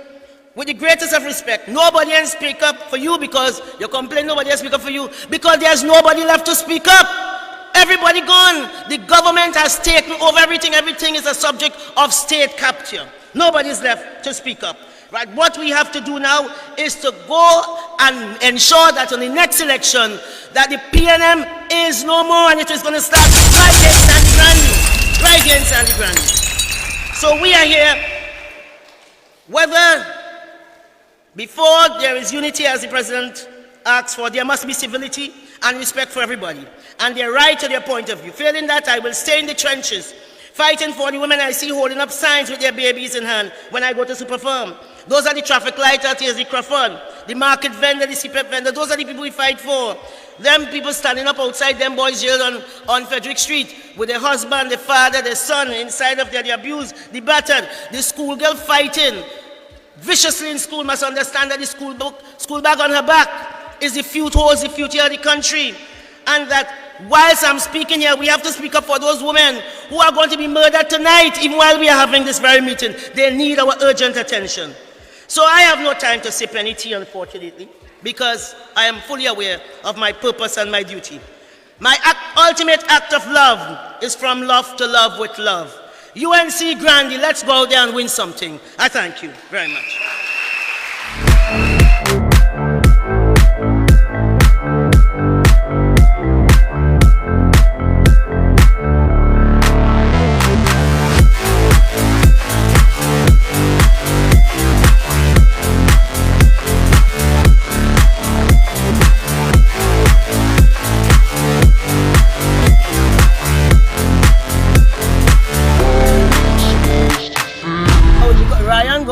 J: with the greatest of respect, nobody can speak up for you because you complain nobody can speak up for you because there's nobody left to speak up. Everybody gone. The government has taken over everything. Everything is a subject of state capture. Nobody's left to speak up. Right? What we have to do now is to go and ensure that in the next election that the PNM is no more, and it is going to start right here in Sandy Grande. Right here in Sandy Grande. So we are here, whether before there is unity as the President asks for, there must be civility and respect for everybody. And they're right to their point of view. Failing that, I will stay in the trenches, fighting for the women I see holding up signs with their babies in hand when I go to Super Farm. Those are the traffic lights out here, the Crawford, the market vendor, the CPEP vendor. Those are the people we fight for. Them people standing up outside them boys' jail on Frederick Street with their husband, their father, their son inside of there, the abused, the battered, the schoolgirl fighting viciously in school must understand that the school bag on her back is the future, holds the future of the country. And that whilst I'm speaking here, we have to speak up for those women who are going to be murdered tonight, even while we are having this very meeting. They need our urgent attention. So I have no time to sip any tea, unfortunately, because I am fully aware of my purpose and my duty. My ultimate act of love is from love to love with love. UNC Grande, let's go out there and win something. I thank you very much.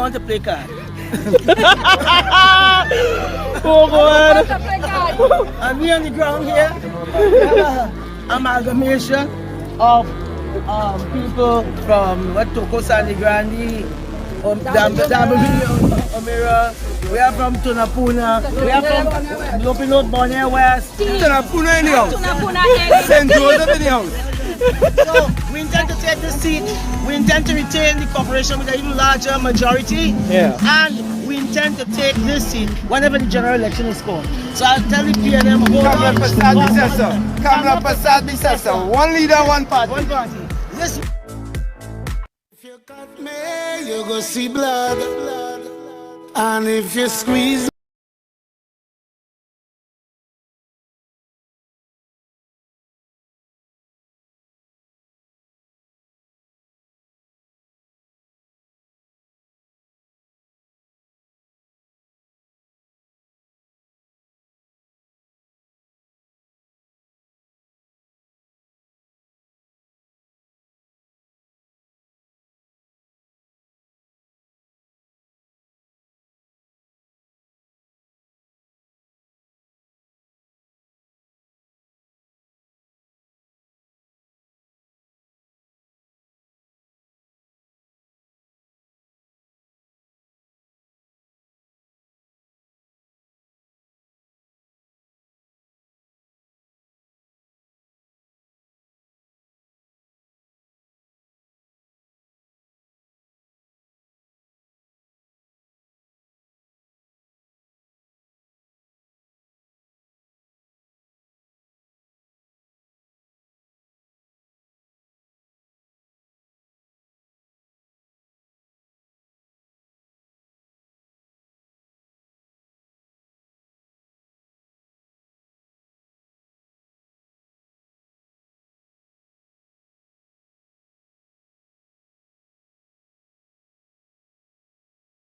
J: To play card. Oh God! And we on the ground here, we have an amalgamation of people from Toko, Sandy Grande, Omira, we are from Tunapuna, we are from Lopinot, Bonnier West, Tunapuna in the house, St. Joseph in the house. So we intend to take this seat. We intend to retain the corporation with an even larger majority. Yeah. And we intend to take this seat whenever the general election is called. So I'll tell the PNM,
K: Kamla Prasad Bisasa. One leader, one party.
J: One party. This.
F: If you cut me, you go see blood. And if you squeeze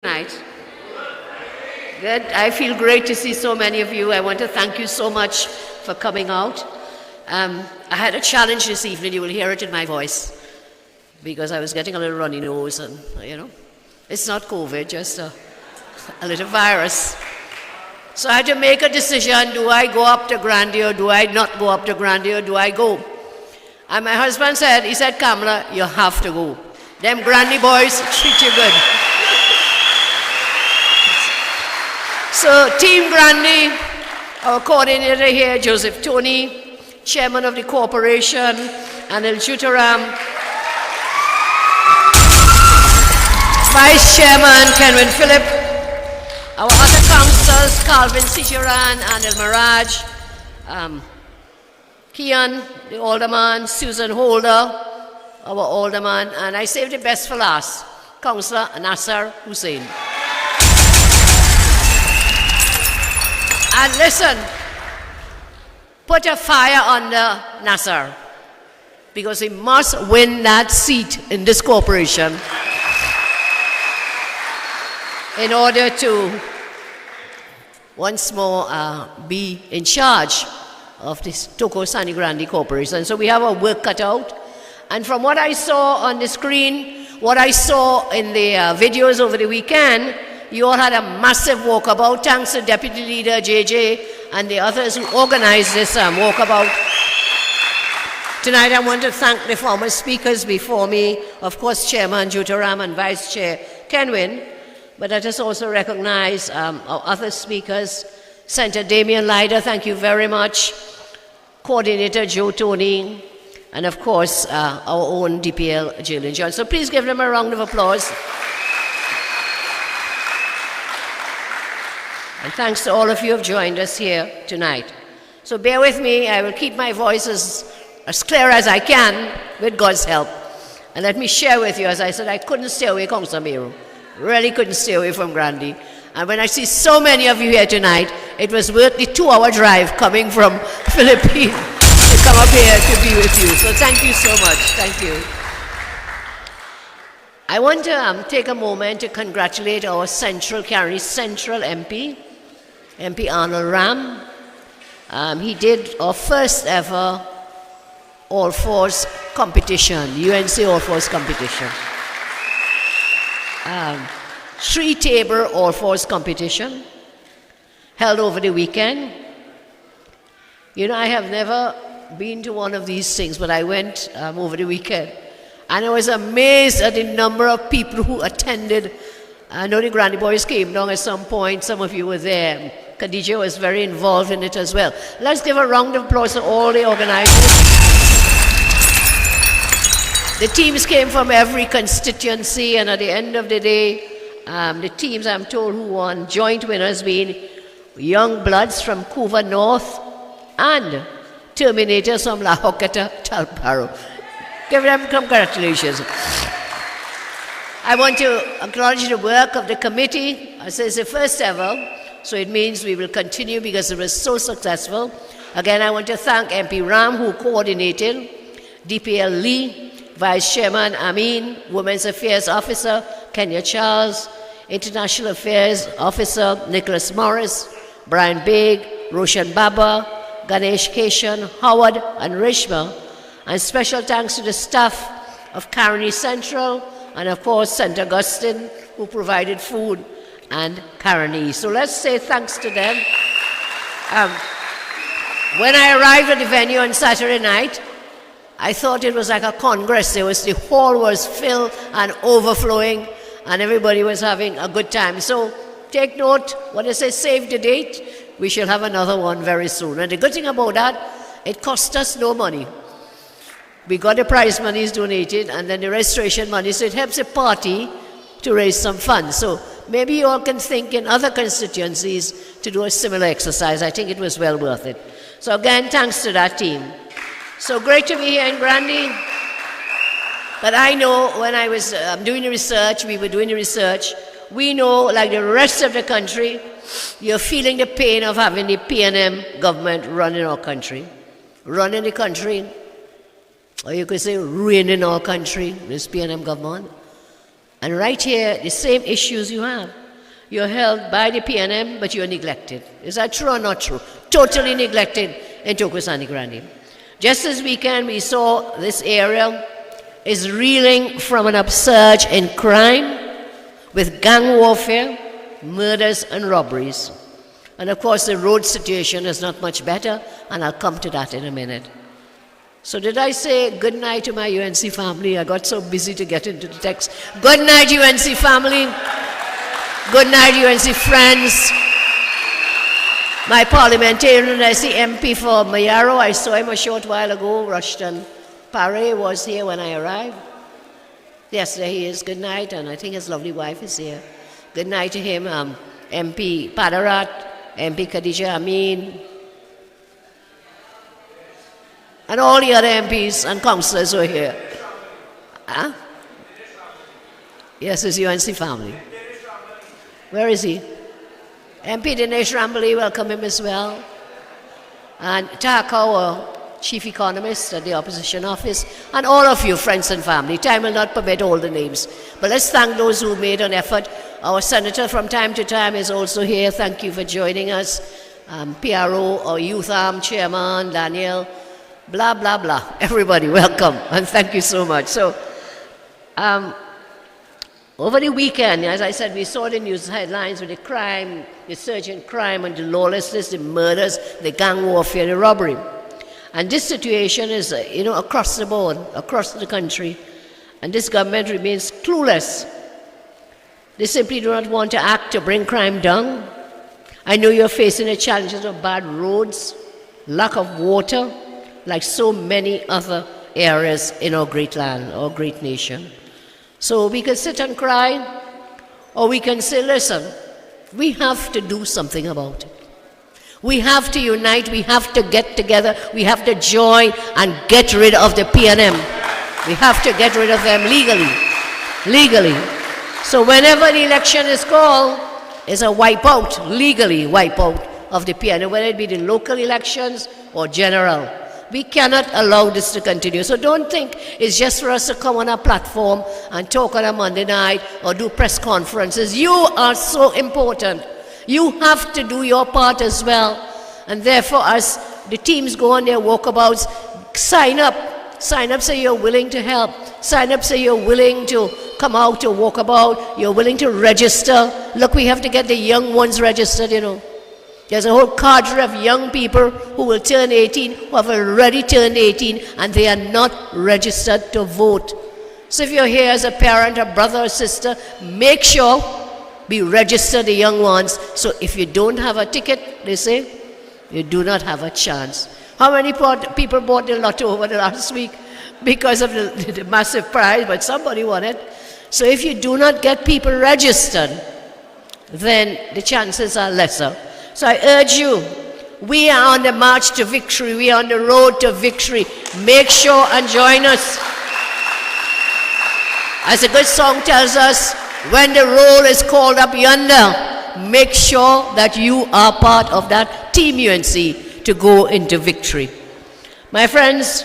L: Night. Good. I feel great to see so many of you. I want to thank you so much for coming out. I had a challenge this evening. You will hear it in my voice because I was getting a little runny nose, and it's not COVID, just a little virus. So I had to make a decision: do I go up to Grandy, or do I not go up to Grandy, or do I go? And my husband said, Kamala, you have to go. Them Grandy boys treat you good. So Team Grandy, our coordinator here, Joseph Tony, chairman of the corporation, Anil Jutaram, vice chairman, Kenwin Phillip, our other councillors, Calvin Sijaran, Anil Maraj, Kian, the alderman, Susan Holder, our alderman, and I saved the best for last, Councillor Nasser Hussain. And listen, put a fire under Nasser, because he must win that seat in this corporation in order to once more be in charge of this Toko Sani Grande Corporation. So we have our work cut out. And from what I saw on the screen, what I saw in the videos over the weekend, you all had a massive walkabout. Thanks to Deputy Leader JJ and the others who organized this walkabout. Tonight I want to thank the former speakers before me, of course Chairman Jutaram and Vice Chair Kenwin, but let us also recognize our other speakers. Senator Damian Lyder, thank you very much. Coordinator Joe Tony, and of course our own DPL Jillian John. So please give them a round of applause. And thanks to all of you who have joined us here tonight. So bear with me, I will keep my voice as clear as I can with God's help. And let me share with you, as I said, I couldn't stay away from Samiru. Really couldn't stay away from Grandy. And when I see so many of you here tonight, it was worth the 2-hour drive coming from Philippines to come up here to be with you. So thank you so much. Thank you. I want to take a moment to congratulate our Central MP, MP Arnold Ram. He did our first ever All-Fours competition, UNC All-Fours competition. 3-table All-Fours competition held over the weekend. I have never been to one of these things, but I went over the weekend. And I was amazed at the number of people who attended. I know the Grandy boys came down at some point. Some of you were there. Khadija was very involved in it as well. Let's give a round of applause to all the organizers. The teams came from every constituency, and at the end of the day, the teams, I'm told, who won, joint winners being Young Bloods from Couva North and Terminators from La Hokata Talparo. Give them congratulations. I want to acknowledge the work of the committee. I say it's the first ever, so it means we will continue because it was so successful. Again, I want to thank MP Ram, who coordinated, DPL Lee, Vice Chairman Amin, Women's Affairs Officer Kenya Charles, International Affairs Officer Nicholas Morris, Brian Big, Roshan Baba, Ganesh Keshan, Howard and Rishma, and special thanks to the staff of Caroni Central and of course St. Augustine, who provided food, and Caroni. So let's say thanks to them. When I arrived at the venue on Saturday night, I thought it was like a congress. The hall was filled and overflowing, and everybody was having a good time. So take note, when I say save the date, we shall have another one very soon. And the good thing about that, it cost us no money. We got the prize monies donated and then the registration money, so it helps the party to raise some funds. So maybe you all can think in other constituencies to do a similar exercise. I think it was well worth it. So again, thanks to that team. So great to be here in Grandy. But I know when I was doing the research, we were doing the research, we know, like the rest of the country, you're feeling the pain of having the PNM government running our country. Running the country, or you could say ruining our country, this PNM government. And right here, the same issues you have. You're held by the PNM, but you're neglected. Is that true or not true? Totally neglected in Tokyo-Sangre Grande. Just this weekend, we saw this area is reeling from an upsurge in crime with gang warfare, murders, and robberies. And of course, the road situation is not much better, and I'll come to that in a minute. So did I say good night to my UNC family? I got so busy to get into the text. Good night, UNC family. Good night, UNC friends. My parliamentarian, I see MP for Mayaro. I saw him a short while ago. Rushton Pare was here when I arrived. Yes, there he is. Good night, and I think his lovely wife is here. Good night to him. MP Padarat, MP Khadija Amin, and all the other MPs and councillors who are here. Huh? Yes, it's UNC family. Where is he? MP Dinesh Rambali, welcome him as well. And Takao, our chief economist at the opposition office, and all of you, friends and family. Time will not permit all the names. But let's thank those who made an effort. Our senator from time to time is also here. Thank you for joining us. PRO, our youth arm chairman, Daniel, blah, blah, blah. Everybody, welcome, and thank you so much. So, over the weekend, as I said, we saw the news headlines with the crime, the surge in crime and the lawlessness, the murders, the gang warfare, the robbery. And this situation is, across the board, across the country. And this government remains clueless. They simply do not want to act to bring crime down. I know you're facing the challenges of bad roads, lack of water, like so many other areas in our great land, our great nation. So we can sit and cry, or we can say, listen, we have to do something about it. We have to unite, we have to get together, we have to join and get rid of the PNM. We have to get rid of them legally. So whenever the election is called, it's a wipeout, legally wipeout of the PNM, whether it be the local elections or general. We cannot allow this to continue. So don't think it's just for us to come on a platform and talk on a Monday night or do press conferences. You are so important. You have to do your part as well. And therefore, as the teams go on their walkabouts, sign up. Sign up, say you're willing to help. Sign up, say you're willing to come out to walk about. You're willing to register. Look, we have to get the young ones registered, There's a whole cadre of young people who will turn 18, who have already turned 18, and they are not registered to vote. So if you're here as a parent, a brother or sister, make sure we register the young ones. So if you don't have a ticket, they say, you do not have a chance. How many people bought the lotto over the last week because of the massive prize, but somebody won it. So if you do not get people registered, then the chances are lesser. So I urge you, we are on the march to victory. We are on the road to victory. Make sure and join us. As a good song tells us, when the roll is called up yonder, make sure that you are part of that Team UNC to go into victory. My friends,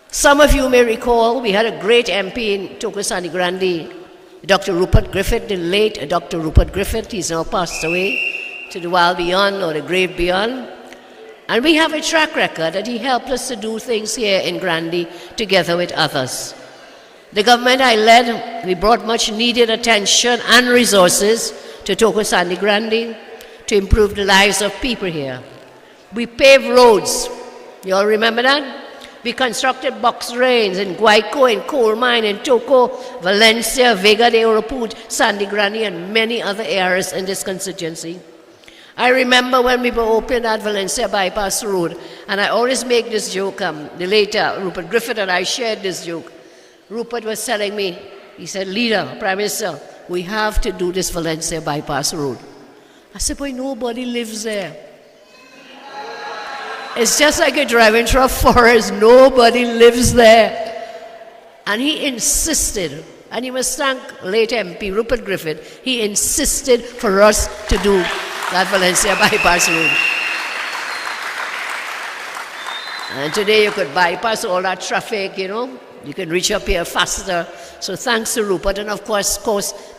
L: some of you may recall we had a great MP in Tokyo-Sangre Grande, Dr. Rupert Griffith, the late Dr. Rupert Griffith. He's now passed away to the wild beyond or the grave beyond. And we have a track record that he helped us to do things here in Grande together with others. The government I led, we brought much needed attention and resources to Tokyo-Sangre Grande to improve the lives of people here. We paved roads. You all remember that? We constructed box drains in Guayco, in Coal Mine, in Toco, Valencia, Vega de Oroput, Sangre Grande, and many other areas in this constituency. I remember when we were opening that Valencia bypass road, and I always make this joke, the later Rupert Griffith and I shared this joke. Rupert was telling me, he said, Leader, Prime Minister, we have to do this Valencia bypass road. I said, boy, nobody lives there. It's just like you're driving through a forest, nobody lives there. And he insisted, and you must thank late MP Rupert Griffith, he insisted for us to do that Valencia bypass road. And today you could bypass all that traffic, You can reach up here faster. So thanks to Rupert, and of course,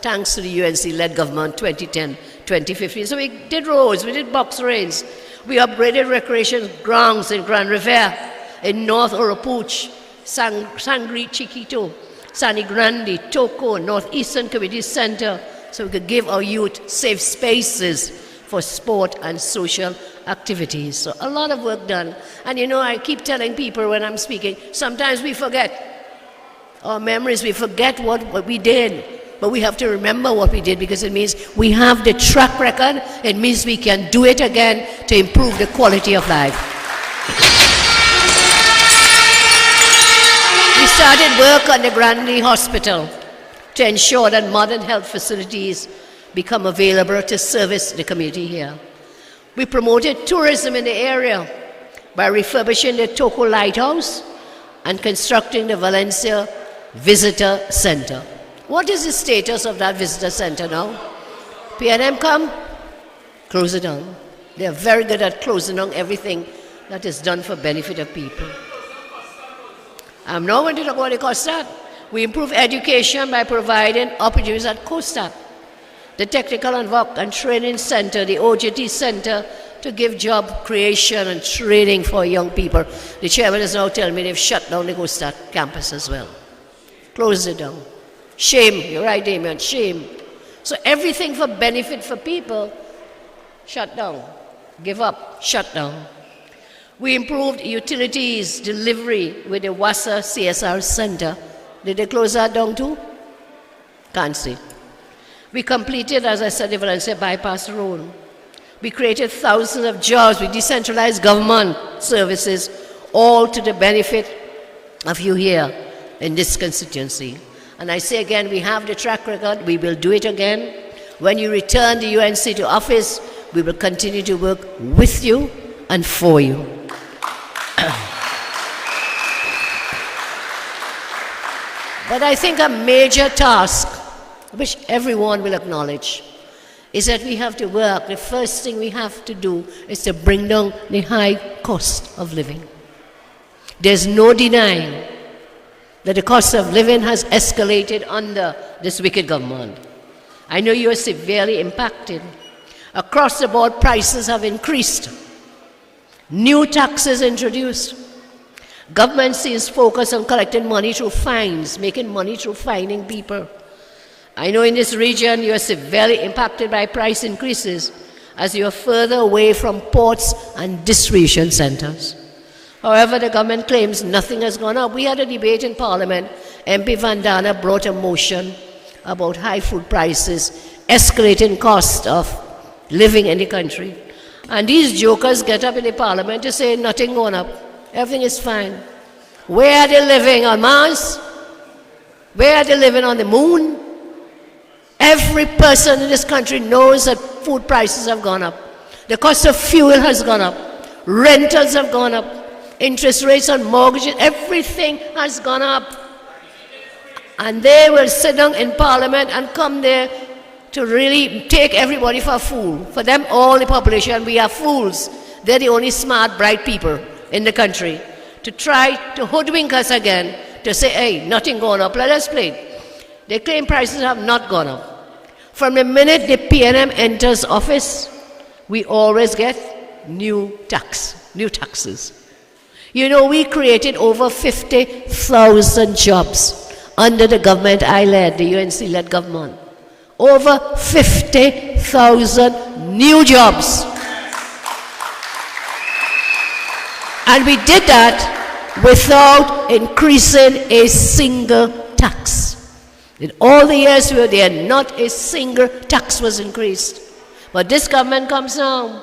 L: thanks to the UNC-led government 2010, 2015. So we did roads, we did box rails. We upgraded recreation grounds in Grand River, in North Oropuch, Sangri Chiquito, Sani Grande, Toco, Northeastern Community Center, so we could give our youth safe spaces for sport and social activities. So a lot of work done. And you know, I keep telling people when I'm speaking, sometimes we forget our memories, we forget what we did. But we have to remember what we did, because it means we have the track record. It means we can do it again to improve the quality of life. We started work on the Grande Hospital to ensure that modern health facilities become available to service the community here. We promoted tourism in the area by refurbishing the Toco Lighthouse and constructing the Valencia Visitor Center. What is the status of that visitor center now? PNM come, close it down. They are very good at closing down everything that is done for benefit of people. I'm now going to talk about the COSTAT. We improve education by providing opportunities at COSTAT, the Technical and Training Center, the OJT Center, to give job creation and training for young people. The chairman is now telling me they've shut down the COSTAT campus as well. Closed it down. Shame, you're right, Damien, shame. So everything for benefit for people, shut down. Give up, shut down. We improved utilities delivery with the Wassa CSR Center. Did they close that down too? Can't see. We completed, as I said, the Valencia Bypass Road. We created thousands of jobs. We decentralized government services, all to the benefit of you here in this constituency. And I say again, we have the track record, we will do it again. When you return the UNC to office, we will continue to work with you and for you. But I think a major task, which everyone will acknowledge, is that we have to work. The first thing we have to do is to bring down the high cost of living. There's no denying that the cost of living has escalated under this wicked government. I know you are severely impacted. Across the board, prices have increased. New taxes introduced. Government seems focused on collecting money through fines, making money through fining people. I know in this region you are severely impacted by price increases as you are further away from ports and distribution centers. However, the government claims nothing has gone up. We had a debate in Parliament. MP Vandana brought a motion about high food prices, escalating cost of living in the country. And these jokers get up in the Parliament to say nothing going up. Everything is fine. Where are they living? On Mars? Where are they living? On the moon? Every person in this country knows that food prices have gone up. The cost of fuel has gone up. Rentals have gone up. Interest rates on mortgages, everything has gone up. And they will sit down in Parliament and come there to really take everybody for a fool. For them, all the population, we are fools. They're the only smart, bright people in the country. To try to hoodwink us again, to say, hey, nothing going up, let us play. They claim prices have not gone up. From the minute the PNM enters office, we always get new taxes. You know, we created over 50,000 jobs under the government I led, the UNC-led government. Over 50,000 new jobs. And we did that without increasing a single tax. In all the years we were there, not a single tax was increased. But this government comes now,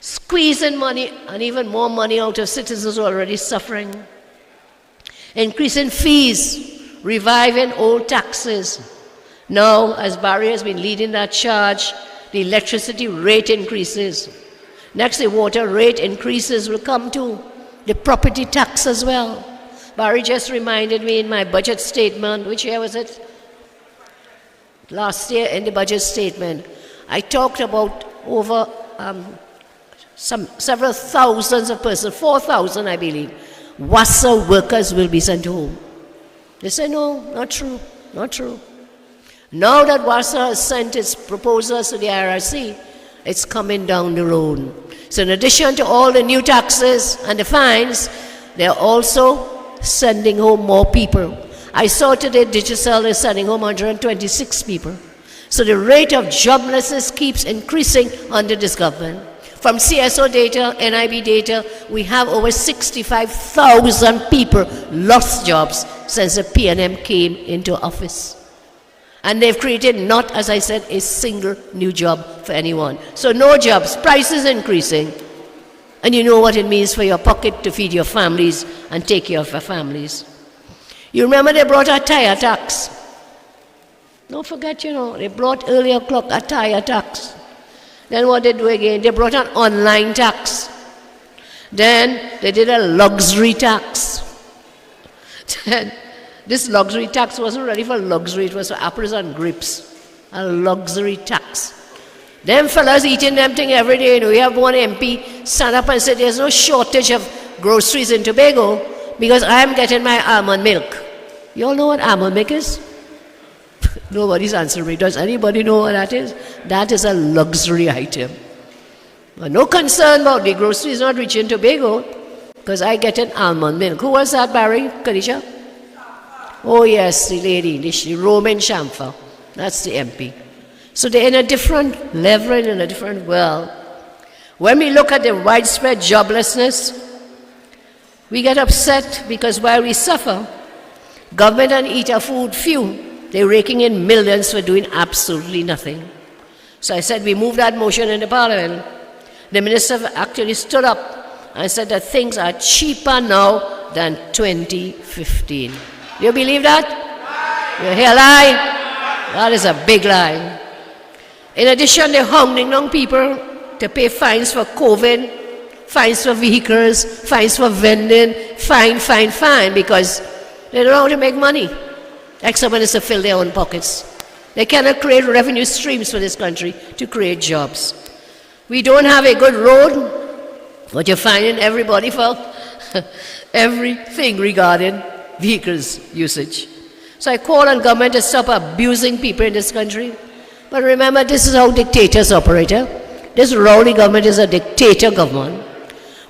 L: squeezing money and even more money out of citizens who are already suffering. Increasing fees, reviving old taxes. Now, as Barry has been leading that charge, the electricity rate increases. Next, the water rate increases will come too. The property tax as well. Barry just reminded me in my budget statement, which year was it? Last year in the budget statement, I talked about over several thousands of persons, 4,000 I believe, WASA workers will be sent home. They say, no, not true, not true. Now that WASA has sent its proposals to the IRC, it's coming down the road. So in addition to all the new taxes and the fines, they're also sending home more people. I saw today Digicel is sending home 126 people. So the rate of joblessness keeps increasing under this government. From CSO data, NIB data, we have over 65,000 people lost jobs since the PNM came into office. And they've created not, as I said, a single new job for anyone. So no jobs, prices increasing. And you know what it means for your pocket to feed your families and take care of your families. You remember they brought a tire tax. Don't forget, they brought earlier o'clock a tire tax. Then what they do again? They brought an online tax. Then they did a luxury tax. Then this luxury tax wasn't really for luxury, it was for apples and grapes. A luxury tax. Them fellas eating them thing every day. We have one MP stand up and say there's no shortage of groceries in Tobago because I'm getting my almond milk. You all know what almond milk is? Nobody's answering. Does anybody know what that is? That is a luxury item. But no concern about the groceries not reaching Tobago because I get an almond milk. Who was that, Barry? Khadija? Oh yes, the lady, the Roman Shamfa. That's the MP. So they're in a different level, in a different world. When we look at the widespread joblessness, we get upset because while we suffer, government and eat our food few. They're raking in millions for doing absolutely nothing. So I said we moved that motion in the parliament. The minister actually stood up and said that things are cheaper now than 2015. Do you believe that? You hear a lie? That is a big lie. In addition, they're hounding young people to pay fines for COVID, fines for vehicles, fines for vending, fine, because they don't know how to make money. Except is to fill their own pockets. They cannot create revenue streams for this country to create jobs. We don't have a good road, but you're finding everybody for everything regarding vehicles usage. So I call on government to stop abusing people in this country. But remember, this is how dictators operate. This rowdy government is a dictator government.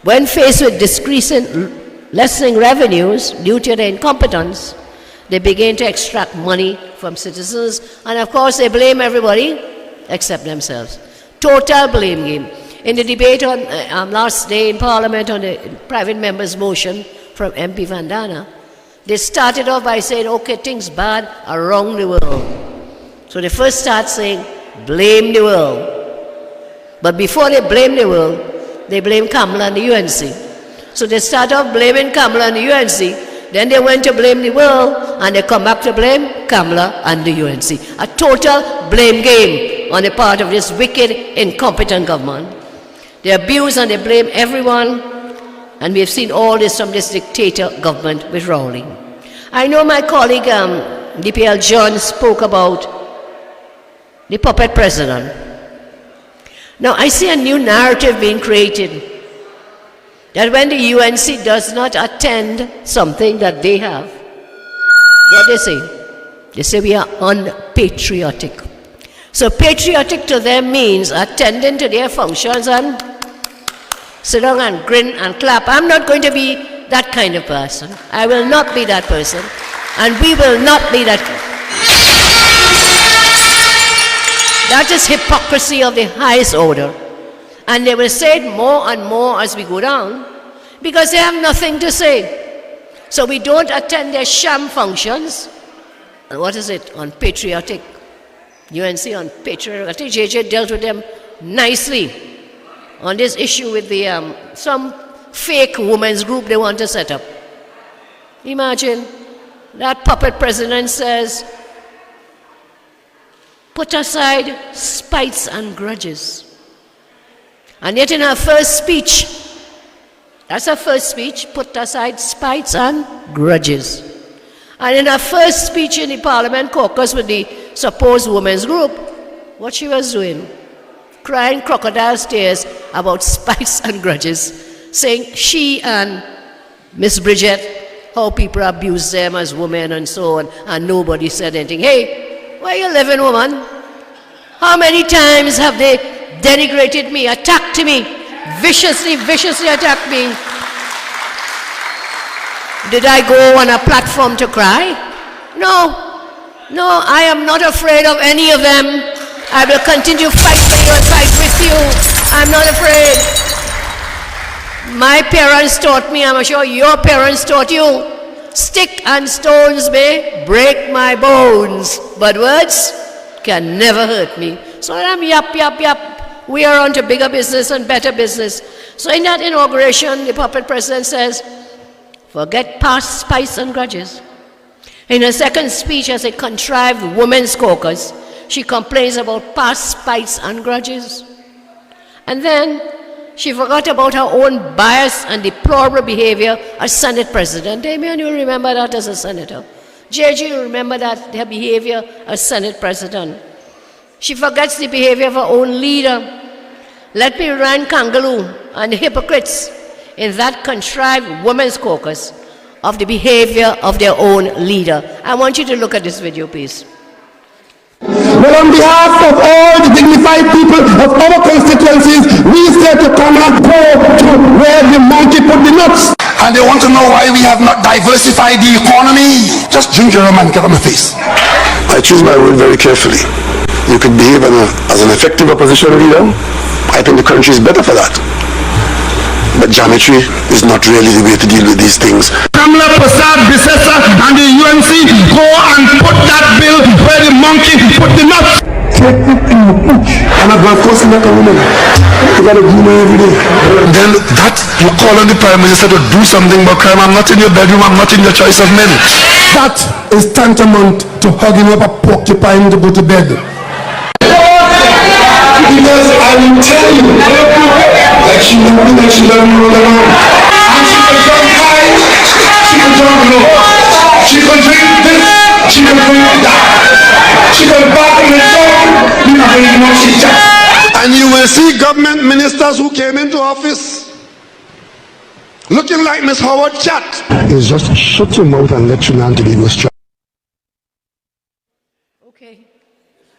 L: When faced with lessening revenues due to their incompetence, they begin to extract money from citizens, and of course they blame everybody except themselves. Total blame game. In the debate on last day in Parliament on the private member's motion from MP Vandana, they started off by saying, okay, things bad around the world. So they first start saying, blame the world. But before they blame the world, they blame Kamala and the UNC. So they start off blaming Kamala and the UNC, then they went to blame the world, and they come back to blame Kamala and the UNC. A total blame game on the part of this wicked, incompetent government. They abuse and they blame everyone, and we have seen all this from this dictator government with Rowling. I know my colleague DPL John spoke about the puppet president. Now I see a new narrative being created that when the UNC does not attend something that they have, what they say? They say we are unpatriotic. So patriotic to them means attending to their functions and sit down and grin and clap. I'm not going to be that kind of person. I will not be that person. And we will not be that. That is hypocrisy of the highest order. And they will say it more and more as we go down because they have nothing to say. So we don't attend their sham functions. And what is it? On patriotic. UNC on patriotic. I think JJ dealt with them nicely on this issue with the some fake women's group they want to set up. Imagine that puppet president says, put aside spites and grudges. And yet in her first speech, that's her first speech, put aside spites and grudges. And in her first speech in the Parliament caucus with the supposed women's group, what she was doing? Crying crocodile tears about spites and grudges, saying she and Miss Bridget, how people abuse them as women and so on, and nobody said anything. Hey, where you living, woman? How many times have they denigrated me, attacked me, viciously attacked me? Did I go on a platform to cry? No. No, I am not afraid of any of them. I will continue to fight for you and fight with you. I'm not afraid. My parents taught me, I'm sure your parents taught you, stick and stones may break my bones, but words can never hurt me. So I'm yap. We are on to bigger business and better business. So in that inauguration, the puppet president says, forget past spites and grudges. In her second speech as a contrived women's caucus, she complains about past spites and grudges. And then she forgot about her own bias and deplorable behavior as Senate President. Damien, you remember that as a senator. JJ, you remember that, her behavior as Senate President. She forgets the behavior of her own leader. Let me remind Kangaloo and the hypocrites in that contrived women's caucus of the behavior of their own leader. I want you to look at this video, please.
M: Well, on behalf of all the dignified people of our constituencies, we say to come and go to where the monkey put the nuts. And they want to know why we have not diversified the economy. Just drink your rum and get on my face.
N: I choose my word very carefully. You could behave as an effective opposition leader. I think the country is better for that. But geometry is not really the way to deal with these things.
M: Kamala Prasad, Bisesa, and the UNC go and put that bill where the monkey put the nuts. Take it in the pooch. And I'm forcing like a woman. You gotta do it every day.
N: Then that, you call on the Prime Minister to do something about crime. I'm not in your bedroom, I'm not in your choice of men.
M: That is tantamount to hugging up a porcupine to go to bed. Because I will tell you that she will do that she doesn't roll around. And she can jump high, she can jump low. She can drink this, she can drink that. She can back in the top, you don't even know she just.
N: And you will see government ministers who came into office looking like Miss Howard Chat.
M: It's just shut your mouth and let you learn to deal with stress.
L: Okay.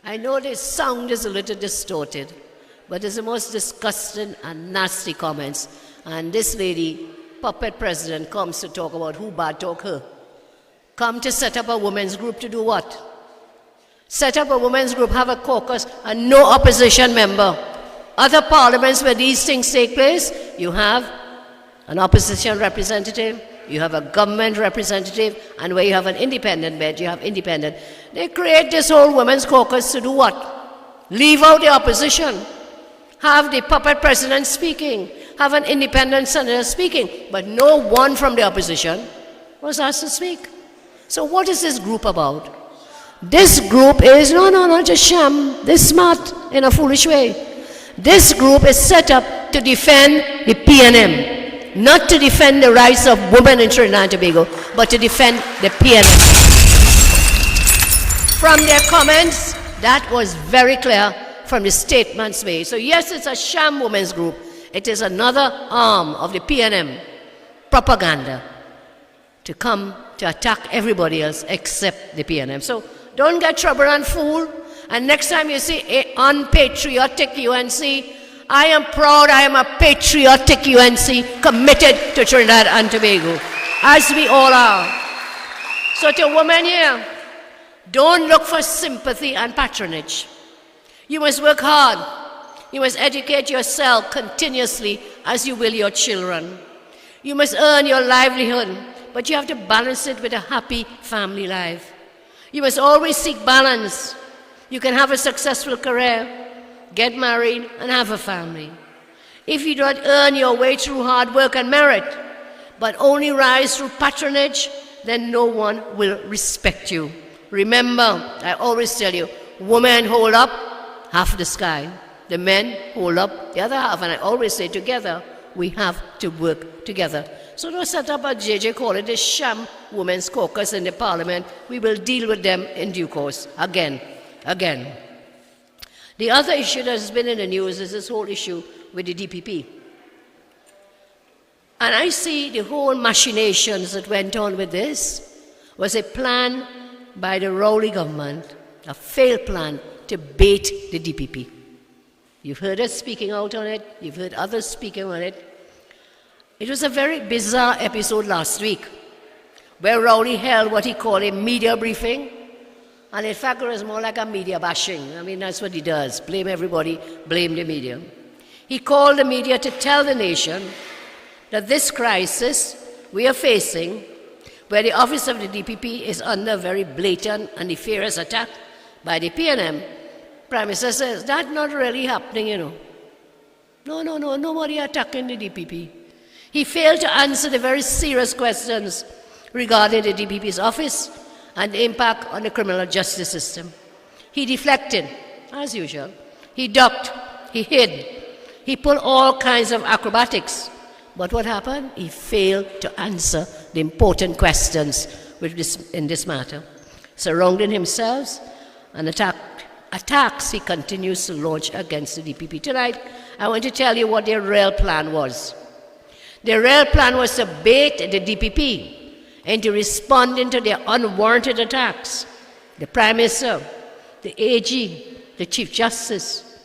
L: I know this sound is a little distorted, but it's the most disgusting and nasty comments. And this lady, puppet president, comes to talk about who bad talk her. Come to set up a women's group to do what? Set up a women's group, have a caucus, and no opposition member. Other parliaments where these things take place, you have an opposition representative, you have a government representative, and where you have an independent bed, you have independent. They create this whole women's caucus to do what? Leave out the opposition. Have the puppet president speaking. Have an independent senator speaking. But no one from the opposition was asked to speak. So what is this group about? This group is, not just sham. They're smart in a foolish way. This group is set up to defend the PNM. Not to defend the rights of women in Trinidad and Tobago, but to defend the PNM. From their comments, that was very clear from the statements made. So yes, it's a sham women's group. It is another arm of the PNM propaganda to come to attack everybody else except the PNM. So don't get trouble and fool. And next time you see an unpatriotic UNC, I am proud I am a patriotic UNC committed to Trinidad and Tobago, as we all are. So to women here, don't look for sympathy and patronage. You must work hard. You must educate yourself continuously as you will your children. You must earn your livelihood, but you have to balance it with a happy family life. You must always seek balance. You can have a successful career, get married, and have a family. If you don't earn your way through hard work and merit, but only rise through patronage, then no one will respect you. Remember, I always tell you, women hold up half the sky. The men hold up the other half. And I always say, together, we have to work together. So don't set up a JJ call it a sham women's caucus in the parliament. We will deal with them in due course. Again. The other issue that has been in the news is this whole issue with the DPP. And I see the whole machinations that went on with this was a plan by the Rowley government, a failed plan to bait the DPP. You've heard us speaking out on it. You've heard others speaking on it. It was a very bizarre episode last week where Rowley held what he called a media briefing. And in fact, it was more like a media bashing. I mean, that's what he does. Blame everybody, blame the media. He called the media to tell the nation that this crisis we are facing, where the office of the DPP is under very blatant and nefarious attack by the PNM, Prime Minister says, that's not really happening, you know. No, nobody attacking the DPP. He failed to answer the very serious questions regarding the DPP's office and the impact on the criminal justice system. He deflected, as usual. He ducked, he hid, he pulled all kinds of acrobatics. But what happened? He failed to answer the important questions in this matter. Surrounding himself and attacks he continues to launch against the DPP. Tonight, I want to tell you what their real plan was. Their real plan was to bait the DPP into responding to their unwarranted attacks. The Prime Minister, the AG, the Chief Justice.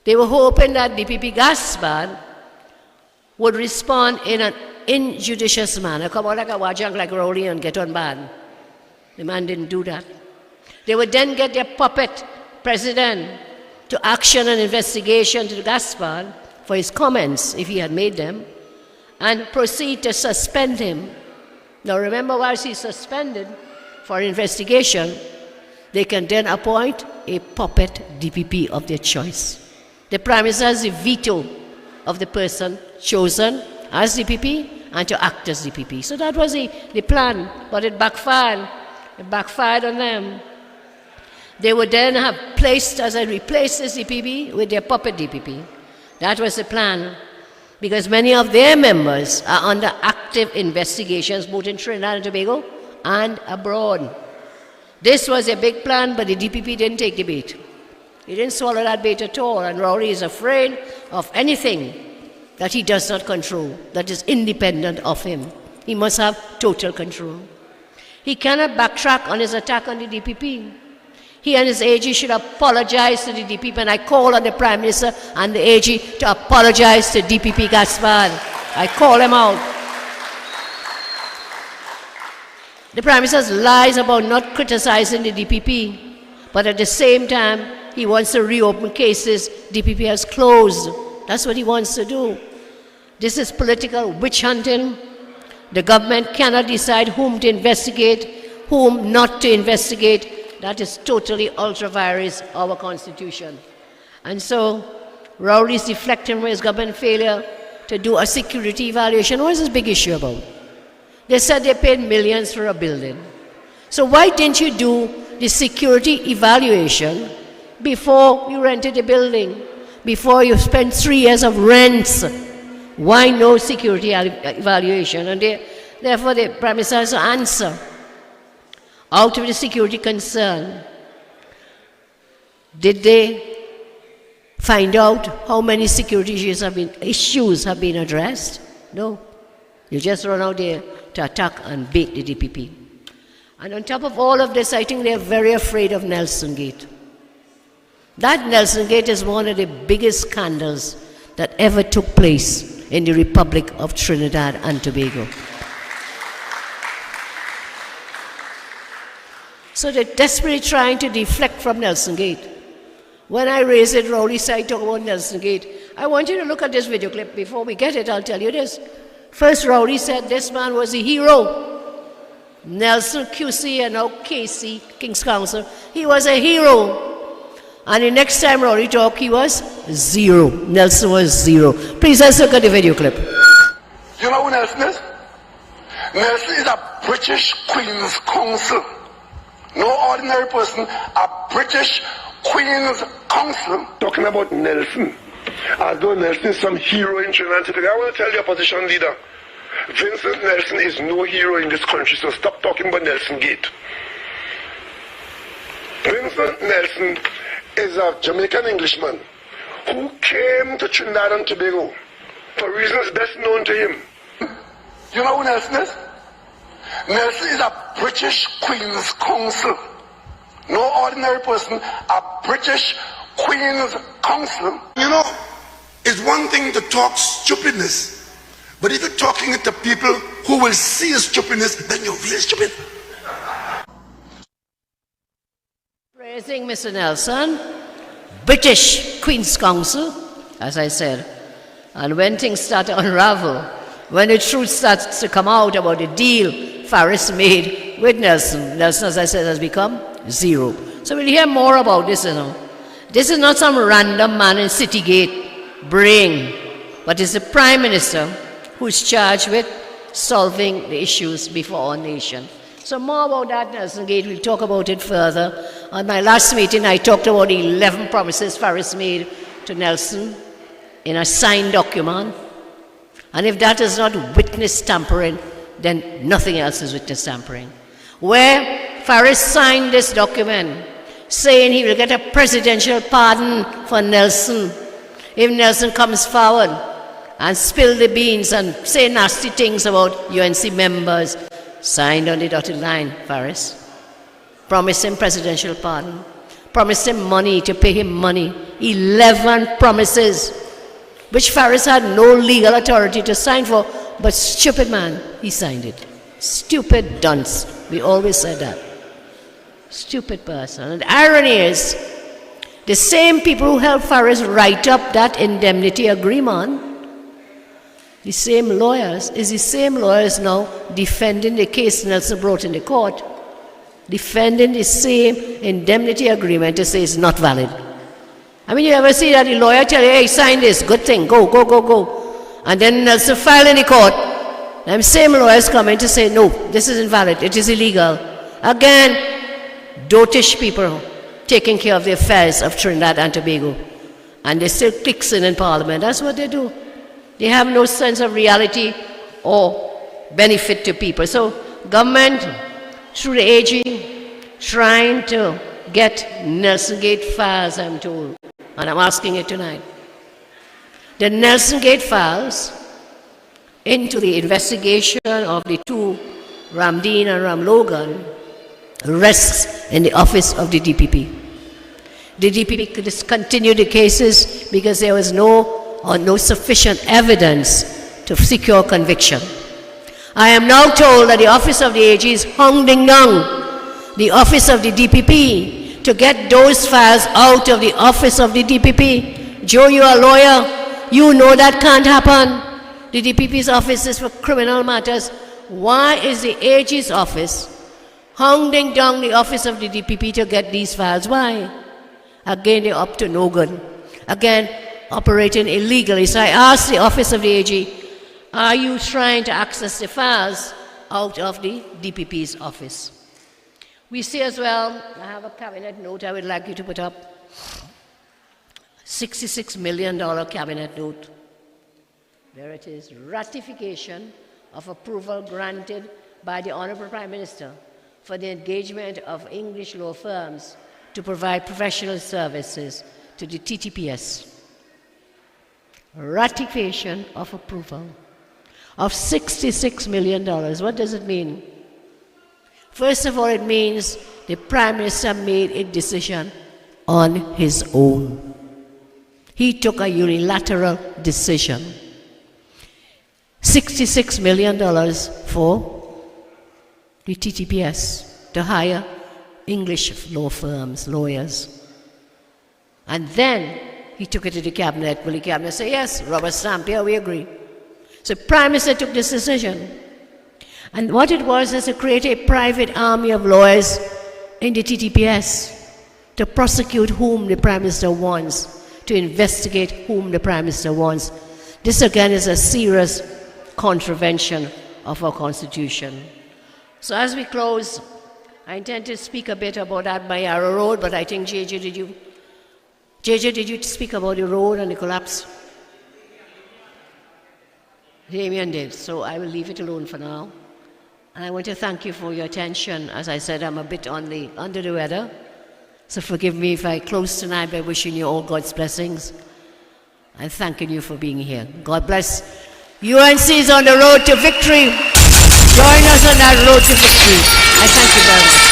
L: They were hoping that DPP Gaspard would respond in an injudicious manner. Come on like a wajang like Rowley and get on ban. The man didn't do that. They would then get their puppet president to action an investigation to Gaspard for his comments, if he had made them, and proceed to suspend him. Now remember, whilst he's suspended for investigation, they can then appoint a puppet DPP of their choice. The Prime Minister has the veto of the person chosen as DPP and to act as DPP. So that was the plan, but it backfired. It backfired on them. They would then have replaced this DPP with their puppet DPP. That was the plan, because many of their members are under active investigations both in Trinidad and Tobago and abroad. This was a big plan, but the DPP didn't take the bait. He didn't swallow that bait at all, and Rowley is afraid of anything that he does not control, that is independent of him. He must have total control. He cannot backtrack on his attack on the DPP. He and his AG should apologize to the DPP, and I call on the Prime Minister and the AG to apologize to DPP Gaspard. I call him out. The Prime Minister lies about not criticizing the DPP, but at the same time, he wants to reopen cases DPP has closed. That's what he wants to do. This is political witch hunting. The government cannot decide whom to investigate, whom not to investigate. That is totally ultra-vires our Constitution. And so, Rowley is deflecting from his government failure to do a security evaluation. What is this big issue about? They said they paid millions for a building. So why didn't you do the security evaluation before you rented the building? Before you spent 3 years of rents? Why no security evaluation? And therefore the Prime Minister has to answer. Out of the security concern, did they find out how many security issues have been addressed? No. You just run out there to attack and bait the DPP. And on top of all of this, I think they're very afraid of Nelson Gate. That Nelson Gate is one of the biggest scandals that ever took place in the Republic of Trinidad and Tobago. So they're desperately trying to deflect from Nelson Gate. When I raised it, Rowley said, talk about Nelson Gate. I want you to look at this video clip. Before we get it, I'll tell you this. First, Rowley said this man was a hero. Nelson QC and now KC, King's Counsel, he was a hero. And the next time Rowley talked, he was zero. Nelson was zero. Please, let's look at the video clip.
N: You know who Nelson is? Nelson is a British Queen's Counsel. No ordinary person, a British Queen's Counsel. Talking about Nelson, as though Nelson is some hero in Trinidad and Tobago. I want to tell the opposition leader, Vincent Nelson is no hero in this country, so stop talking about Nelson Gate. Vincent Nelson is a Jamaican Englishman who came to Trinidad and Tobago for reasons best known to him. You know who Nelson is? Nelson is a British Queen's Counsel. No ordinary person, a British Queen's Counsel. You know, it's one thing to talk stupidness, but if you're talking to people who will see your stupidness, then you're really stupid.
L: Praising Mr. Nelson, British Queen's Counsel, as I said. And when things start to unravel, when the truth starts to come out about the deal Faris made with Nelson, Nelson, as I said, has become zero. So we'll hear more about this, you know. This is not some random man in Citygate brain, but it's the Prime Minister who's charged with solving the issues before our nation. So more about that, Nelson Gate, we'll talk about it further. On my last meeting, I talked about the 11 promises Faris made to Nelson in a signed document. And if that is not witness tampering, then nothing else is witness tampering. Where Faris signed this document saying he will get a presidential pardon for Nelson if Nelson comes forward and spill the beans and say nasty things about UNC members. Signed on the dotted line, Faris. Promised him presidential pardon. Promised him money, to pay him money. 11 promises, which Faris had no legal authority to sign for, but stupid man, he signed it. Stupid dunce. We always said that. Stupid person. And the irony is, the same people who helped Faris write up that indemnity agreement, the same lawyers, is the same lawyers now defending the case Nelson brought in the court, defending the same indemnity agreement to say it's not valid. I mean, you ever see that the lawyer tell you, hey, sign this, good thing, go, go, go, go. And then Nelson file in the court. Them same lawyers come in to say, no, this is invalid, it is illegal. Again, dotish people taking care of the affairs of Trinidad and Tobago. And they still clicks in Parliament. That's what they do. They have no sense of reality or benefit to people. So government, through the AG, trying to get Nelson Gate files, I'm told. And I'm asking it tonight. The Nelson Gate files into the investigation of the two, Ramdeen and Ram Logan, rests in the office of the DPP. The DPP could discontinue the cases because there was no sufficient evidence to secure conviction. I am now told that the office of the AG is hounding down the office of the DPP to get those files out of the office of the DPP. Joe, you are a lawyer. You know that can't happen. The DPP's office is for criminal matters. Why is the AG's office hounding down the office of the DPP to get these files? Why? Again, they're up to no good. Again, operating illegally. So I asked the office of the AG, are you trying to access the files out of the DPP's office? We see as well, I have a cabinet note I would like you to put up. $66 million cabinet note. There it is, ratification of approval granted by the Honorable Prime Minister for the engagement of English law firms to provide professional services to the TTPS. Ratification of approval of $66 million. What does it mean? First of all, it means the Prime Minister made a decision on his own. He took a unilateral decision. $66 million for the TTPS to hire English law firms, lawyers. And then he took it to the cabinet. Will the cabinet say, yes, rubber stamp, here we agree. So Prime Minister took this decision. And what it was is to create a private army of lawyers in the TTPS to prosecute whom the Prime Minister wants, to investigate whom the Prime Minister wants. This again is a serious contravention of our Constitution. So as we close, I intend to speak a bit about that Mayara Road, but I think JJ, did you speak about the road and the collapse? Damien did, so I will leave it alone for now. And I want to thank you for your attention. As I said, I'm a bit under the weather, so forgive me if I close tonight by wishing you all God's blessings and thanking you for being here. God bless UNC is on the road to victory. Join us on that road to victory. I thank you very much.